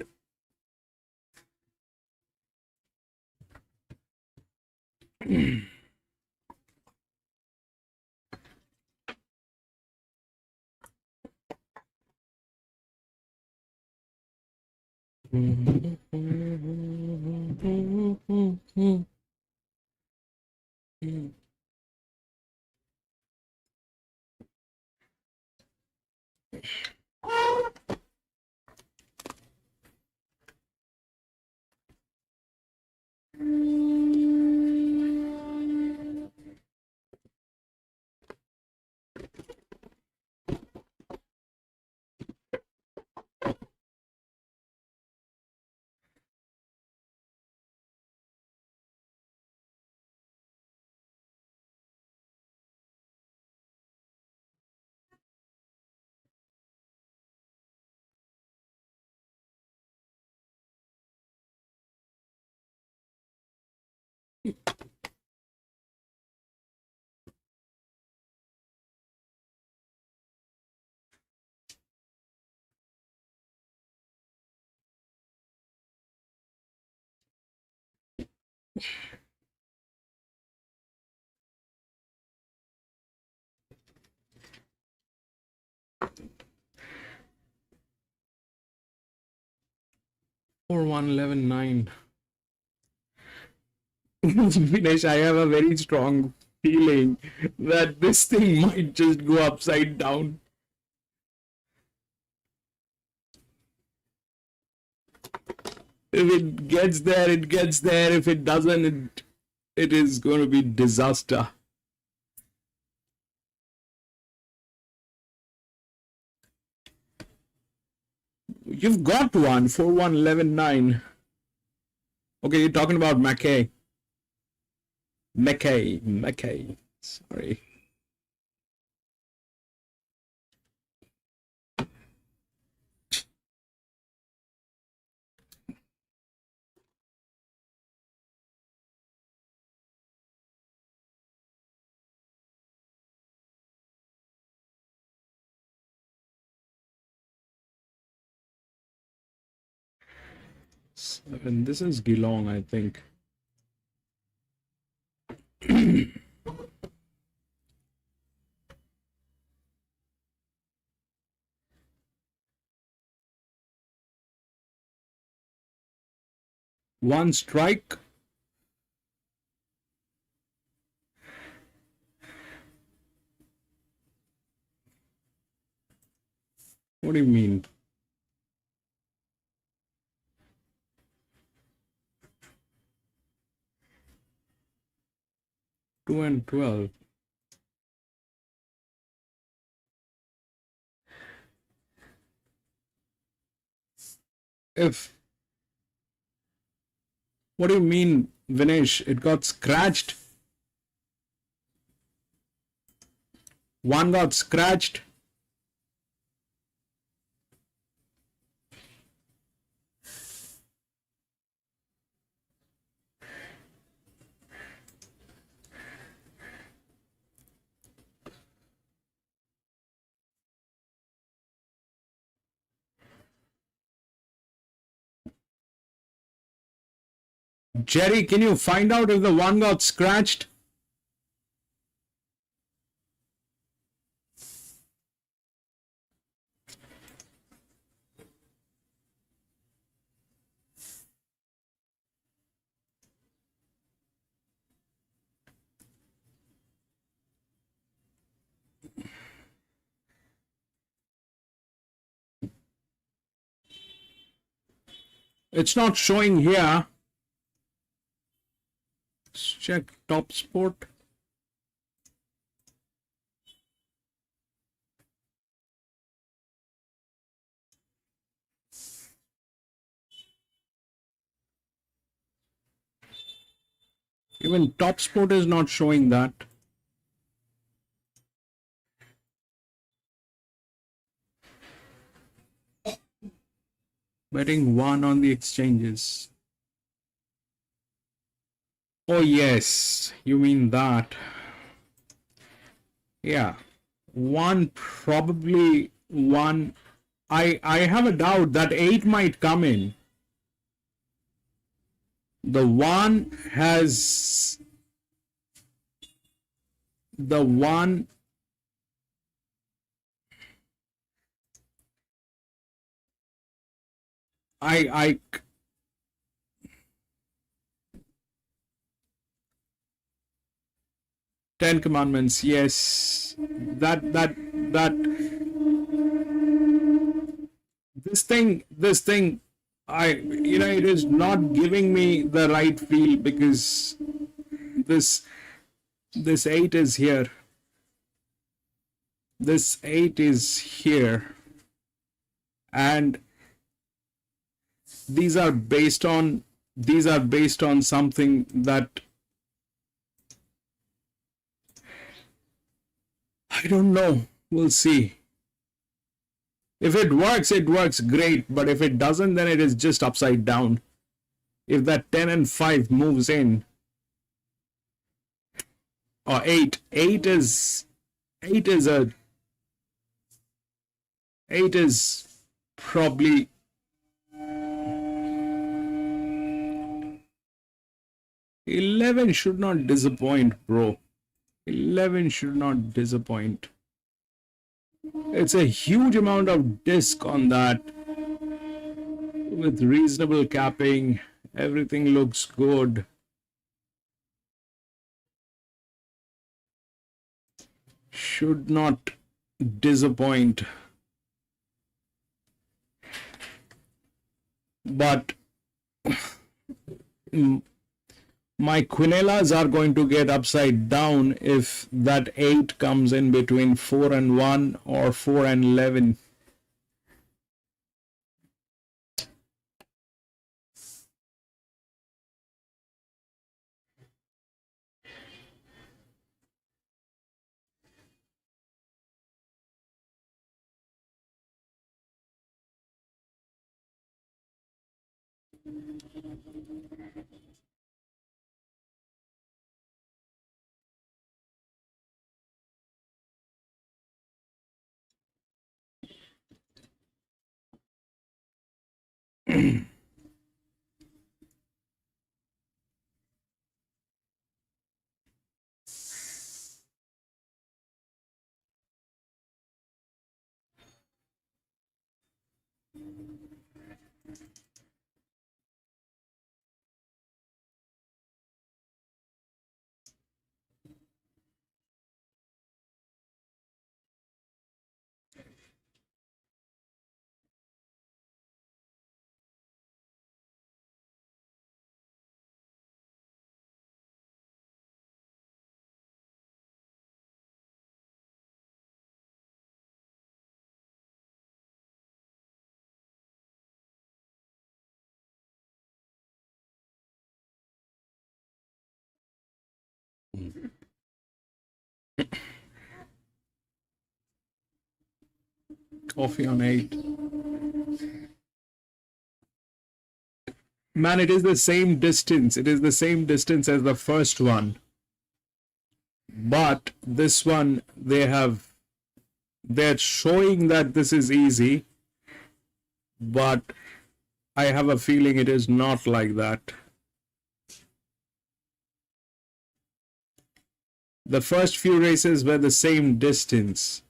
Four 111.9. Vinesh, I have a very strong feeling that this thing might just go upside down. If it gets there, it gets there. If it doesn't, it is going to be disaster. You've got one, 411.9. Okay, you're talking about Mackay. Mackay. Sorry. And this is Geelong, I think. One strike. What do you mean? Two and 12. What do you mean, Vinesh? It got scratched. One got scratched. Jerry, can you find out if the one got scratched? It's not showing here. Let's check Top Sport. Even Top Sport is not showing that. Betting one on the exchanges. Oh yes, you mean that. Yeah. One, probably one. I have a doubt that 8 might come in. The one has the one I 10 commandments, yes. That this thing it is not giving me the right feel, because this 8 is here. This 8 is here, and these are based on something that I don't know. We'll see. If it works great, but if it doesn't, then it is just upside down. If that 10 and 5 moves in, or 8 is probably 11 should not disappoint, bro. 11 should not disappoint. It's a huge amount of disc on that, with reasonable capping. Everything looks good. Should not disappoint. But my quinellas are going to get upside down if that 8 comes in between 4 and 1 or 4 and 11. Coffee on 8. Man, it is the same distance. It is the same distance as the first one. But this one, they're showing that this is easy. But I have a feeling it is not like that. The first few races were the same distance.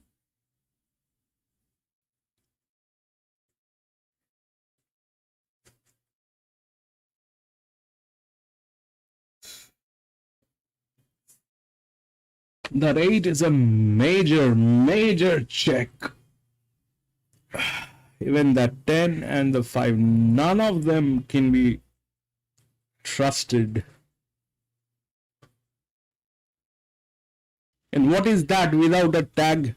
That 8 is a major check. Even that 10 and the 5, none of them can be trusted. And what is that without a tag?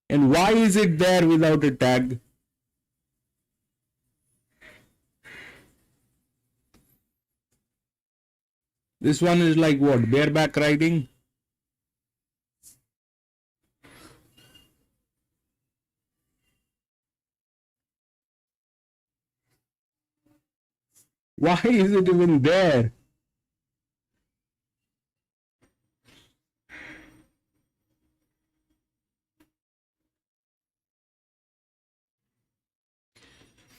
And why is it there without a tag? This one is like what? Bareback riding? Why is it even there?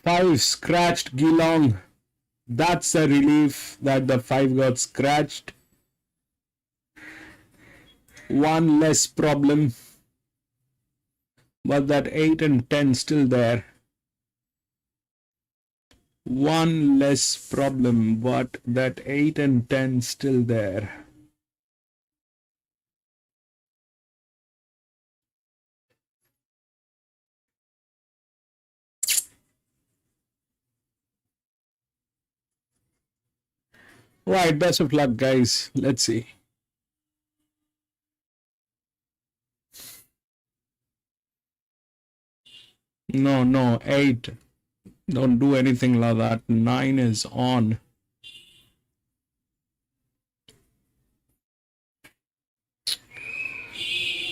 Five scratched Geelong. That's a relief that the 5 got scratched. One less problem. But that 8 and 10 still there. One less problem, but that 8 and 10 still there. Right, best of luck, guys. Let's see. No, 8. Don't do anything like that. 9 is on.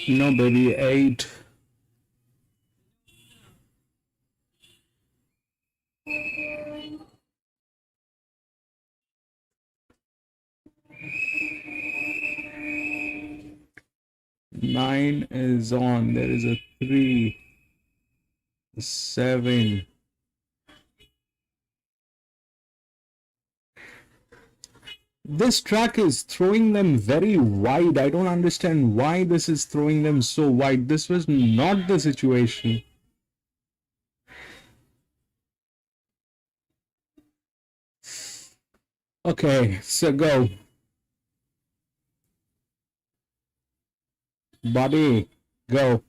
No, baby, 8. Nine is on. There is a 3, 7. This track is throwing them very wide. I don't understand why this is throwing them so wide. This was not the situation. Okay, so go. Bobby, go.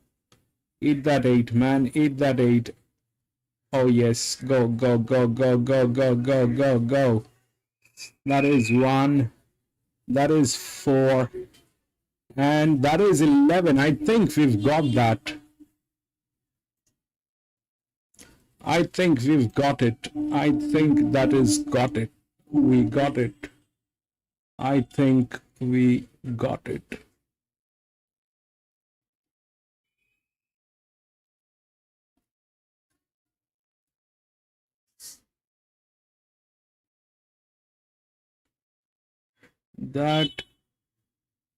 Eat that 8, man. Eat that 8. Oh, yes. Go, go, go, go, go, go, go, go, go. That is 1. That is 4. And that is 11. I think we've got that. I think we've got it. I think that is got it. We got it. I think we got it. That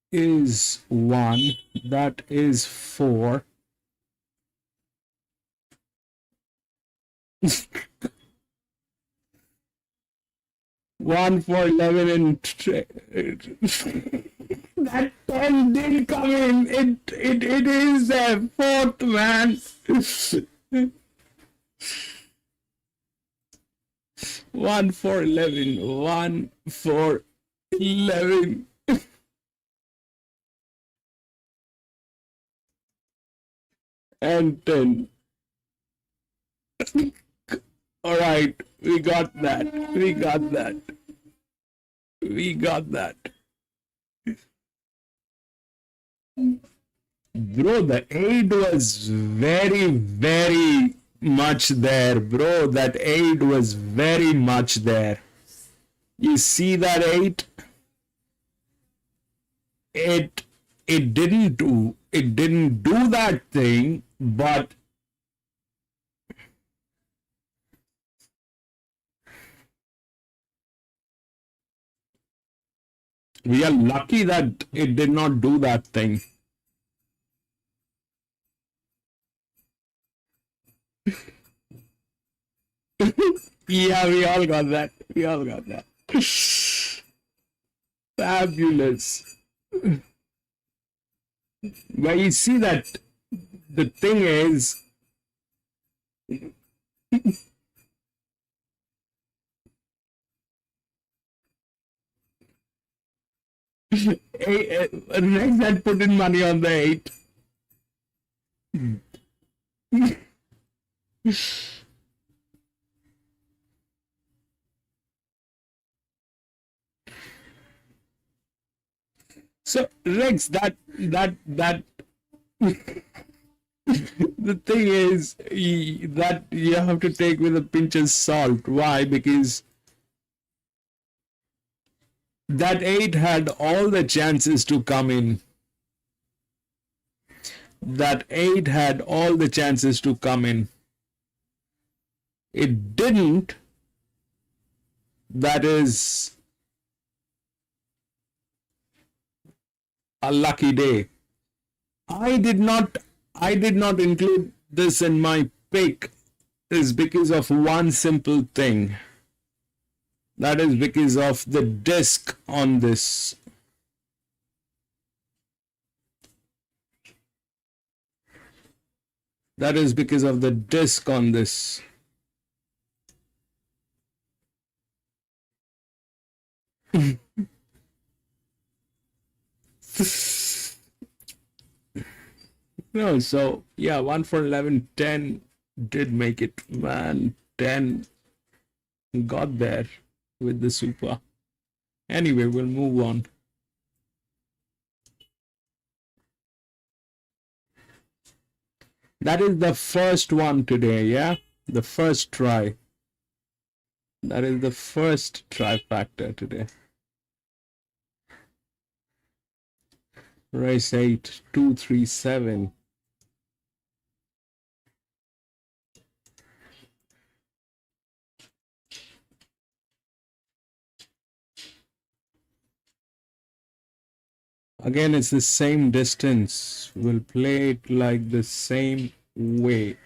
is 1. That is 4. One for 11 and that 10 did come in. It is a 4th, man. 1 for 11. 1 for 11. And 10. All right, we got that. We got that. We got that. Bro, the 8 was very much there, bro. That 8 was very much there. You see that 8? it it didn't do that thing, but we are lucky that it did not do that thing. Yeah, we all got that. We all got that. Fabulous. But you see that the thing is, Rex had put in money on the 8. So Rex, that the thing is that you have to take with a pinch of salt. Why? Because that 8 had all the chances to come in. That 8 had all the chances to come in. It didn't. That is a lucky day. I did not include this in my pick is because of one simple thing. That is because of the disc on this. That is because of the disc on this. No, so yeah, 1 for 11, 10 did make it, man. 10 got there with the super. Anyway, we'll move on. That is the first one today, yeah? The first try. That is the first trifactor today. Race 8, 2, 3, 7. Again, it's the same distance. We'll play it like the same way.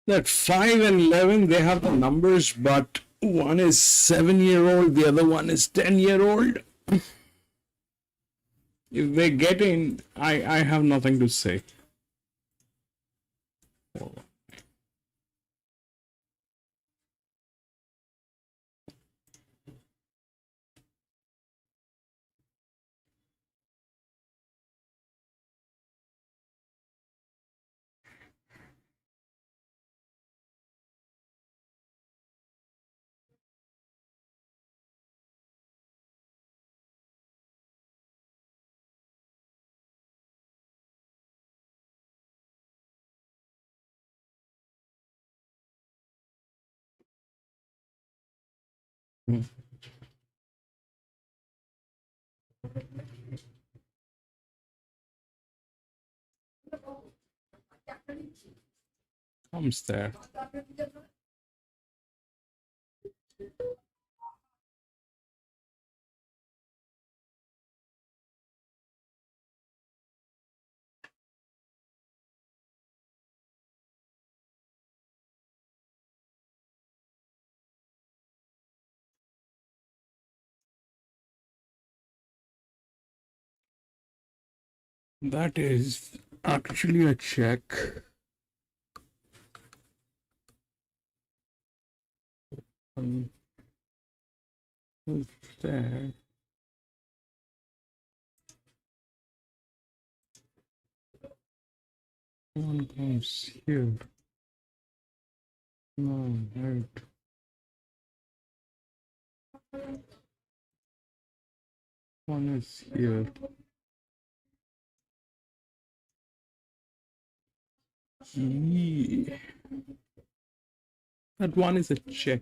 That 5 and 11, they have the numbers, but one is 7-year-old, the other one is 10-year-old. If they get in, I have nothing to say. Comes there. That is actually a check. Who's there? One comes here. No, right. One is here. Yeah. That one is a check.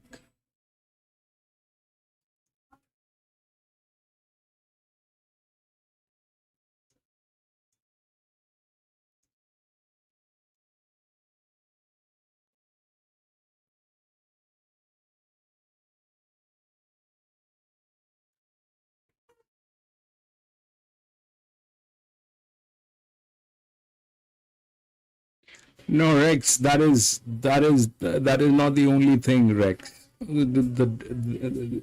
No, Rex, that is not the only thing, Rex. The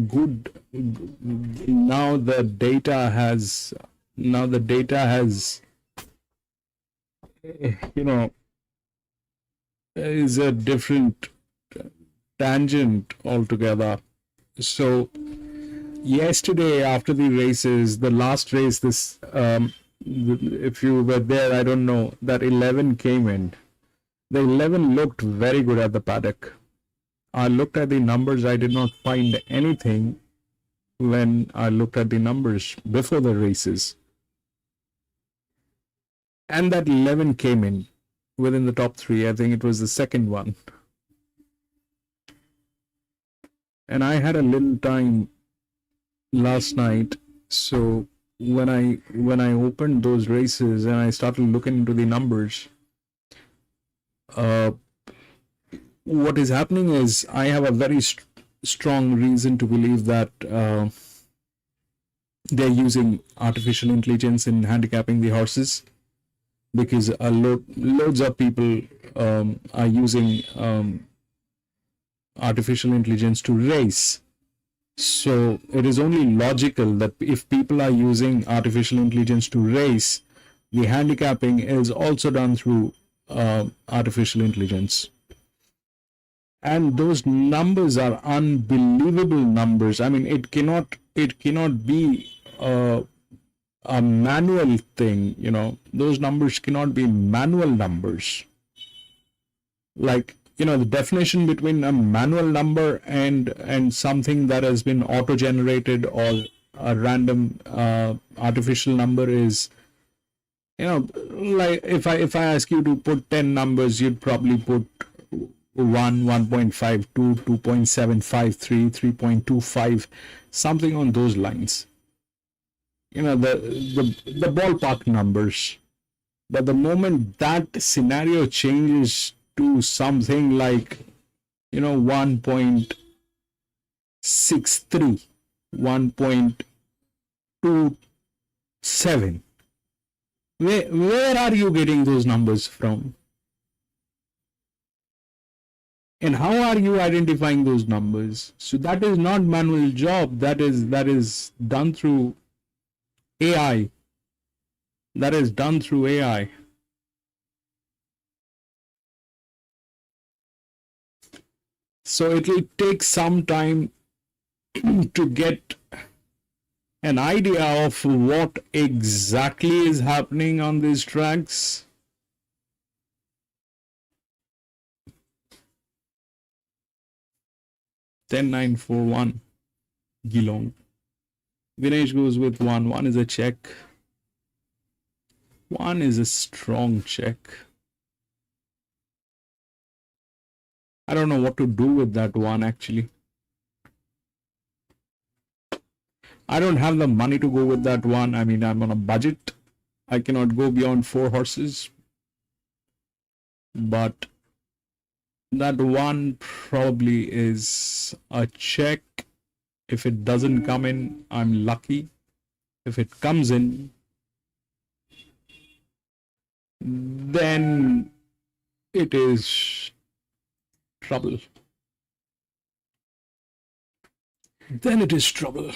good now the data has you know is a different tangent altogether. So yesterday after the races, the last race, this if you were there, I don't know, that 11 came in. The 11 looked very good at the paddock. I looked at the numbers. I did not find anything when I looked at the numbers before the races. And that 11 came in within the top 3. I think it was the second one. And I had a little time last night, so when I opened those races and I started looking into the numbers, what is happening is I have a very strong reason to believe that they're using artificial intelligence in handicapping the horses, because loads of people are using artificial intelligence to race. So it is only logical that if people are using artificial intelligence to race, the handicapping is also done through artificial intelligence. And those numbers are unbelievable numbers. I mean, it cannot be a manual thing, you know. Those numbers cannot be manual numbers. Like, you know, the definition between a manual number and something that has been auto-generated or a random artificial number is, you know, like if I ask you to put 10 numbers, you'd probably put 1, 1.52, 2.753, 3.25, something on those lines. You know, the ballpark numbers. But the moment that scenario changes to something like, you know, 1.63, 1.27, where are you getting those numbers from? And how are you identifying those numbers? So that is not manual job. That is done through AI. That is done through AI. So it will take some time to get an idea of what exactly is happening on these tracks. $10,941 Geelong. Vinesh goes with 1. 1 is a check. 1 is a strong check. I don't know what to do with that 1 actually. I don't have the money to go with that one. I mean, I'm on a budget. I cannot go beyond 4 horses. But that one probably is a check. If it doesn't come in, I'm lucky. If it comes in, then it is trouble. Then it is trouble.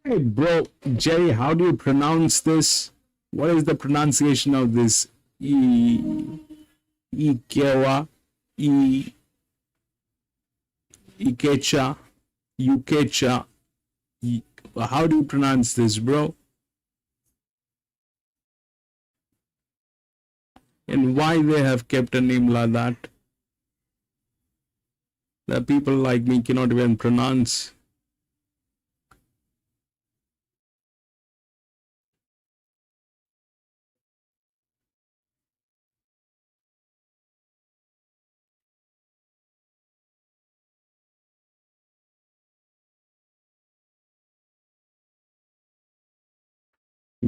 Hey, bro, Jerry, how do you pronounce this? What is the pronunciation of this? Ikewa, Ikecha, Ukecha. How do you pronounce this, bro? And why they have kept a name like that? That people like me cannot even pronounce.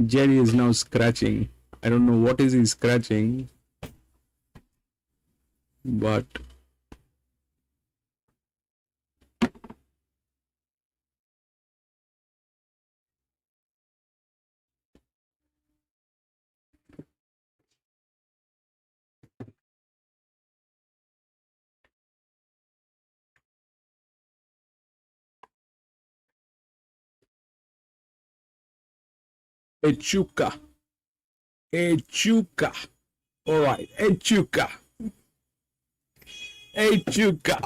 Jerry is now scratching. I don't know what is he scratching, but Echuca. Echuca. All right, Echuca. Echuca.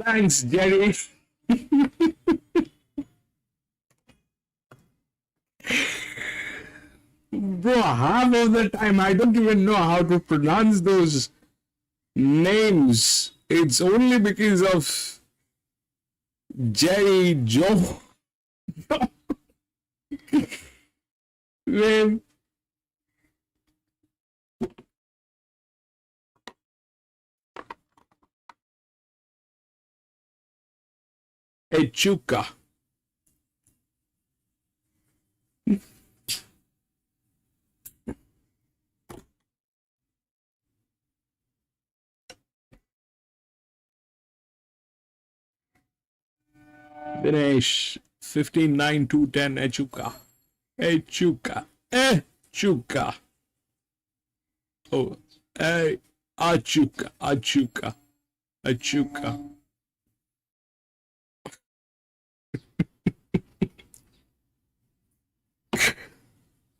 Thanks, Jerry. Bro, half of the time I don't even know how to pronounce those names. It's only because of Jerry, Joe. Man. Echuca. Dinesh, 15-9-2-10, Echuca. Echuca. Echuca. Oh, Achuca. Achuca. Achuca.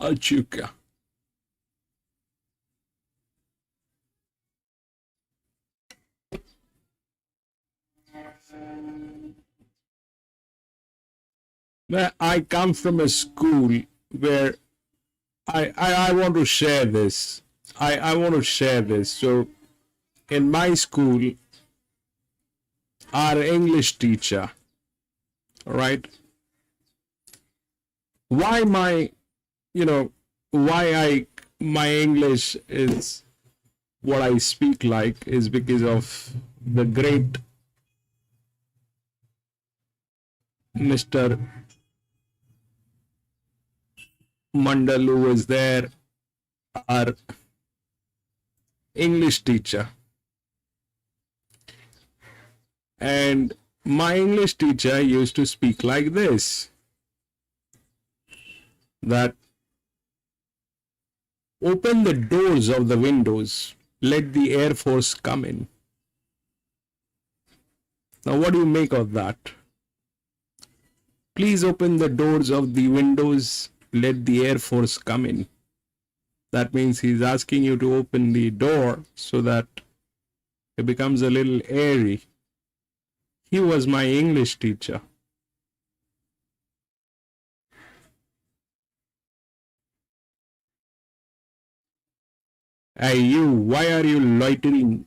Achuca. I come from a school where I want to share this. I want to share this. So in my school, our English teacher, all right, why my English is what I speak like is because of the great Mr. Mandal, who was there, our English teacher. And my English teacher used to speak like this, that open the doors of the windows, let the Air Force come in. Now, what do you make of that? Please open the doors of the windows, let the Air Force come in. That means he's asking you to open the door so that it becomes a little airy. He was my English teacher. Hey, you, why are you loitering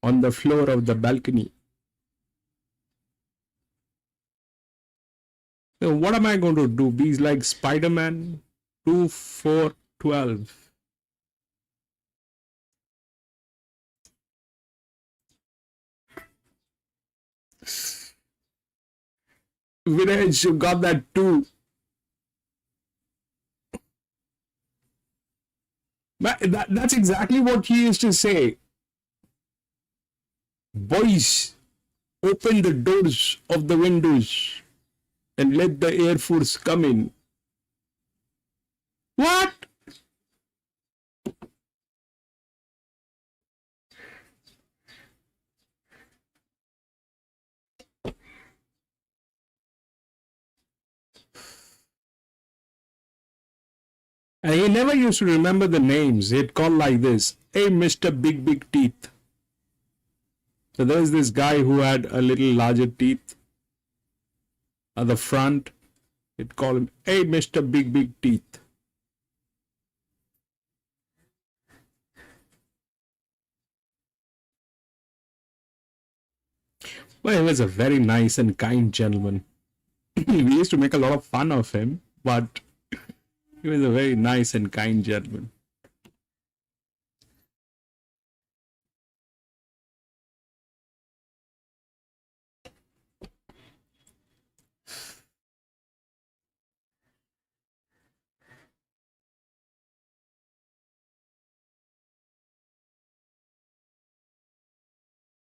on the floor of the balcony? So what am I going to do? Be like Spider-Man? 2, 4, 12. Vinay, you got that too. That's exactly what he used to say. Boys, open the doors of the windows and let the Air Force come in. What? And he never used to remember the names. He'd call like this, hey, Mr. Big Big Teeth. So there's this guy who had a little larger teeth at the front. He'd call him, hey, Mr. Big Big Teeth. Well, he was a very nice and kind gentleman. We used to make a lot of fun of him, but he was a very nice and kind gentleman.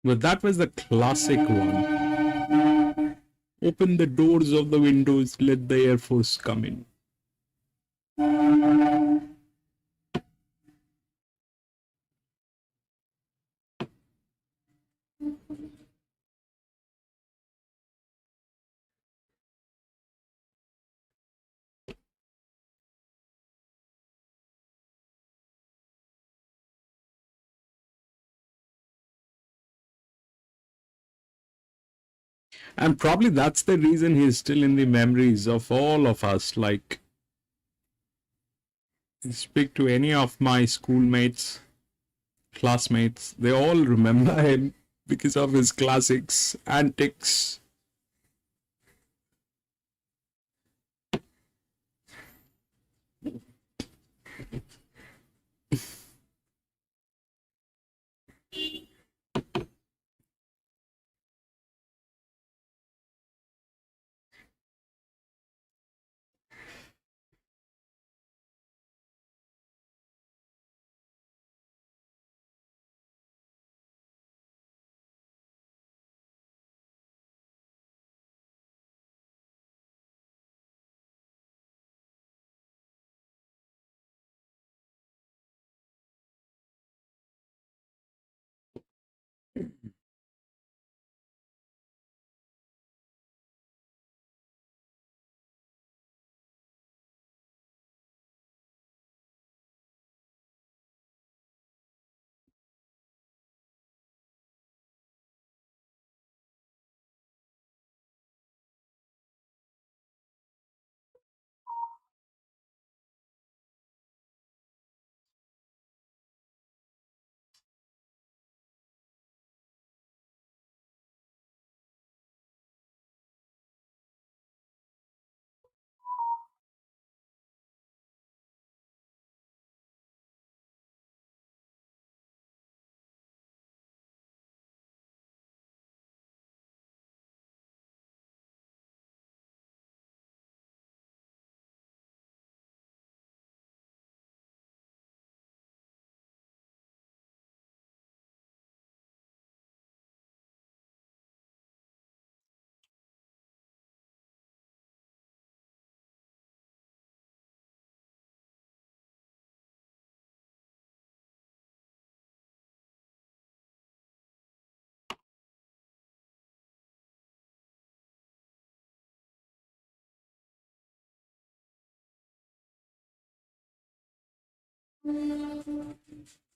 But that was the classic one. Open the doors of the windows, let the Air Force come in. And probably that's the reason he's still in the memories of all of us. Like, speak to any of my schoolmates, classmates, they all remember him because of his classics, antics.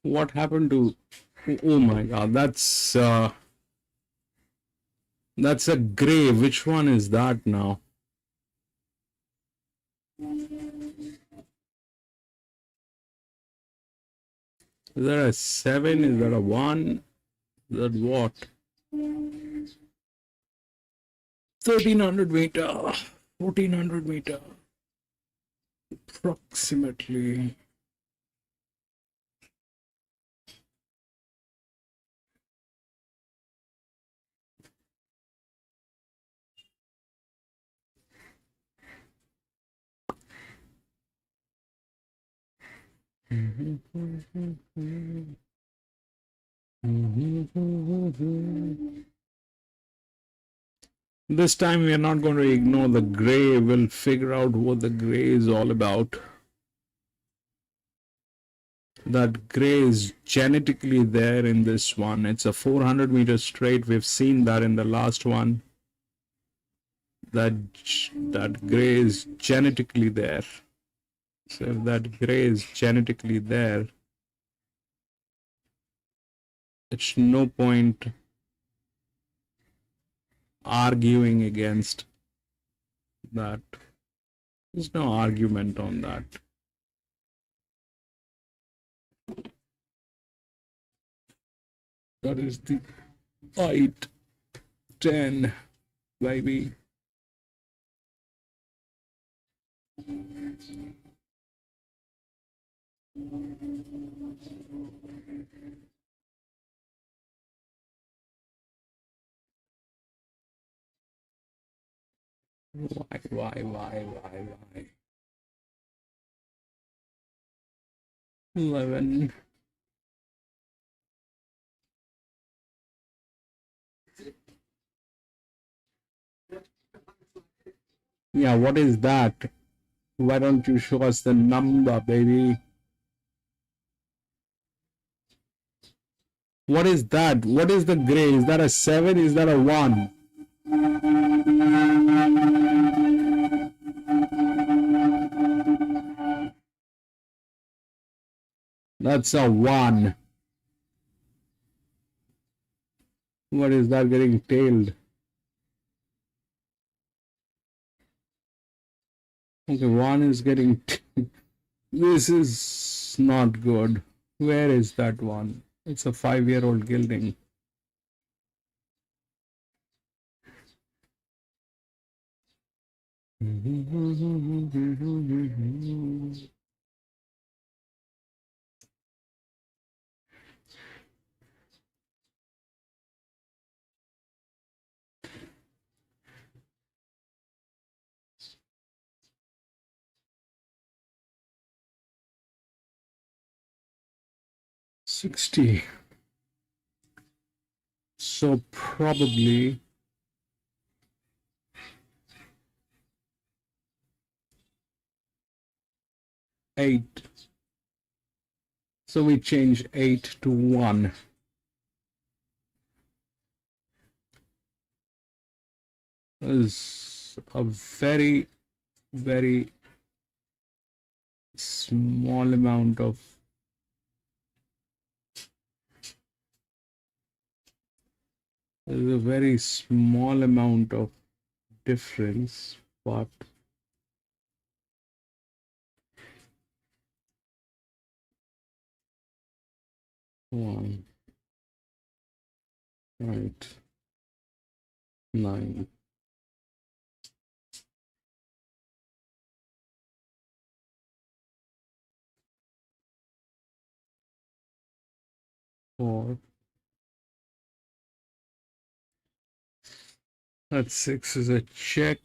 What happened to... Oh my god, that's a gray. Which one is that now? Is that a 7? Is that a 1? Is that what? 1300 meter, 1400 meter, approximately. This time we are not going to ignore the gray. We'll figure out what the gray is all about. That gray is genetically there in this one. It's a 400 meter straight. We've seen that in the last one. That gray is genetically there. So if that gray is genetically there, it's no point arguing against that. There's no argument on that. That is the 8, 10, baby. Why? 11. Yeah, what is that? Why don't you show us the number, baby? What is that? What is the gray? Is that a 7? Is that a 1? That's a 1. What is that getting tailed? Okay, 1 is getting... This is not good. Where is that one? It's a 5-year-old gelding. $60. So probably $8. So we change 8 to 1. Is a very, very small amount of difference, but one, right, 9. Four. That 6 is a check.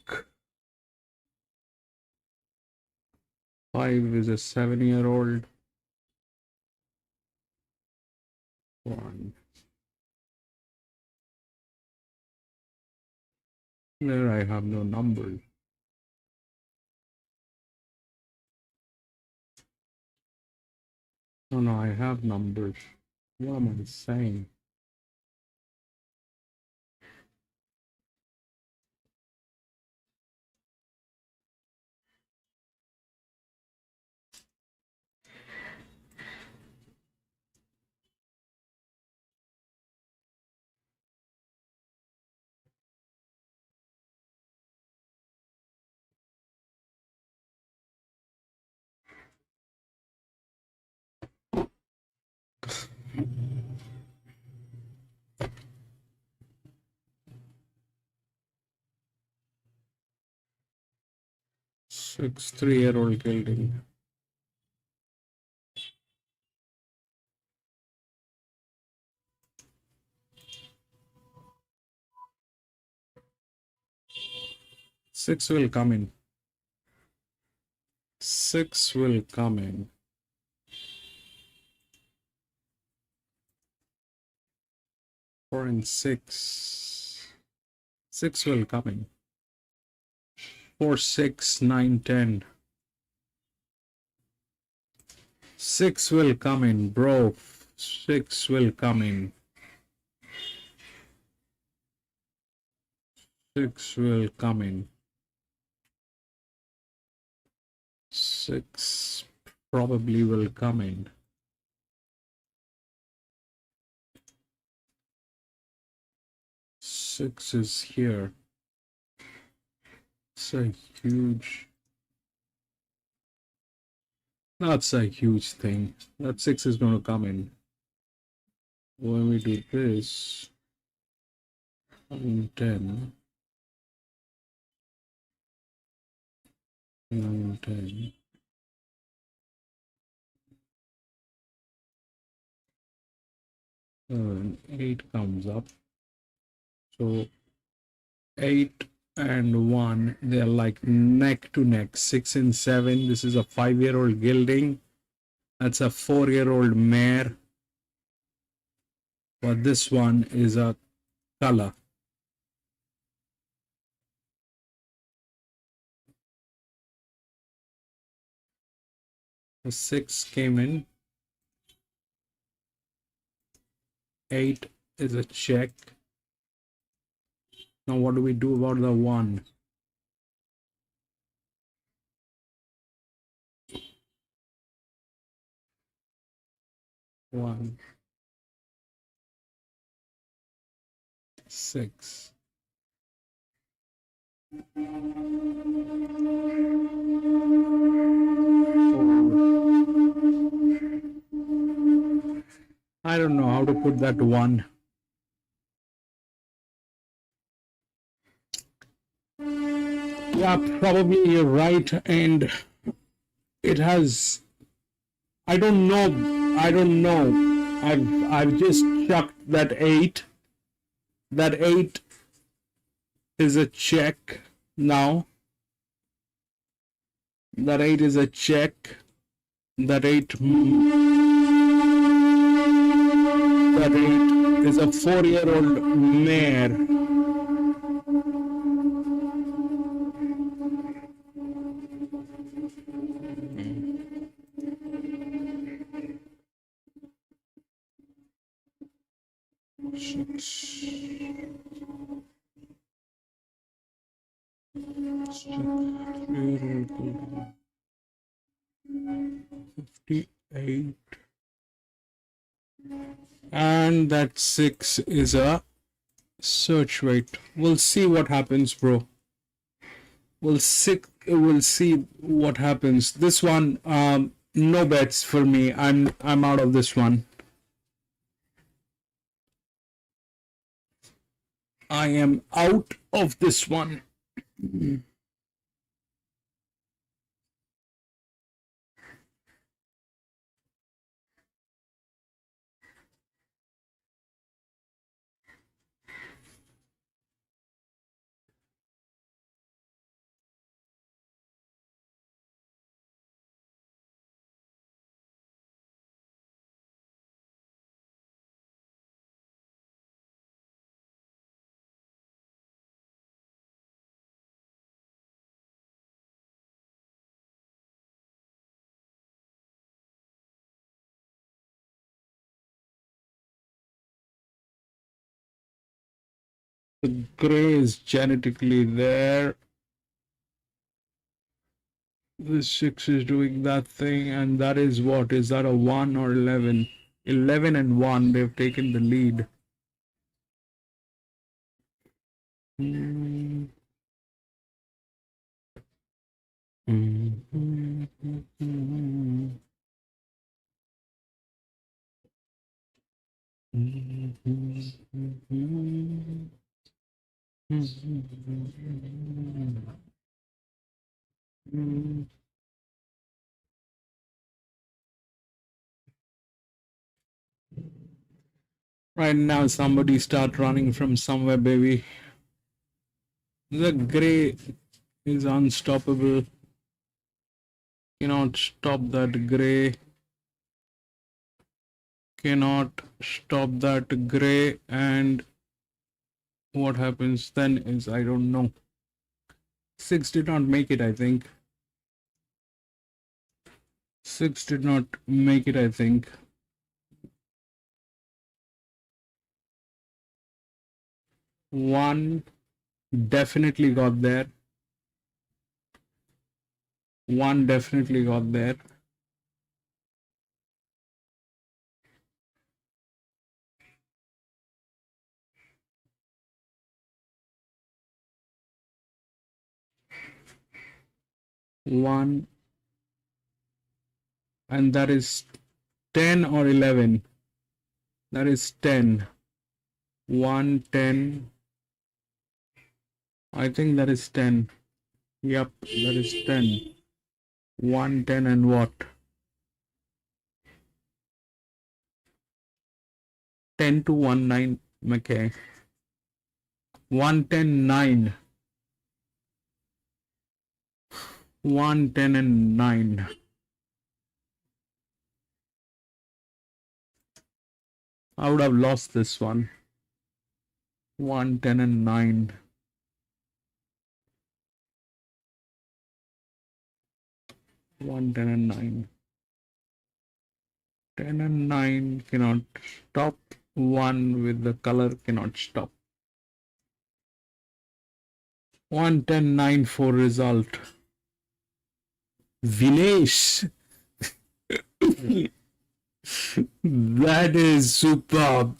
5 is a 7-year-old. 1. There I have no numbers. No, I have numbers. What am I saying? Six 3-year-old gelding. Six will come in. Six will come in. Four and six. Six will come in. 4, 6, 9, 10. Six will come in, bro. Six will come in. Six will come in. Six probably will come in. Six is here. It's a huge. That's a huge thing. That six is going to come in. When we do this, 10, 9, 10. And 8 comes up. So 8 and 1, they're like neck to neck. 6 and 7. This is a 5-year-old gelding. That's a 4-year-old mare. But this one is a color. The 6 came in. 8 is a check. Now what do we do about the 1? One, 6. I don't know how to put that 1. Yeah, probably you're right, and it has. I don't know. I've just chucked that 8. That 8 is a check now. That 8 is a check. That 8 is a 4-year-old mare. Six. 58. And that 6 is a search weight. We'll see what happens, bro. We'll see what happens. This one, no bets for me. I'm out of this one. I am out of this one. The gray is genetically there. The 6 is doing that thing, and that is what? Is that a 1 or 11? 11 and 1, they've taken the lead. Right now, somebody start running from somewhere, baby. The gray is unstoppable. Cannot stop that gray. Cannot stop that gray. And what happens then is, I don't know. 6 did not make it, I think. 6 did not make it, I think. 1 definitely got there. 1 definitely got there. One, and that is 10 or 11. That is 10. 1, 10. I think that is 10. Yep, that is 10. 1, 10, and what? 10 to 1, 9, Mackay. 1, 10, 9. 1, 10, and 9. I would have lost this one. 1, 10, and 9. 1, 10, and 9. 10 and 9 cannot stop. 1 with the color cannot stop. 1, 10, 9 for result. Vinesh. That is superb.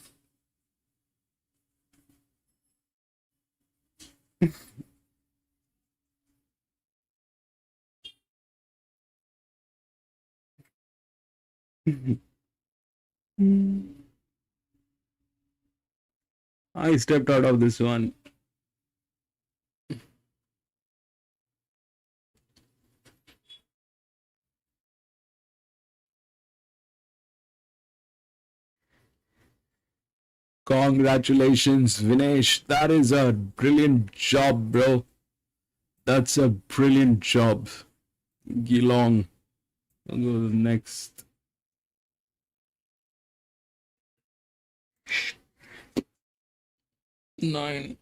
I stepped out of this one. Congratulations, Vinesh. That is a brilliant job, bro. That's a brilliant job. Geelong. I'll go to the next. Nine.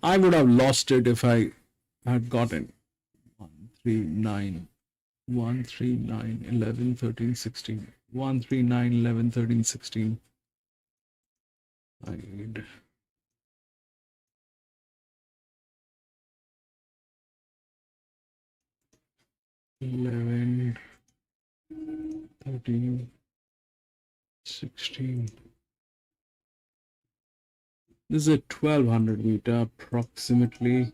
I would have lost it if I had gotten 1, 3, 9. 1, 3, 9, 11, 13, 16. 1, 3, 9, 11, 13, 16. I need 11, 13, 16. This is a 1200 meter approximately.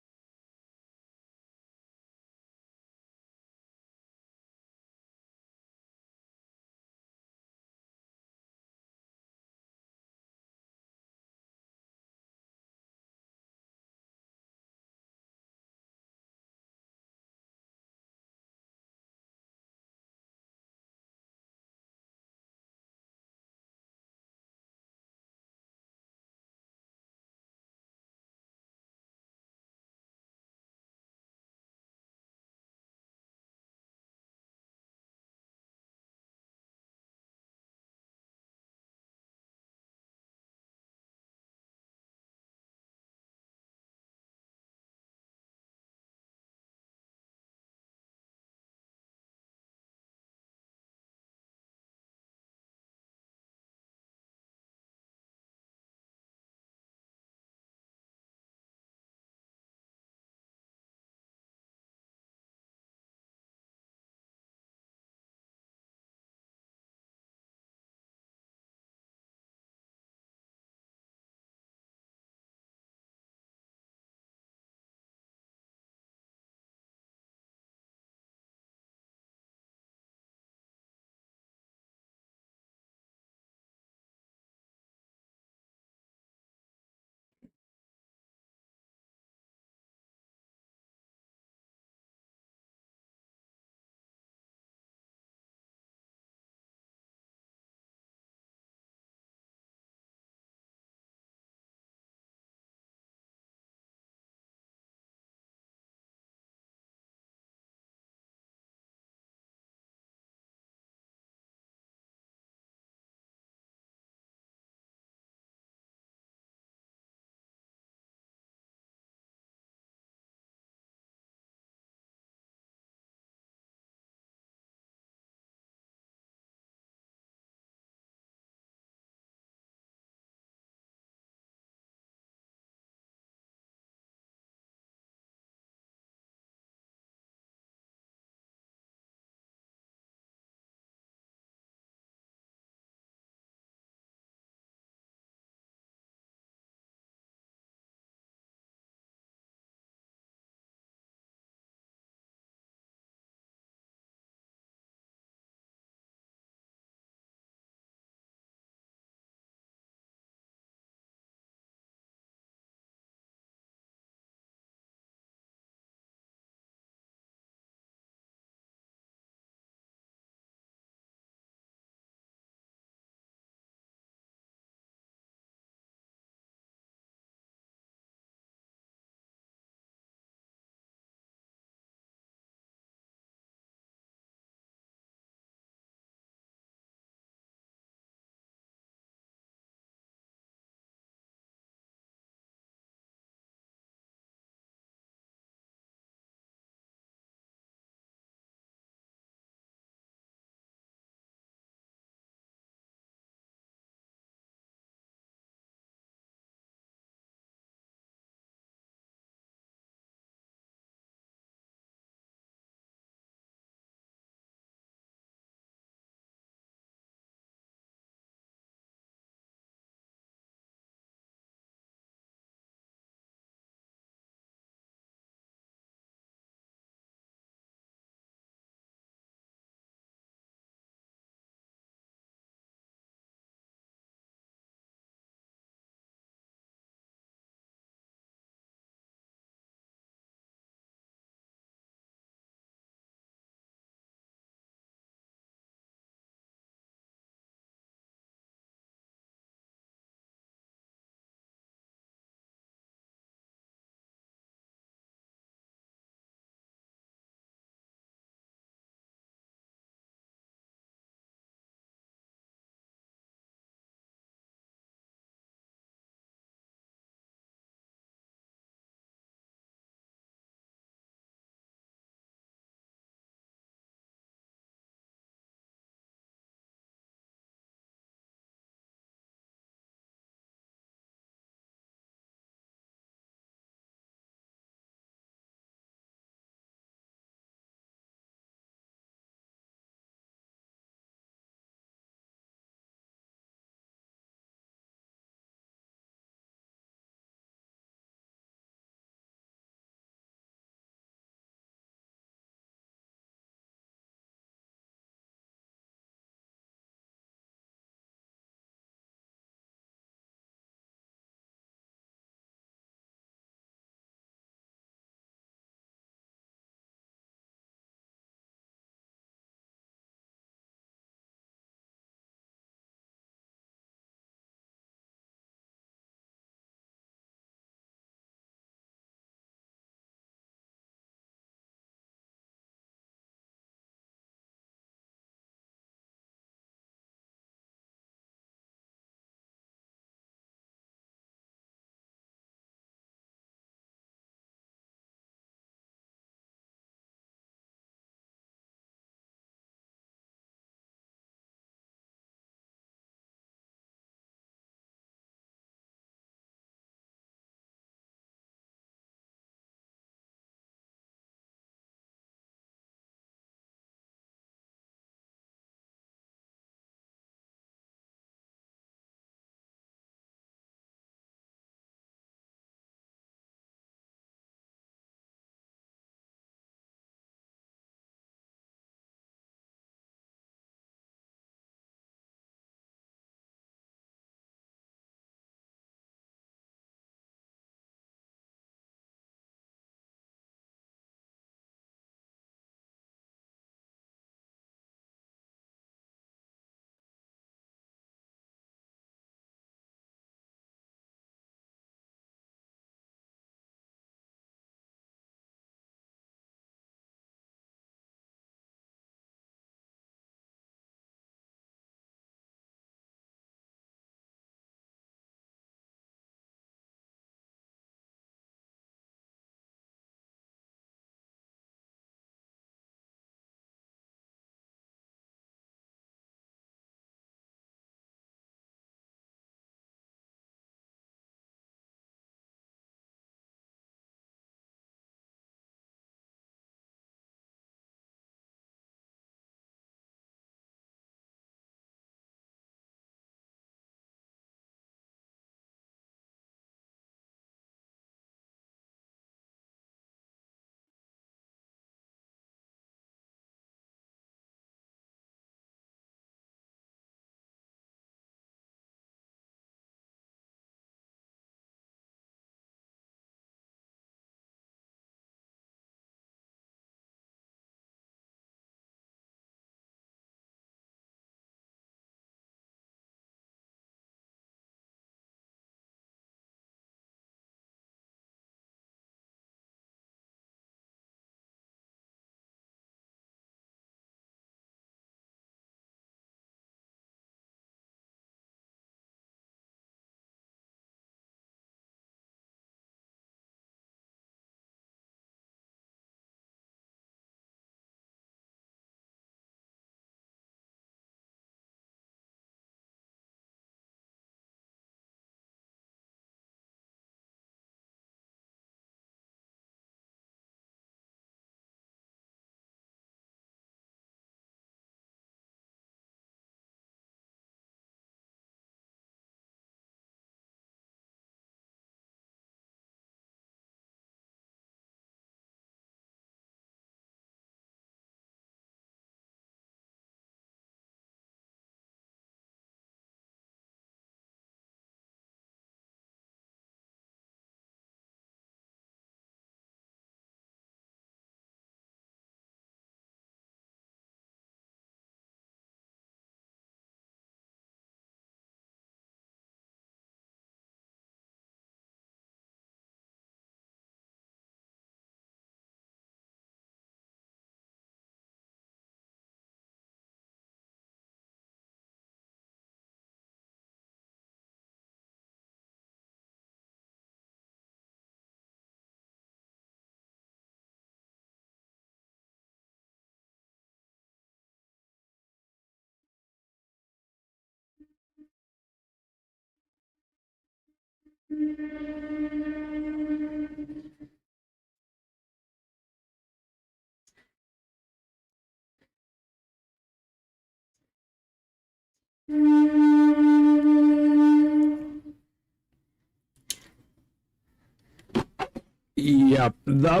Yep, that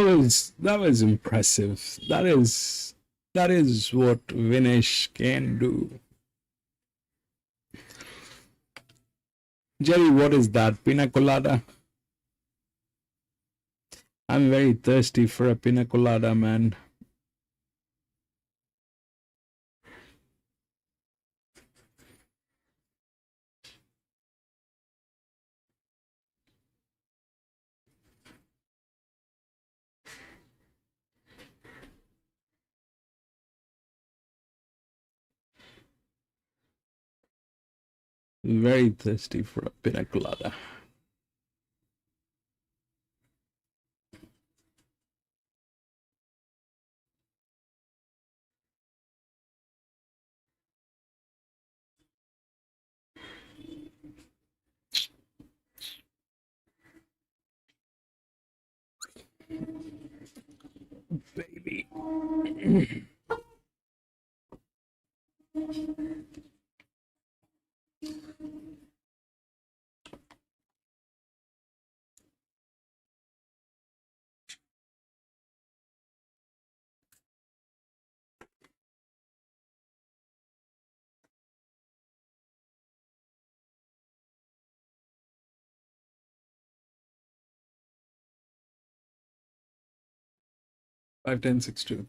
was impressive. That is what Vinesh can do. Jerry, what is that? Pina colada? I'm very thirsty for a pina colada, man. Very thirsty for a pina colada. Baby. 5, 10, 6, 2.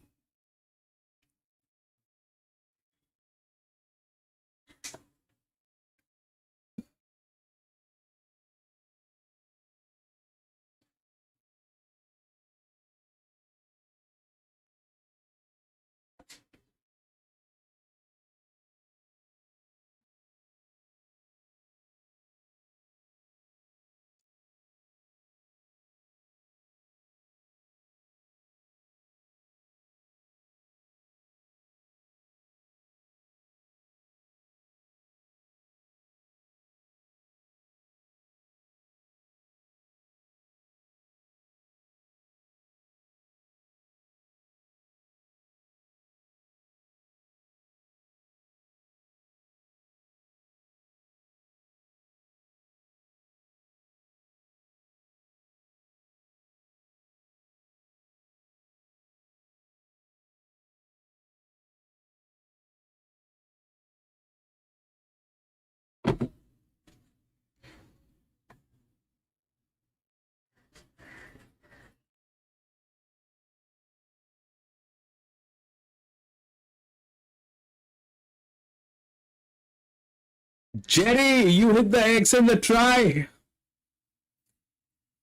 Jerry, you hit the X in the try.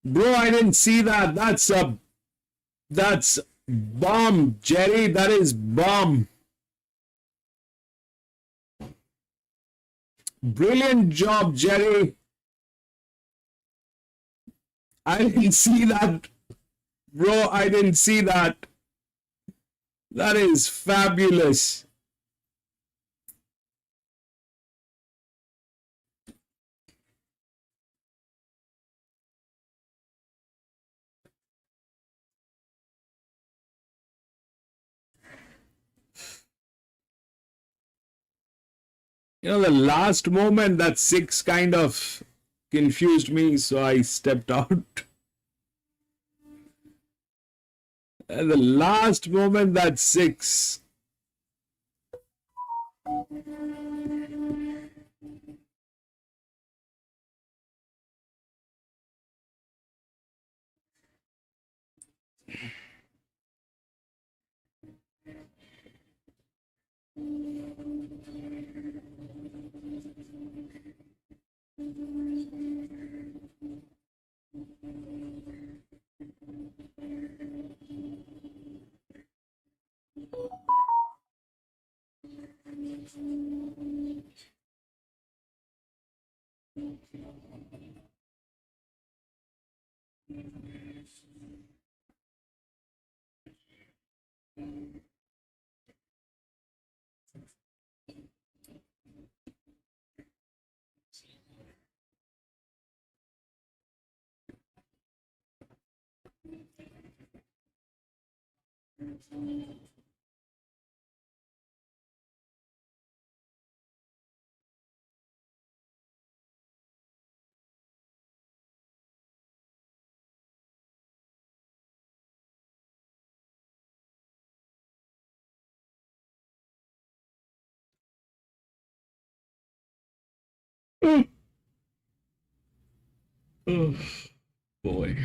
Bro, I didn't see that. That's bomb, Jerry. That is bomb. Brilliant job, Jerry. I didn't see that. Bro, I didn't see that. That is fabulous. The last moment, that 6 kind of confused me, so I stepped out. At the last moment, that 6. Oh boy.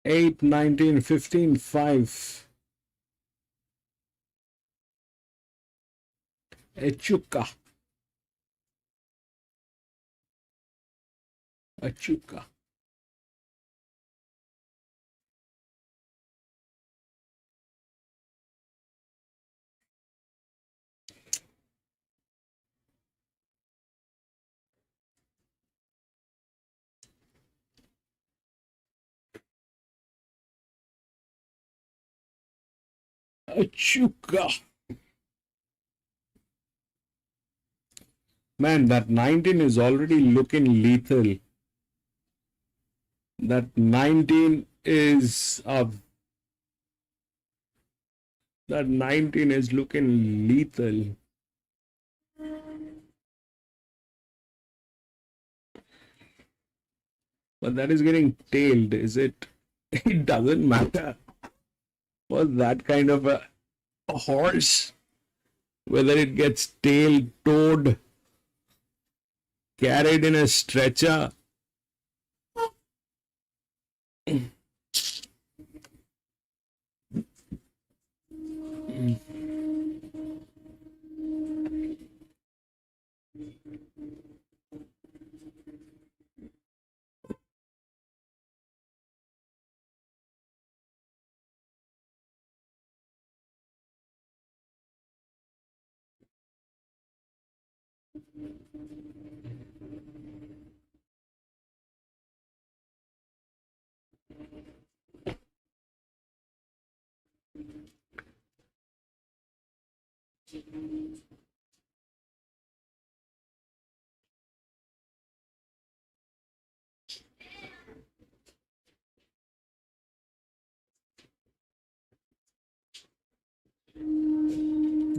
Eight, 19, 15, 5. Echuca. Echuca. Echuca. Man, that 19 is already looking lethal. That 19 is that 19 is looking lethal. But that is getting tailed, is it? It doesn't matter. For that kind of a horse, whether it gets tailed, towed, carried in a stretcher.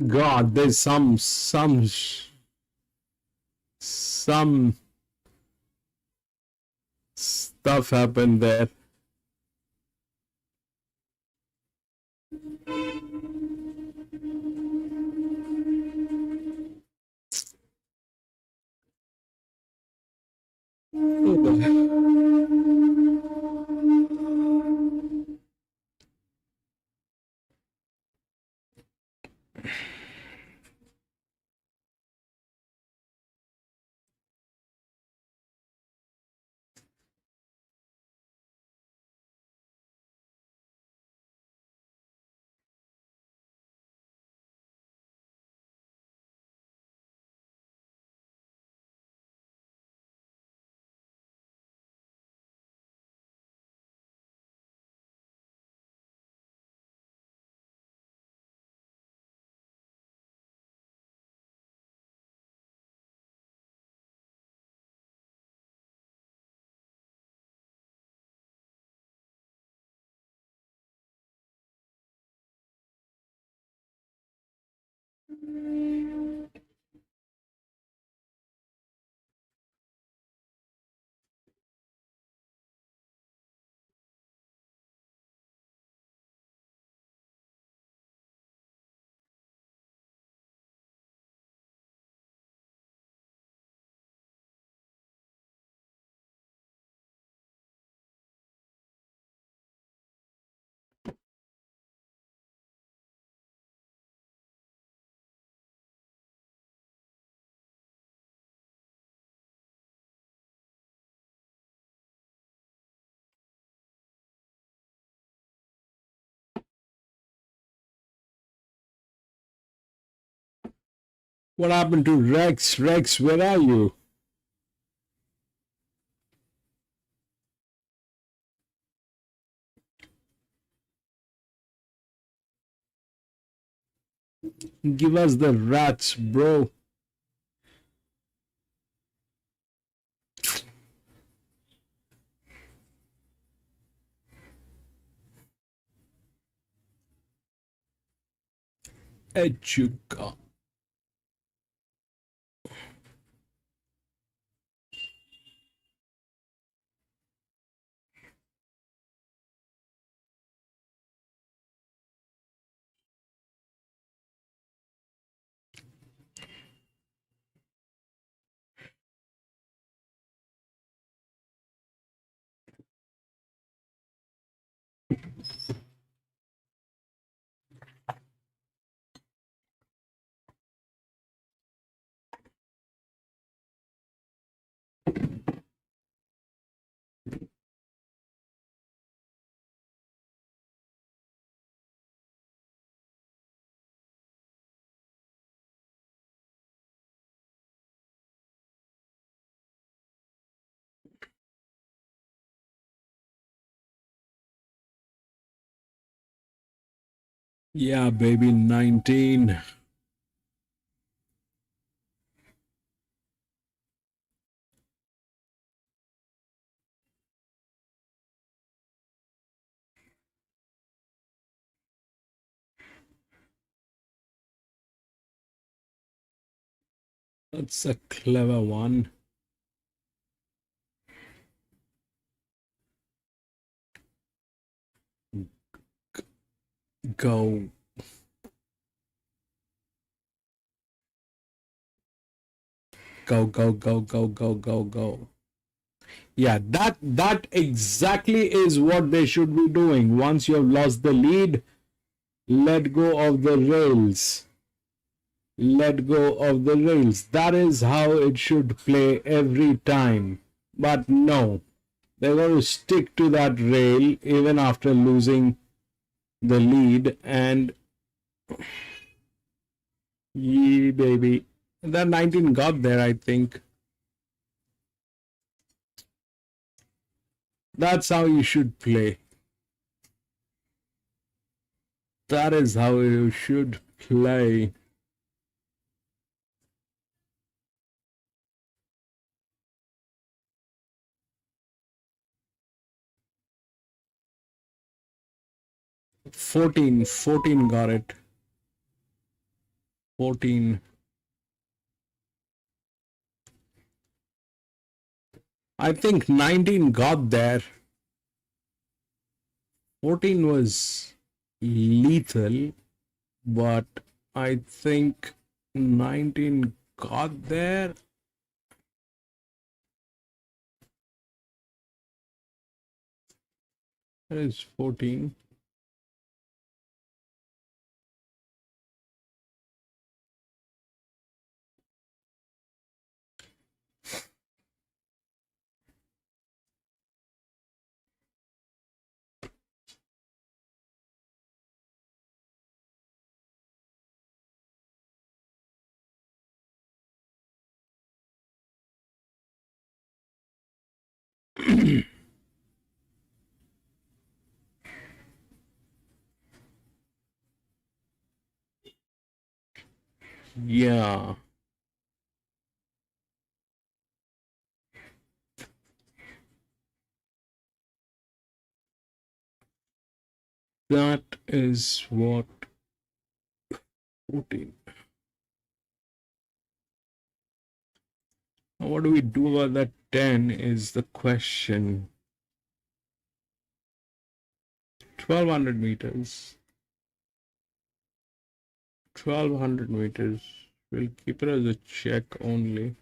God, there's some stuff happened there. What happened to Rex? Rex, where are you? Give us the rats, bro. Echuka. Yeah, baby, 19. That's a clever one. Go. Go, go, go, go, go, go, go. Yeah, that exactly is what they should be doing. Once you have lost the lead, let go of the rails. Let go of the rails. That is how it should play every time. But no, they're going to stick to that rail even after losing the lead. And yee, baby. That 19 got there, I think. That's how you should play. That is how you should play. Fourteen got it. 14. I think 19 got there. 14 was lethal, but I think 19 got there. That is 14. Yeah. That is what 14. What do we do about that 10 is the question. 1200 meters. 1200 meters. We'll keep it as a check only.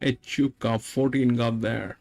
Echuka 14 got there.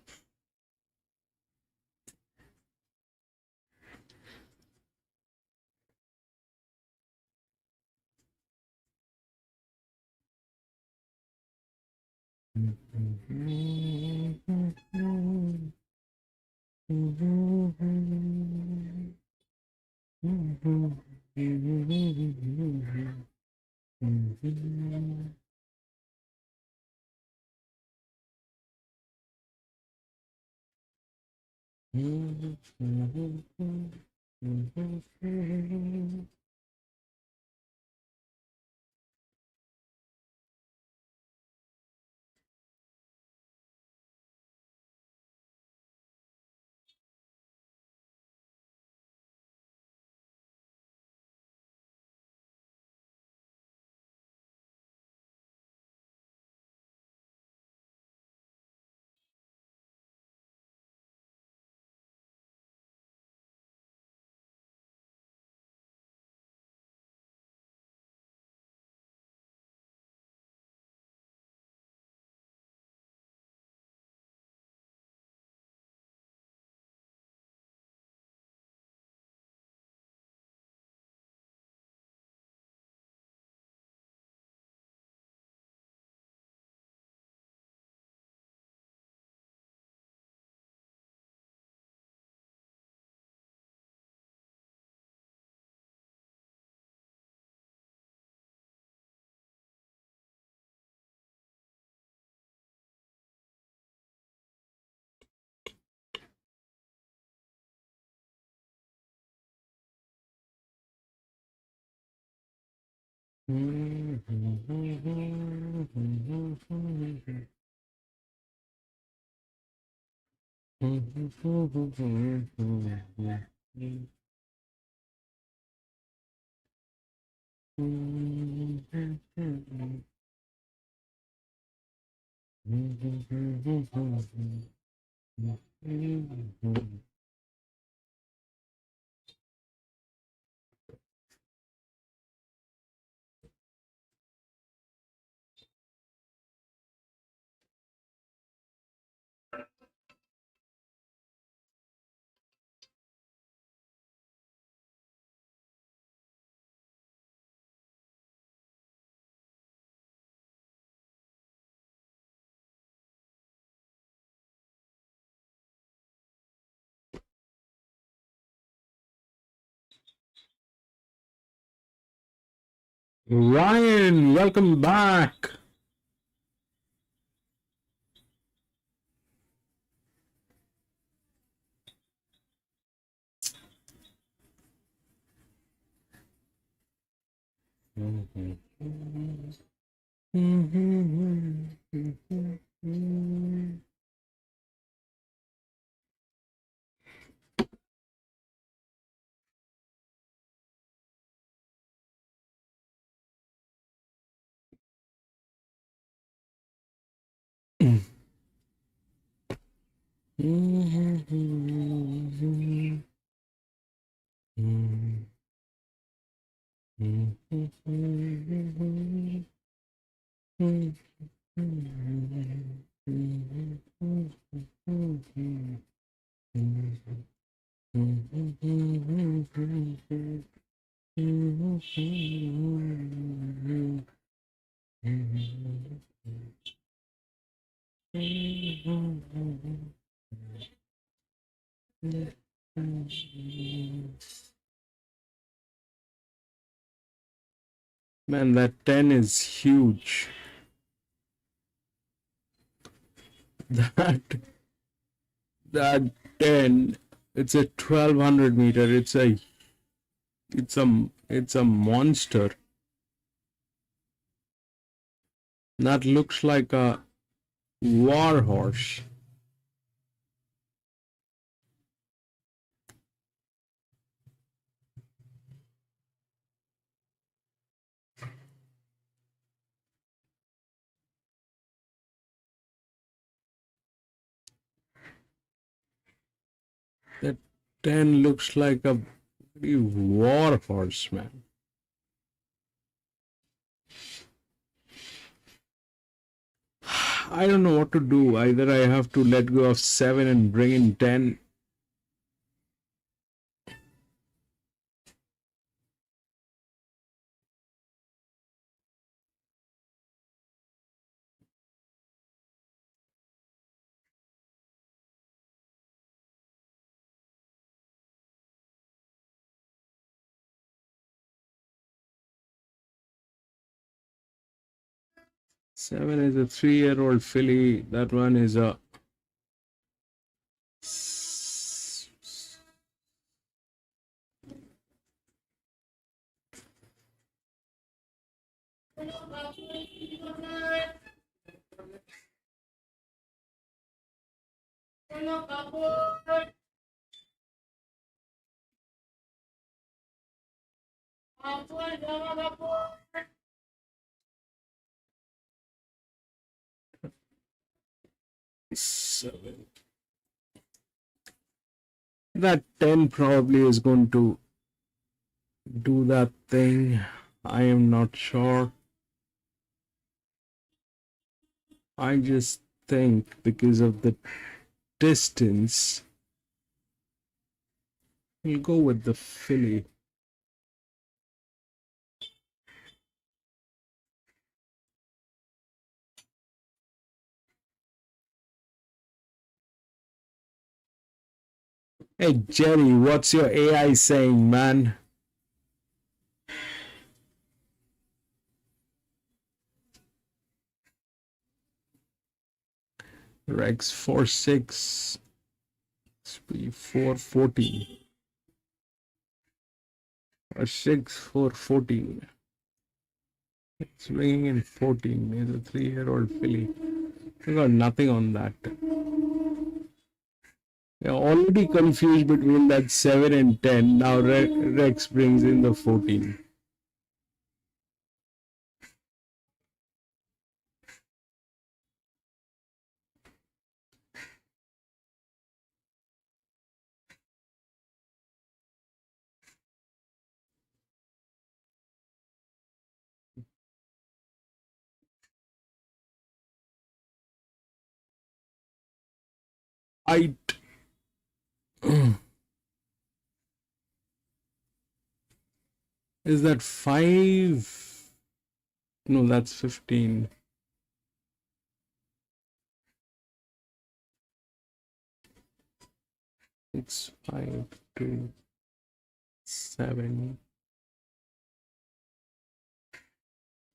Ryan, welcome back. Man, that 10 is huge. That 10, it's a 1200 meter. It's a monster. That looks like a war horse. That 10 looks like a war horse, man. I don't know what to do. Either I have to let go of 7 and bring in 10. Seven is a 3-year-old filly. That one is a seven. That 10 probably is going to do that thing. I am not sure. I just think because of the distance, we'll go with the filly. Hey Jerry, what's your AI saying, man? Rex 4-6, SP 414, or 6-4-14. It's ringing in 14. It's a 3-year-old filly. I got nothing on that. You're already confused between that 7 and 10. Now Rex brings in the 14. I is that 5? No, that's 15. It's 5 to 7.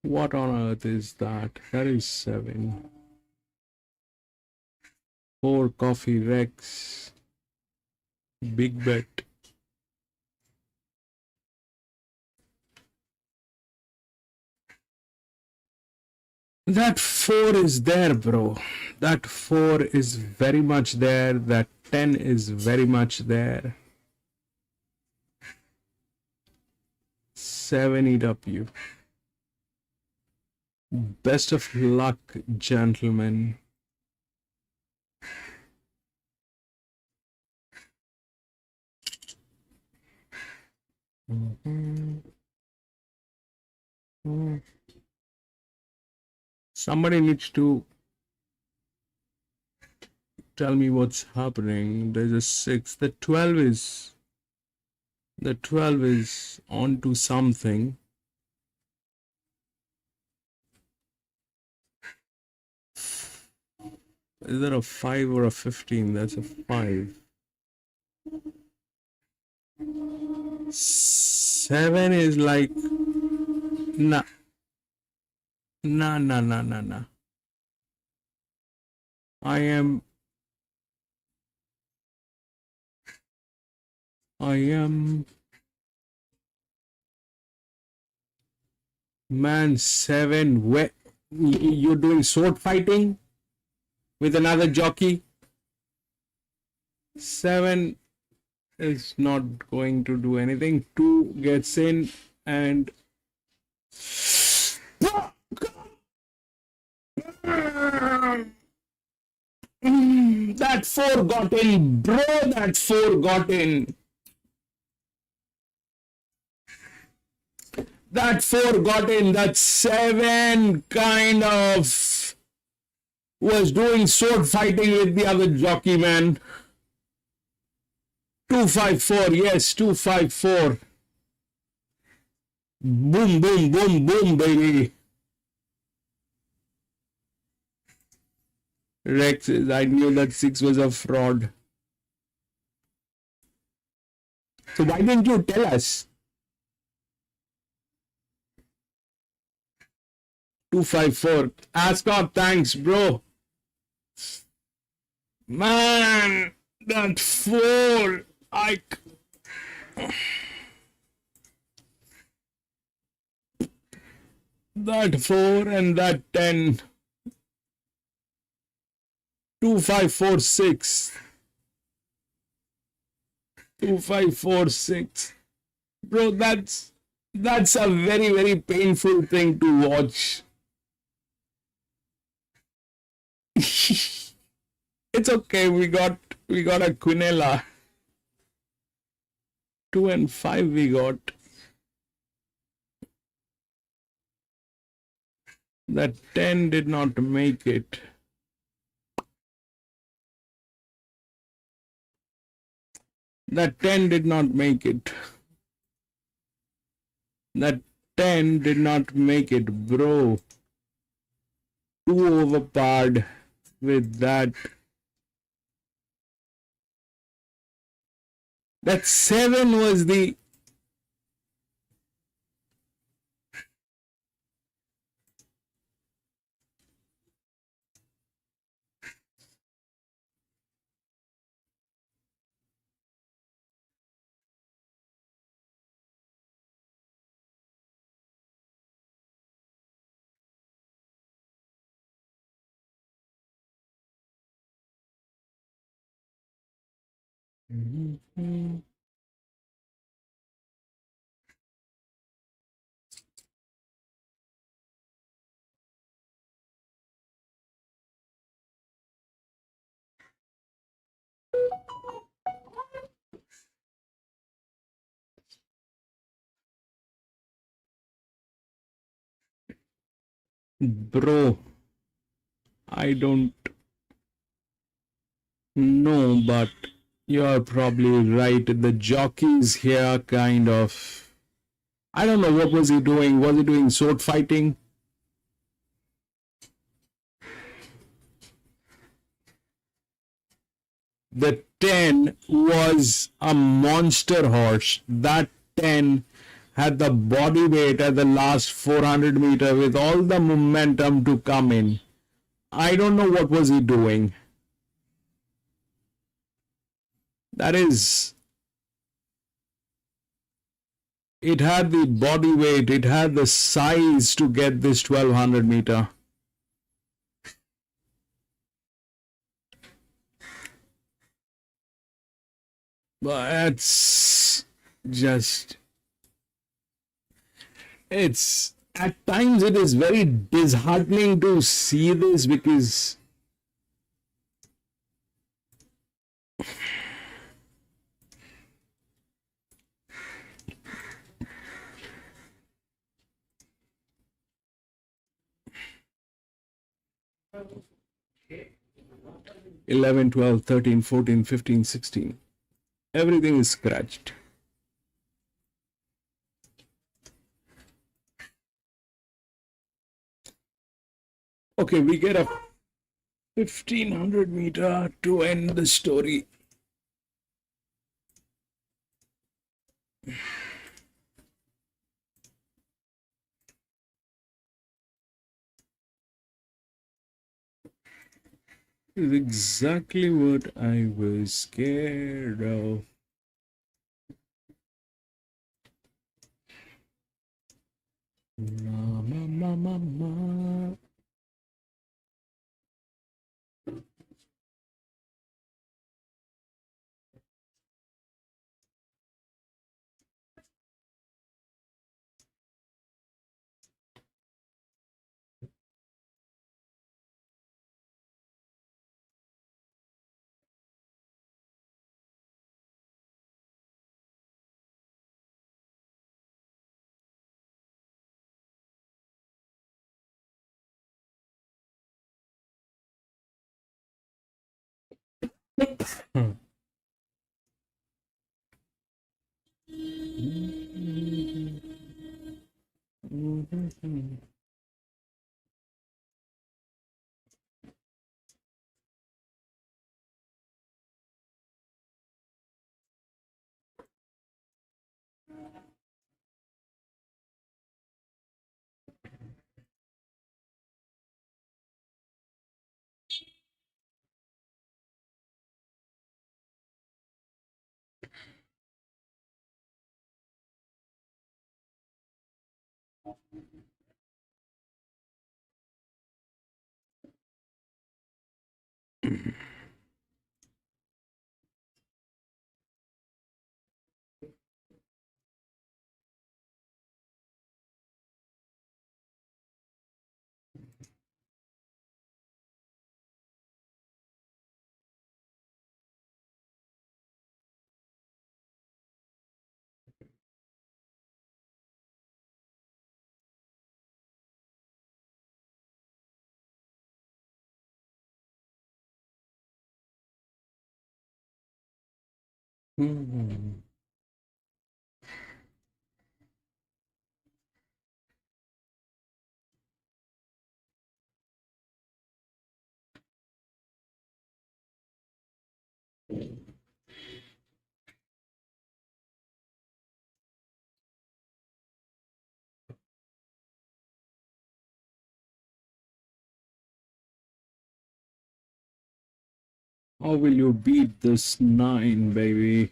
What on earth is that? That is 7. 4 coffee Rex. Big bet. That 4 is there, bro. That 4 is very much there. That 10 is very much there. 7 EW. Best of luck, gentlemen. Somebody needs to tell me what's happening. There's a 6. The 12 is onto something. Is there a 5 or a 15? That's a 5. 7 is like, nah, No. I am man 7. Where you're doing sword fighting with another jockey? 7 is not going to do anything. 2 gets in and that 4 got in, bro. That 4 got in. That 4 got in. That 7 kind of was doing sword fighting with the other jockey, man. 254, yes, 254. Boom, boom, boom, boom, baby. Rex says, I knew that 6 was a fraud. So why didn't you tell us? 254. Ascot, thanks, bro. Man, that 4. That 4 and that 10. 2546. 2546. Bro, that's a very, very painful thing to watch. It's okay, we got a Quinella. 2 and 5 we got. That 10 did not make it. That 10 did not make it. That 10 did not make it, bro. 2 overpowered with that. That 7 was the... Mm-hmm. 'Bro, I don't know, but you're probably right. The jockeys here kind of... I don't know, what was he doing? Was he doing sword fighting? The 10 was a monster horse. That 10 had the body weight at the last 400 meter with all the momentum to come in. I don't know what was he doing. That is... It had the body weight, it had the size to get this 1200 meter. But it's just... It's... At times it is very disheartening to see this because... (11, 12, 13, 14, 15, 16). Everything is scratched. Okay, we get a 1500 meter to end the story. is exactly what I was scared of. Ma, ma, ma, ma, ma. How will you beat this 9, baby?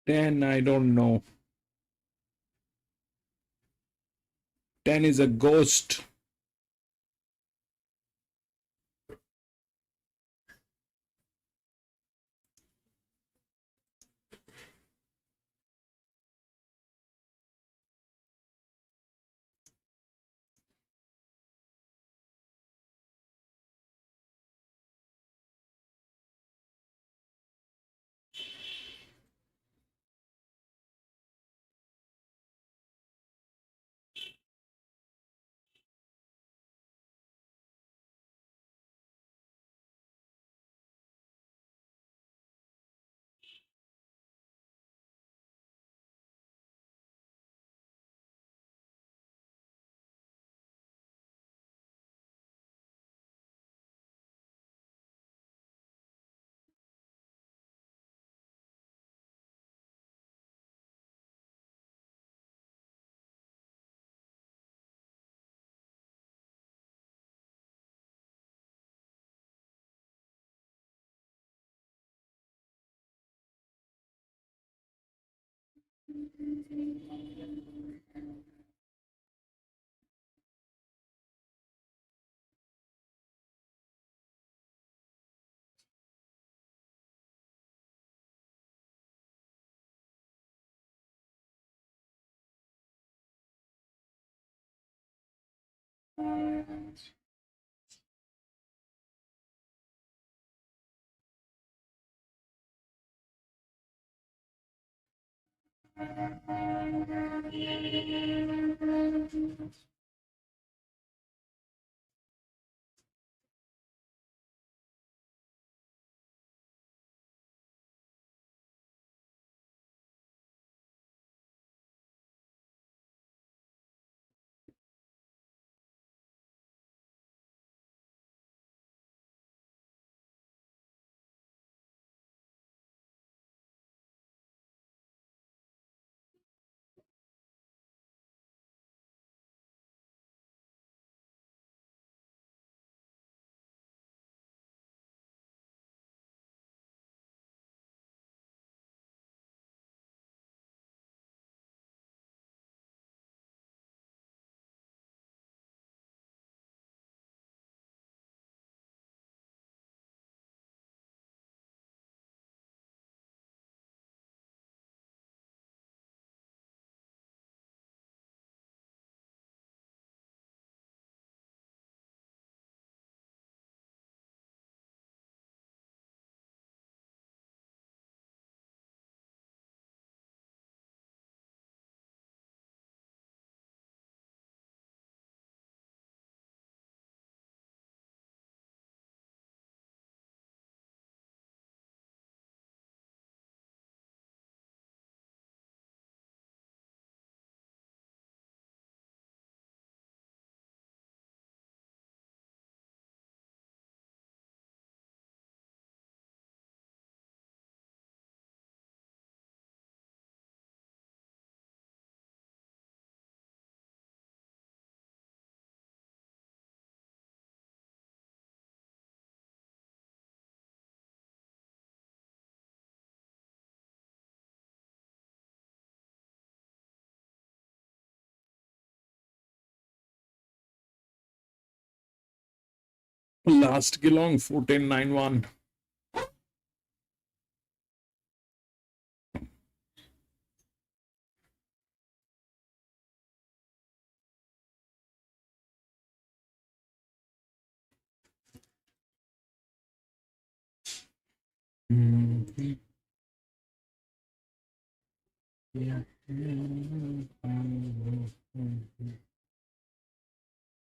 10, I don't know. 10 is a ghost. Last Geelong 1491.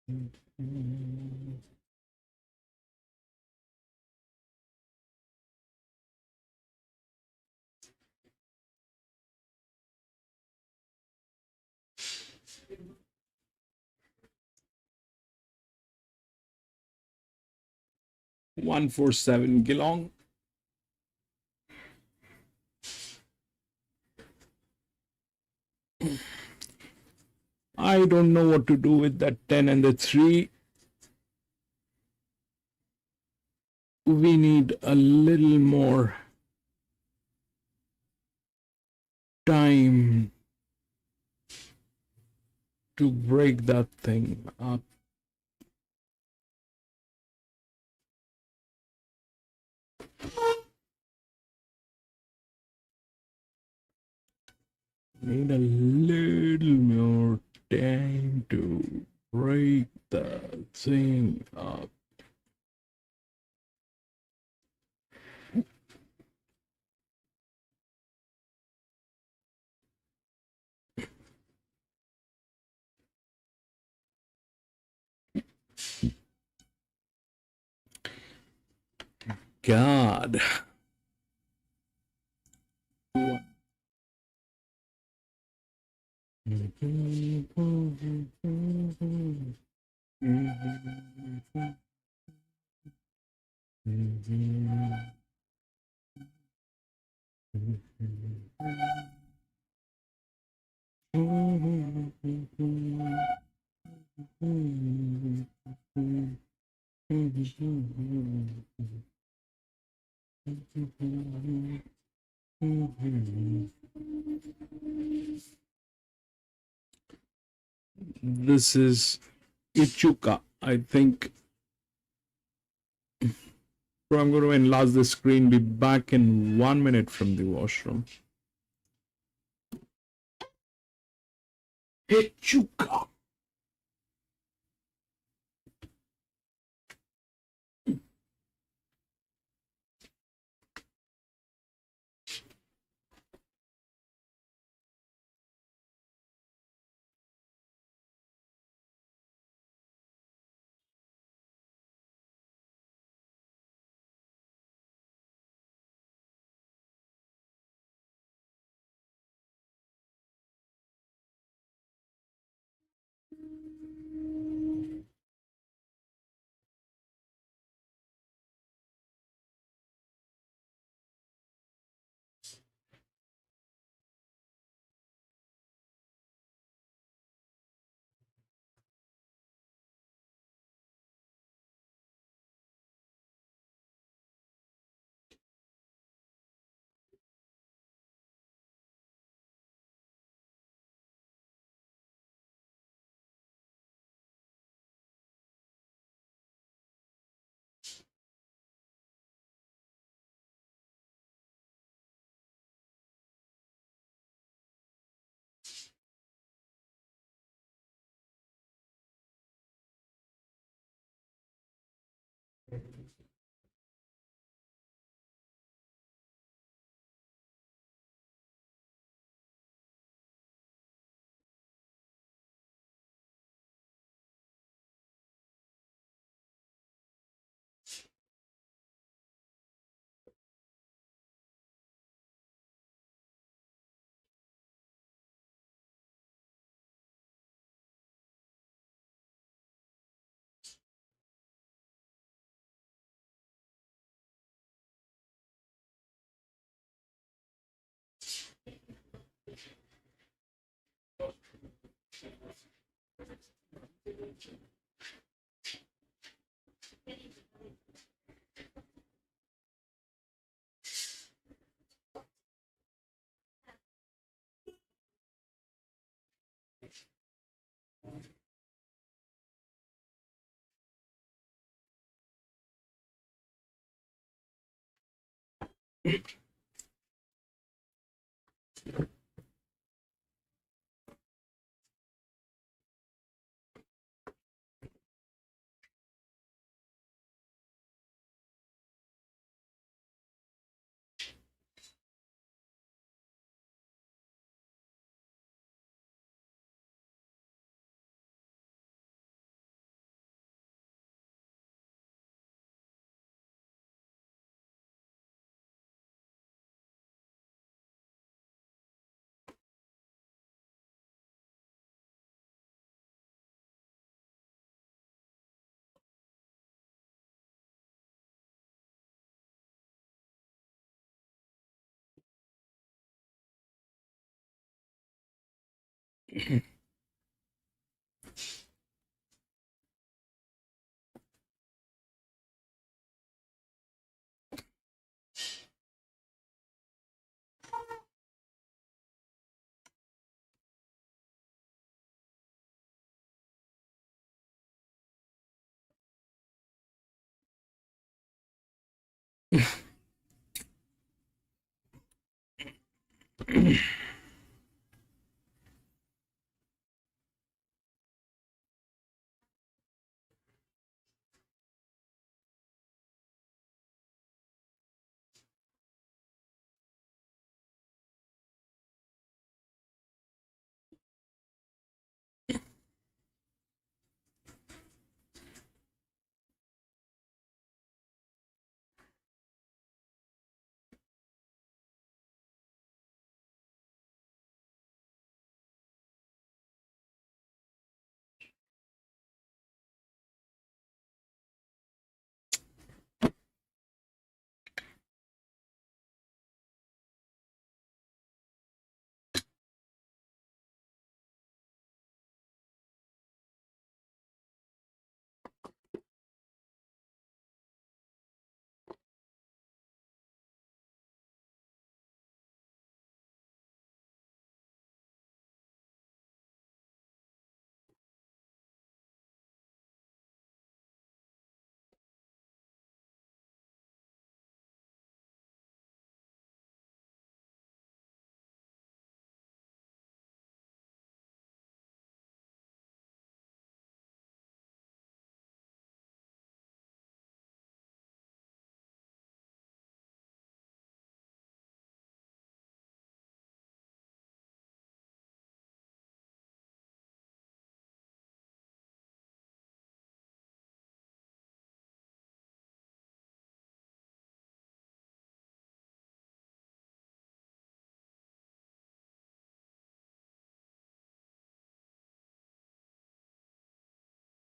147 Geelong. I don't know what to do with that 10 and the 3. We need a little more time to break that thing up. Need a little more time to break the thing up. God. This is Ichuka, I think. So I'm going to enlarge the screen, be back in 1 minute from the washroom. Ichuka.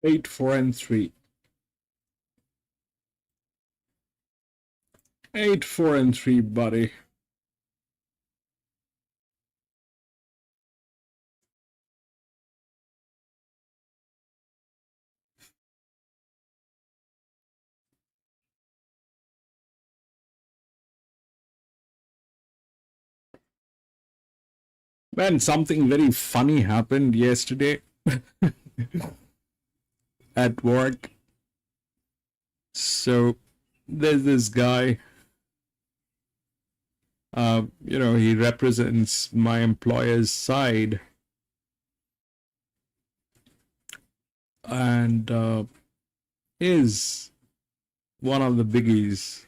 8, 4, and 3. 8, 4, and 3, buddy. Man, something very funny happened yesterday at work. So there's this guy, he represents my employer's side. And is one of the biggies.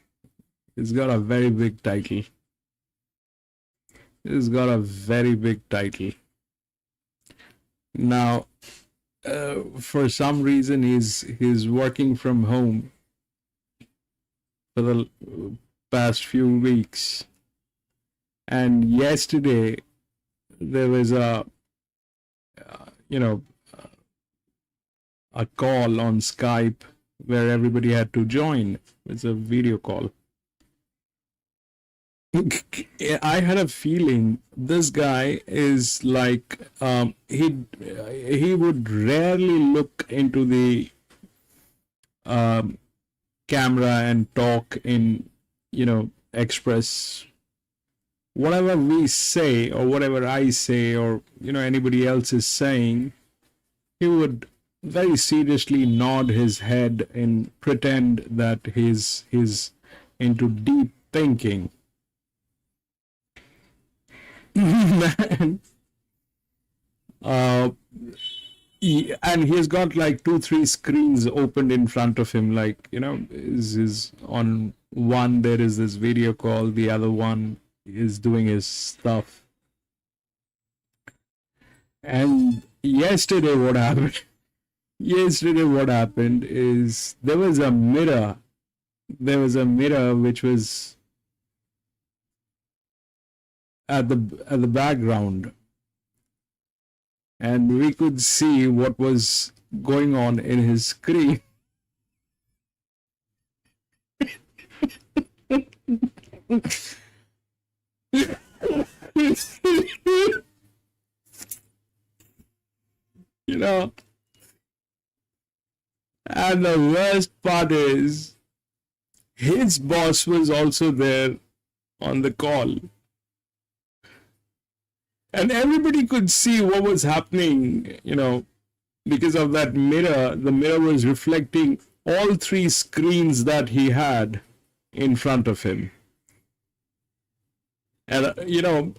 He's got a very big title. He's got a very big title. Now, for some reason, he's working from home for the past few weeks. And yesterday, there was a call on Skype where everybody had to join. It's a video call. I had a feeling this guy is like he would rarely look into the camera and talk in express whatever we say or whatever I say or anybody else is saying. He would very seriously nod his head and pretend that he's into deep thinking. Man. And he's got like 2-3 screens opened in front of him, like is on one there is this video call, the other one is doing his stuff. And yesterday what happened is there was a mirror which was at the background, and we could see what was going on in his screen. you know, and the worst part is his boss was also there on the call. And everybody could see what was happening, because of that mirror. The mirror was reflecting all three screens that he had in front of him. And,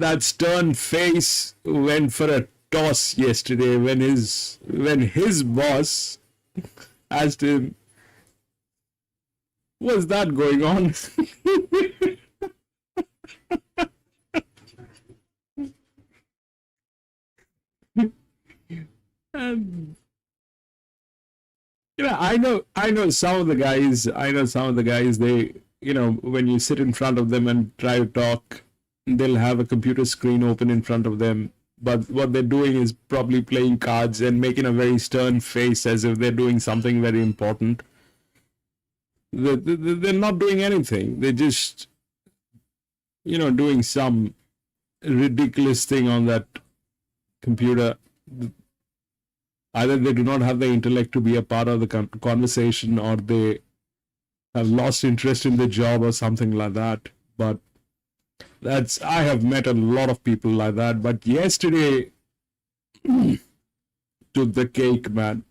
that stern face went for a toss yesterday when his boss asked him, "What's that going on?" And I know some of the guys. They, when you sit in front of them and try to talk, they'll have a computer screen open in front of them. But what they're doing is probably playing cards and making a very stern face as if they're doing something very important. They're not doing anything. They're just, doing some ridiculous thing on that computer. Either they do not have the intellect to be a part of the conversation, or they have lost interest in the job or something like that. But I have met a lot of people like that. But yesterday took the cake, man.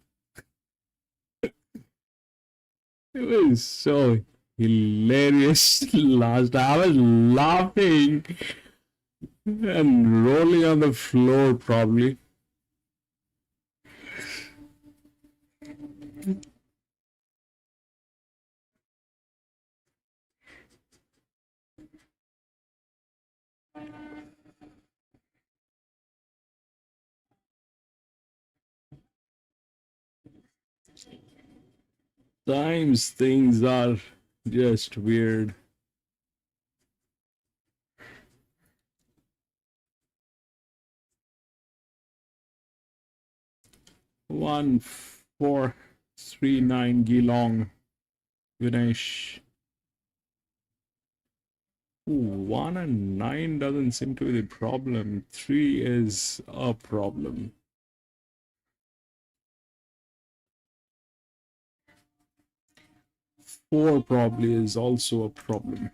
It was so hilarious. Last I was laughing and rolling on the floor probably. Times things are just weird. One 439 Geelong finish. 1 and 9 doesn't seem to be the problem. 3 is a problem. Four probably is also a problem.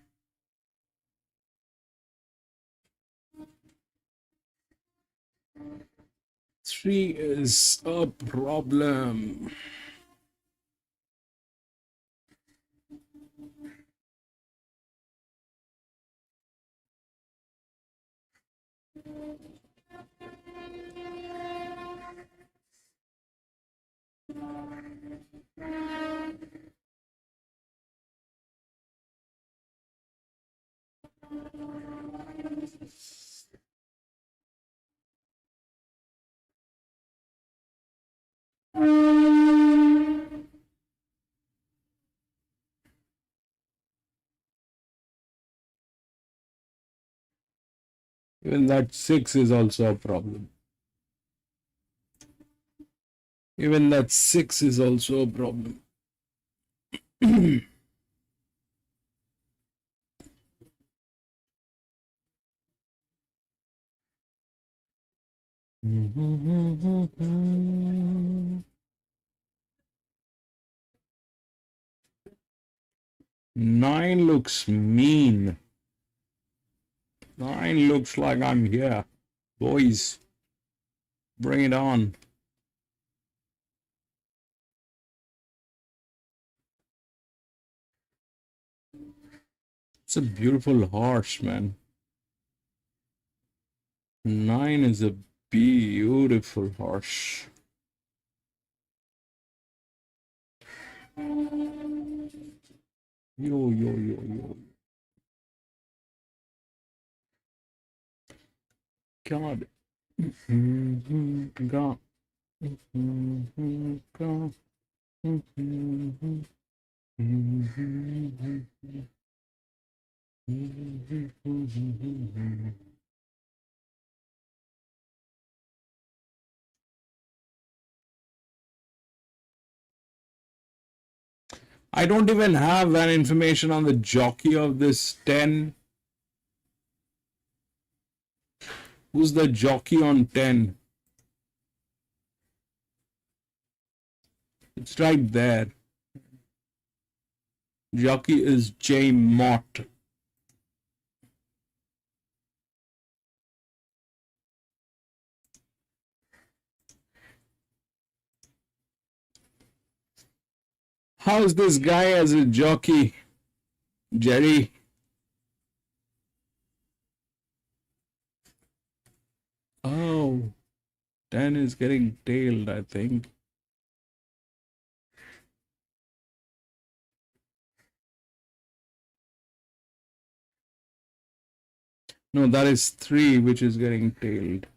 Three is a problem. Even that 6 is also a problem. Even that 6 is also a problem. Nine looks mean. 9 looks like I'm here. Boys, bring it on. It's a beautiful horse, man. 9 is a beautiful horse. Yo. God. God. God. I don't even have an information on the jockey of this 10. Who's the jockey on 10? It's right there. Jockey is J. Mott. How's this guy as a jockey, Jerry? Oh, 10 is getting tailed, I think. No, that is 3 which is getting tailed.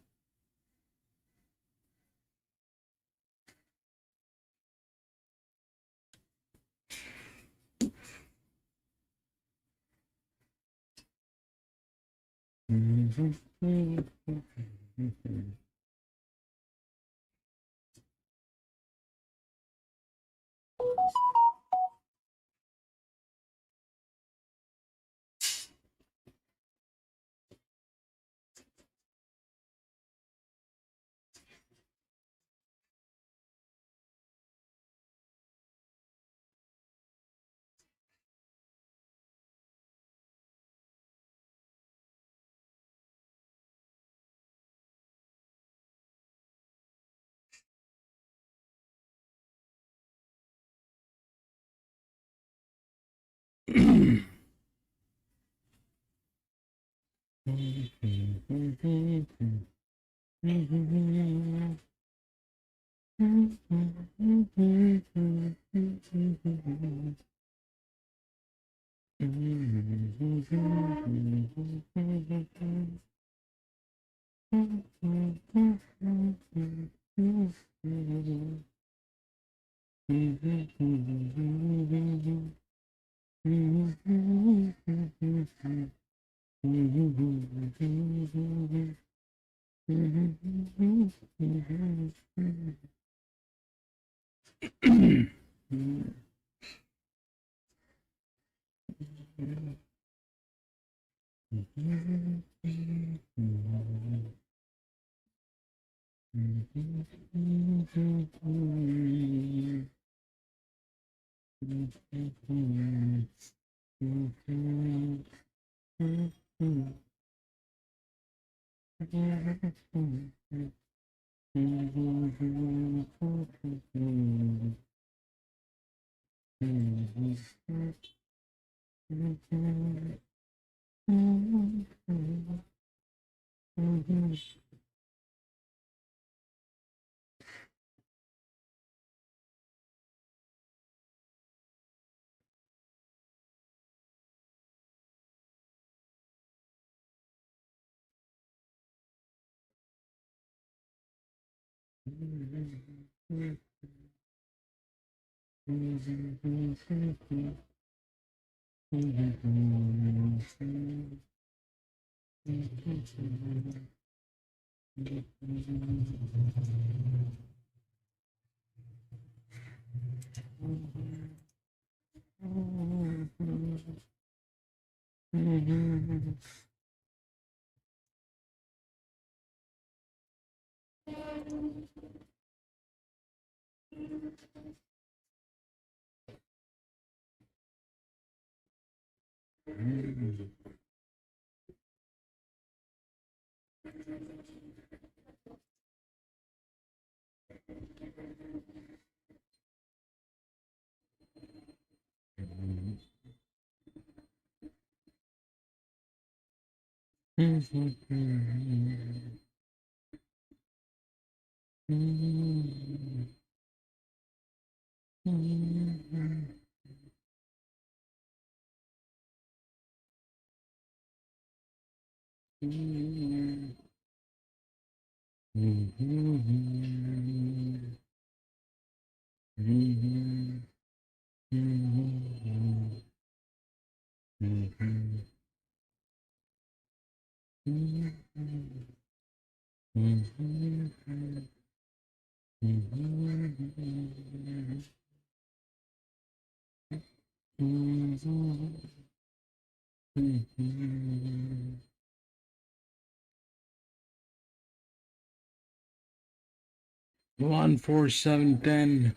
1, 4, 7, 10.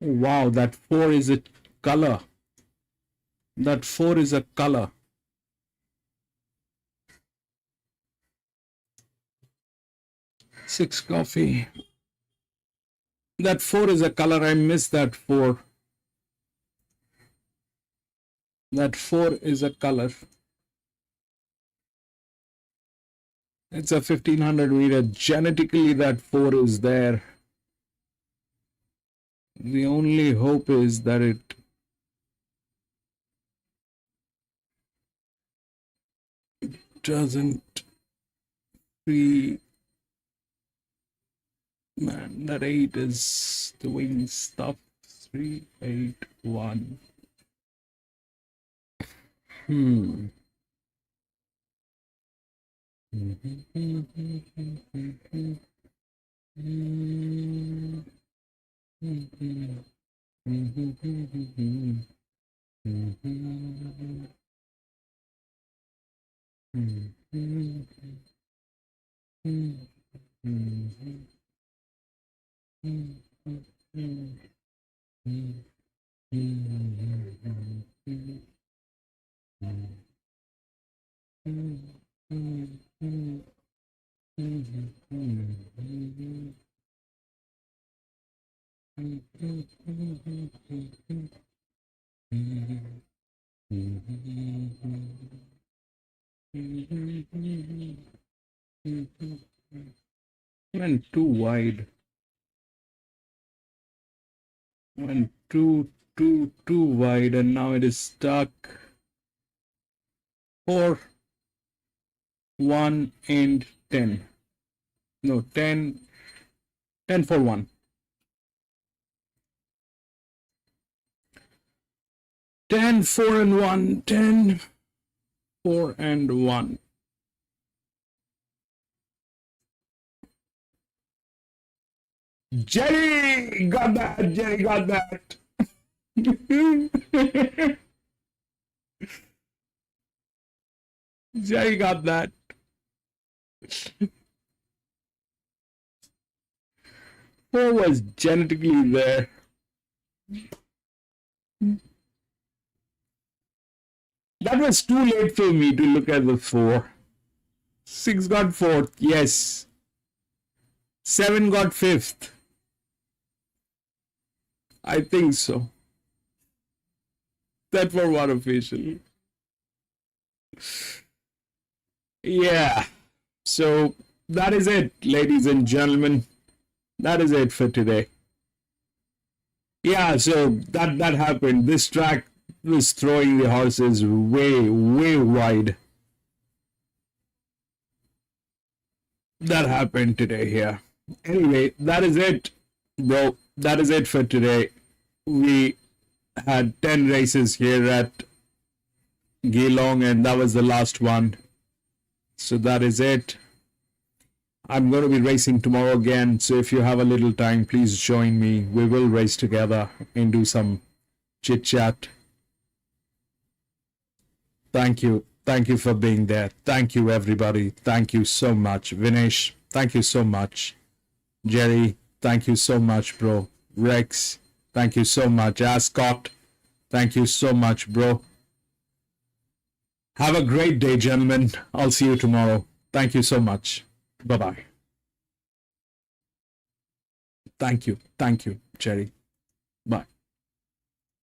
Wow, that 4 is a color. That 4 is a color. Six coffee. That 4 is a color. I missed that 4. That 4 is a color. It's a 1500 meter. Genetically, that 4 is there. The only hope is that it doesn't be. Man, that 8 is doing stuff. 3, 8, 1. Went too wide. Went too wide, and now it is stuck. 4, 1, and 10. No, 10 for 1. 10, 4, and 1. 10, 4, and 1. Jerry got that. Jerry got that. Jerry got that. 4 was genetically there. That was too late for me to look at the 4. 6 got 4th, yes. 7 got 5th. I think so. That for one official. Yeah. So that is it, ladies and gentlemen. That is it for today. Yeah, so that happened. This track was throwing the horses way wide. That happened today here. Anyway, that is it, bro. That is it for today. We had 10 races here at Geelong, and that was the last one. So that is it. I'm going to be racing tomorrow again. So if you have a little time, please join me. We will race together and do some chit chat. Thank you. Thank you for being there. Thank you, everybody. Thank you so much. Vinesh, thank you so much. Jerry, thank you so much, bro. Rex, thank you so much. Ascot, thank you so much, bro. Have a great day, gentlemen. I'll see you tomorrow. Thank you so much. Bye-bye. Thank you, Jerry.